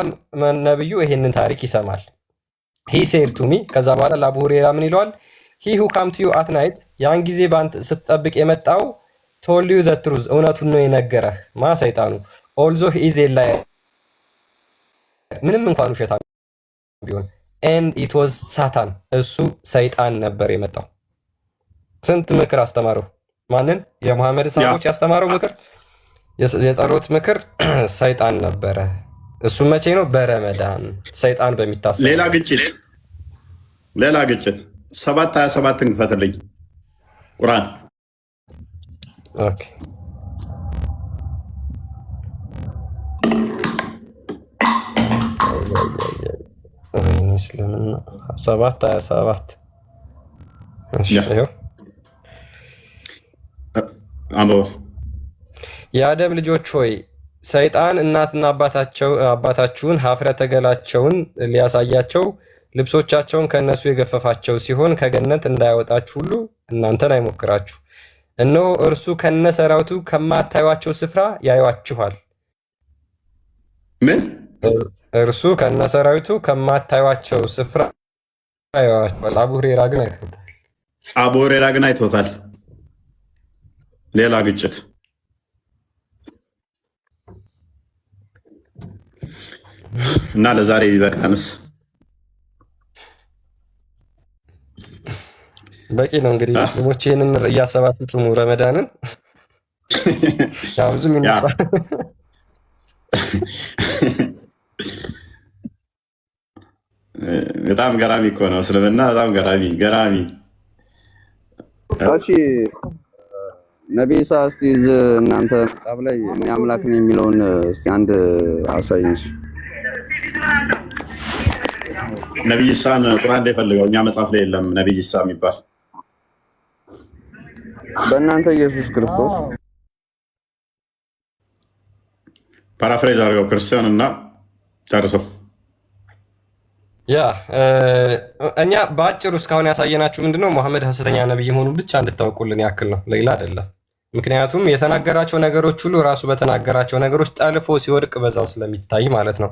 ነብዩ ይሄንን ታሪክ ይሰማል። he said to me ከዛ በኋላ ለአቡ ሁሬራ ምን ይለዋል? he who come to you at night ያን ጊዜ ባንተ ስትጠብቅ የመጣው told you the truth እውነቱን ነው የነገረህ ሰይጣኑ although he is a liar ምንም እንኳን ውሸታም ቢሆን and it was Satan እሱ ሰይጣን ነበር የመጣው። ስንት ምክር አስተማረው? ማንን? የሙሐመድ ሰዎች ያስተማረው ምክር የጸሎት ምክር ሰይጣን ነበረ። እሱ መቼ ነው? በረመዳን ሰይጣን በሚታሰብ ሌላ ግጭት 7:27 እንፈትልኝ ቁርአን ኦኬ እስልምና 7:27 እሺ የአደም ልጆች ሆይ ሰይጣን እናትና አባታችሁን ሀፍረተ ገላቸውን ሊያሳያቸው ልብሶቻቸውን ከነሱ የገፈፋቸው ሲሆን ከገነት እንዳያወጣችሁ ሁሉ እናንተን አይሞክራችሁ። እነሆ እርሱ ከነሰራዊቱ ከማታዩአቸው ስፍራ ያዩአችኋል። ምን? እርሱ ከነሰራዊቱ ከማታዩአቸው ስፍራ ያዩአችኋል። አቡ ሁሬራ ግን አይቶታል። ሌላ ግጭት እና ለዛሬ ቢበቃንስ? በቂ ነው። እንግዲህ ሙስሊሞች ይህንን እያሰባችሁ ጹሙ ረመዳንን። ያው ብዙም ይነሳ በጣም ገራሚ እኮ ነው እስልምና፣ በጣም ገራሚ። እሺ ነብይ ኢሳ እስቲ እናንተ መጽሐፍ ላይ እኔ አምላክ ነኝ የሚለውን እስቲ አንድ አሳይኝ። ነብይ ኢሳን ቁርአን ላይ ፈልገው፣ እኛ መጽሐፍ ላይ የለም ነብይ ኢሳ የሚባል። በእናንተ ኢየሱስ ክርስቶስ ፓራፍሬዝ አድርገው ክርስቲያን እና ጨርሶ ያ እኛ በአጭሩ እስካሁን ያሳየናችሁ ምንድነው መሐመድ ሐሰተኛ ነብይ መሆኑን ብቻ እንድታውቁልን ያክል ነው፣ ሌላ አይደለም። ምክንያቱም የተናገራቸው ነገሮች ሁሉ ራሱ በተናገራቸው ነገሮች ጠልፎ ሲወድቅ በዛው ስለሚታይ ማለት ነው።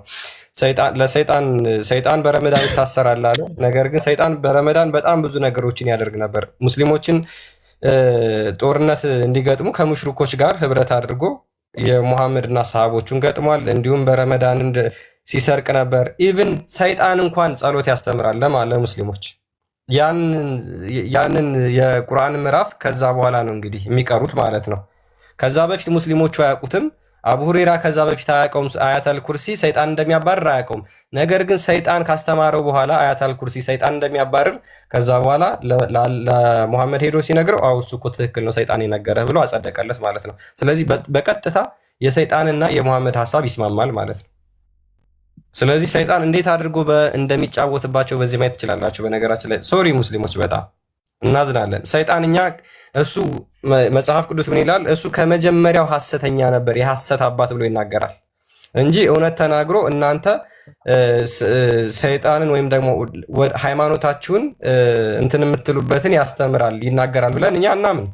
ሰይጣን በረመዳን ይታሰራል አለ። ነገር ግን ሰይጣን በረመዳን በጣም ብዙ ነገሮችን ያደርግ ነበር። ሙስሊሞችን ጦርነት እንዲገጥሙ ከሙሽሪኮች ጋር ህብረት አድርጎ የሙሐመድና ሰሃቦቹን ገጥሟል። እንዲሁም በረመዳን ሲሰርቅ ነበር። ኢቭን ሰይጣን እንኳን ጸሎት ያስተምራል ለሙስሊሞች። ያንን የቁርአን ምዕራፍ ከዛ በኋላ ነው እንግዲህ የሚቀሩት ማለት ነው። ከዛ በፊት ሙስሊሞቹ አያውቁትም። አቡ ሁሬራ ከዛ በፊት አያውቀውም አያተል ኩርሲ ሰይጣን እንደሚያባርር አያውቀውም። ነገር ግን ሰይጣን ካስተማረው በኋላ አያተል ኩርሲ ሰይጣን እንደሚያባርር ከዛ በኋላ ለሙሐመድ ሄዶ ሲነግረው አው እሱ እኮ ትክክል ነው ሰይጣን የነገረህ ብሎ አጸደቀለት ማለት ነው። ስለዚህ በቀጥታ የሰይጣንና የሙሐመድ ሐሳብ ይስማማል ማለት ነው። ስለዚህ ሰይጣን እንዴት አድርጎ እንደሚጫወትባቸው በዚህ ማየት ትችላላችሁ። በነገራችን ላይ ሶሪ ሙስሊሞች በጣም እናዝናለን። ሰይጣን እሱ መጽሐፍ ቅዱስ ምን ይላል? እሱ ከመጀመሪያው ሐሰተኛ ነበር የሐሰት አባት ብሎ ይናገራል እንጂ እውነት ተናግሮ እናንተ ሰይጣንን ወይም ደግሞ ሃይማኖታችሁን እንትን የምትሉበትን ያስተምራል ይናገራል ብለን እኛ እናምን።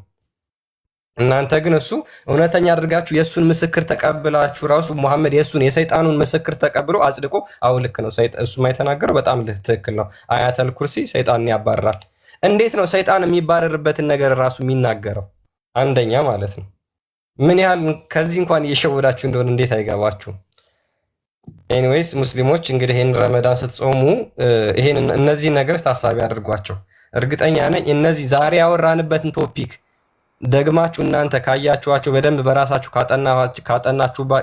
እናንተ ግን እሱ እውነተኛ አድርጋችሁ የእሱን ምስክር ተቀብላችሁ ራሱ ሙሐመድ የሰይጣኑን ምስክር ተቀብሎ አጽድቆ አው ልክ ነው እሱ የተናገረው በጣም ትክክል ነው፣ አያተል ኩርሲ ሰይጣንን ያባርራል። እንዴት ነው ሰይጣን የሚባረርበትን ነገር ራሱ የሚናገረው? አንደኛ ማለት ነው ምን ያህል ከዚህ እንኳን እየሸወዳችሁ እንደሆነ እንዴት አይገባችሁም? ኤኒዌይስ ሙስሊሞች እንግዲህ ይህን ረመዳን ስትጾሙ እነዚህ ነገሮች ታሳቢ አድርጓቸው። እርግጠኛ ነኝ እነዚህ ዛሬ ያወራንበትን ቶፒክ ደግማችሁ እናንተ ካያችኋቸው በደንብ በራሳችሁ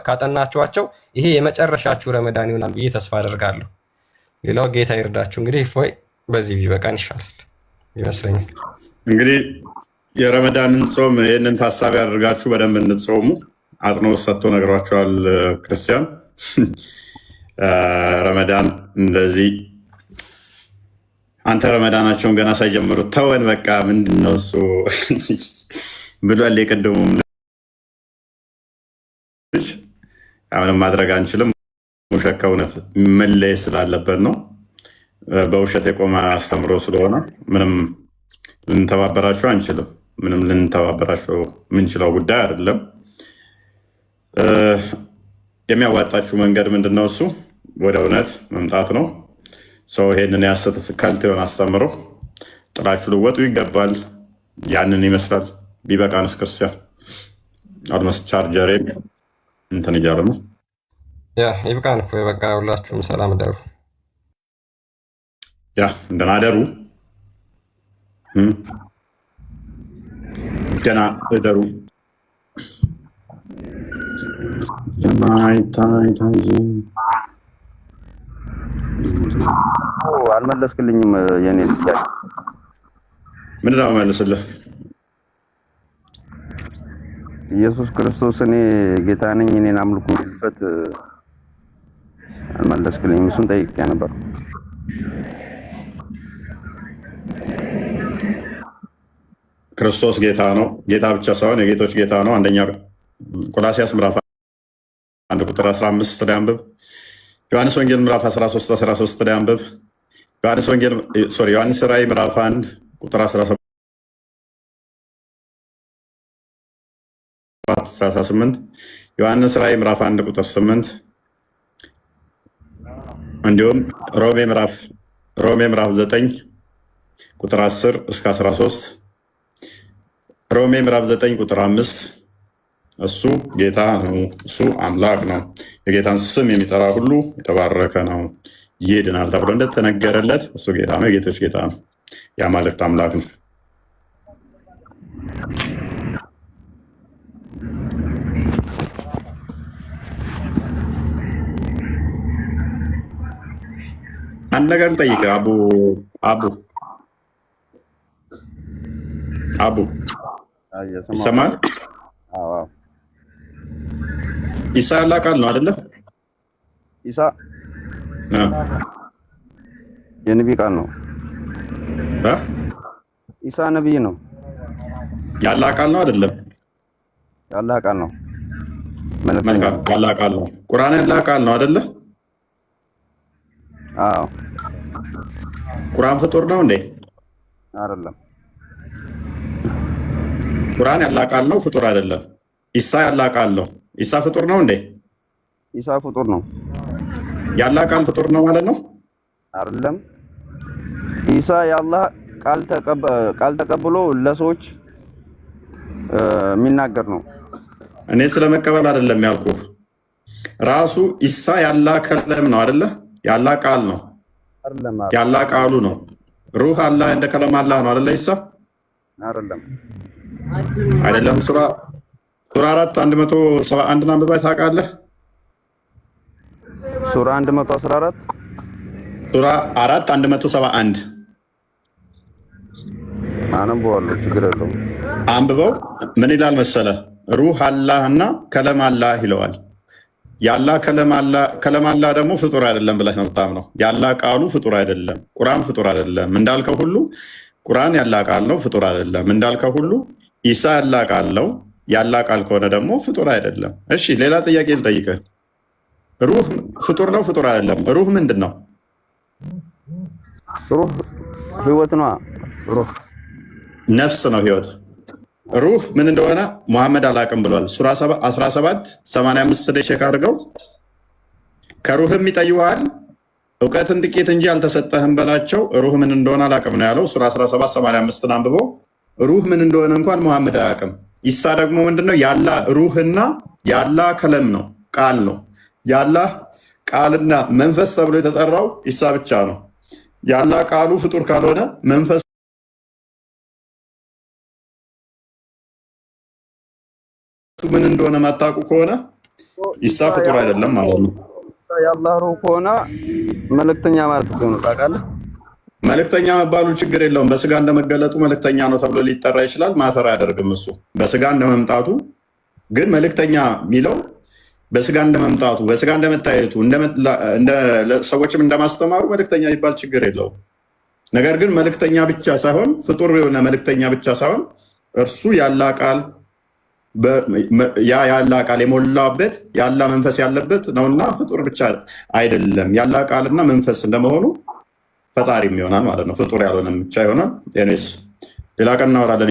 ካጠናችኋቸው ይሄ የመጨረሻችሁ ረመዳን ይሆናል ብዬ ተስፋ አደርጋለሁ። ሌላው ጌታ ይርዳችሁ። እንግዲህ ፎይ በዚህ ቢበቃን ይሻላል ይመስለኛል። እንግዲህ የረመዳንን ጾም ይህንን ታሳቢ አድርጋችሁ በደንብ እንድትጾሙ አጽንኦት ሰጥቶ ነግሯቸዋል ክርስቲያን። ረመዳን እንደዚህ አንተ ረመዳናቸውን ገና ሳይጀምሩት ተወን በቃ ምንድን ነው እሱ ብሏል። የቀደሙም ልጅ አሁንም ማድረግ አንችልም። ውሸት ከእውነት መለየት ስላለበት ነው። በውሸት የቆመ አስተምሮ ስለሆነ ምንም ልንተባበራቸው አንችልም። ምንም ልንተባበራቸው የምንችለው ጉዳይ አይደለም። የሚያዋጣችሁ መንገድ ምንድን ነው? እሱ ወደ እውነት መምጣት ነው። ሰው ይሄንን ያሰተ ካልተ የሆነ አስተምሮ ጥላችሁ ልወጡ ይገባል። ያንን ይመስላል። ቢበቃንስ ክርስቲያን አድመስ ቻርጀሬ እንትን እያለ ነው። ያ ይብቃን። በቃ ሁላችሁም ሰላም ደሩ። ያ እንደና ደሩ ደና ደሩ አልመለስክልኝም። የኔ ጥያቄ ምንድን ነው መልስልህ? ኢየሱስ ክርስቶስ እኔ ጌታ ነኝ እኔን አምልኩ የሚልበት አልመለስክልኝም። እሱን ጠይቄ ነበር። ክርስቶስ ጌታ ነው። ጌታ ብቻ ሳይሆን የጌቶች ጌታ ነው። አንደኛ ቆላሲያስ ምዕራፍ 1 ቁጥር 15 ላይ አንብብ። ዮሐንስ ወንጌል ምዕራፍ 13 ላይ አንብብ። ዮሐንስ ራእይ ምዕራፍ 1 ቁጥር 17-18፣ ዮሐንስ ራእይ ምዕራፍ 1 ቁጥር 8፣ እንዲሁም ሮሜ ምዕራፍ 9 ቁጥር 10 እስከ 13፣ ሮሜ ምዕራፍ 9 ቁጥር 5 እሱ ጌታ ነው፣ እሱ አምላክ ነው፣ የጌታን ስም የሚጠራ ሁሉ የተባረከ ነው ይድናል ተብሎ እንደተነገረለት እሱ ጌታ ነው፣ የጌቶች ጌታ ነው፣ የአማልክት አምላክ ነው። አንድ ነገር ልጠይቅህ አቡ ይሰማል? ኢሳ ያላ ቃል ነው አይደለ? ኢሳ የነቢይ ቃል ነው። ኢሳ ነቢይ ነው። ያላ ቃል ነው አይደለም? ያላ ቃል ነው። መልካም ያላህ ቃል ነው። ቁርአን ያላህ ቃል ነው አይደለ? አዎ። ቁርአን ፍጡር ነው እንዴ? አይደለም። ቁርአን ያላህ ቃል ነው፣ ፍጡር አይደለም። ኢሳ ያላህ ቃል ነው። ኢሳ ፍጡር ነው እንዴ? ኢሳ ፍጡር ነው። ያላህ ቃል ፍጡር ነው ማለት ነው? አይደለም። ኢሳ የአላህ ቃል ተቀብሎ ለሰዎች የሚናገር ነው። እኔ ስለመቀበል አይደለም ያልኩህ። ራሱ ኢሳ ያላህ ከለም ነው አይደለ? ያላህ ቃል ነው። አይደለም። ያላህ ቃሉ ነው። ሩህ አላህ እንደ ከለም አላህ ነው አይደለ? ኢሳ አይደለም። አይደለም። ሱራ 4 171 አንብበህ ታውቃለህ? ሱራ 114 ሱራ 4 171 አነበዋለሁ። ችግር የለውም። አንብበው። ምን ይላል መሰለ? ሩህ አላህ እና ከለም አላህ ይለዋል። ያላህ ከለም አላህ ደግሞ ፍጡር አይደለም ብለህ ነው የምታምነው። ያላህ ቃሉ ፍጡር አይደለም። ቁርአን ፍጡር አይደለም እንዳልከው ሁሉ ቁርአን ያላህ ቃል ነው፣ ፍጡር አይደለም እንዳልከው ሁሉ ኢሳ ያላህ ቃል ነው። ያላህ ቃል ከሆነ ደግሞ ፍጡር አይደለም። እሺ ሌላ ጥያቄ ልጠይቅህ። ሩህ ፍጡር ነው፣ ፍጡር አይደለም? ሩህ ምንድን ነው? ሩህ ህይወት ነው። ሩህ ነፍስ ነው፣ ህይወት። ሩህ ምን እንደሆነ መሐመድ አላቅም ብሏል። ሱራ 17 85 ላይ ቼክ አድርገው። ከሩህም ይጠይዋል እውቀትን ጥቂት እንጂ አልተሰጠህም በላቸው፣ ሩህ ምን እንደሆነ አላቅም ነው ያለው። ሱራ 17 85 አንብበው። ሩህ ምን እንደሆነ እንኳን መሐመድ አያቅም። ኢሳ ደግሞ ምንድነው? ያላ ሩህና ያላ ከለም ነው፣ ቃል ነው። ያላህ ቃልና መንፈስ ተብሎ የተጠራው ኢሳ ብቻ ነው። ያላህ ቃሉ ፍጡር ካልሆነ መንፈሱ ምን እንደሆነ ማታውቁ ከሆነ ኢሳ ፍጡር አይደለም ማለት ነው። የአላህ ሩህ ከሆነ መልእክተኛ ማለት ነው። ታውቃለህ? መልእክተኛ መባሉ ችግር የለውም። በስጋ እንደመገለጡ መልእክተኛ ነው ተብሎ ሊጠራ ይችላል። ማተር አያደርግም። እሱ በስጋ እንደመምጣቱ ግን መልእክተኛ የሚለው በስጋ እንደመምጣቱ በስጋ እንደመታየቱ ሰዎችም እንደማስተማሩ መልእክተኛ ይባል ችግር የለውም። ነገር ግን መልእክተኛ ብቻ ሳይሆን ፍጡር የሆነ መልእክተኛ ብቻ ሳይሆን እርሱ ያላ ቃል ያላ ቃል የሞላበት ያላ መንፈስ ያለበት ነውና ፍጡር ብቻ አይደለም። ያላ ቃልና መንፈስ እንደመሆኑ ፈጣሪም ይሆናል ማለት ነው። ፍጡር ያልሆነም ብቻ ይሆናል። ሌላ ቀን እናወራለን።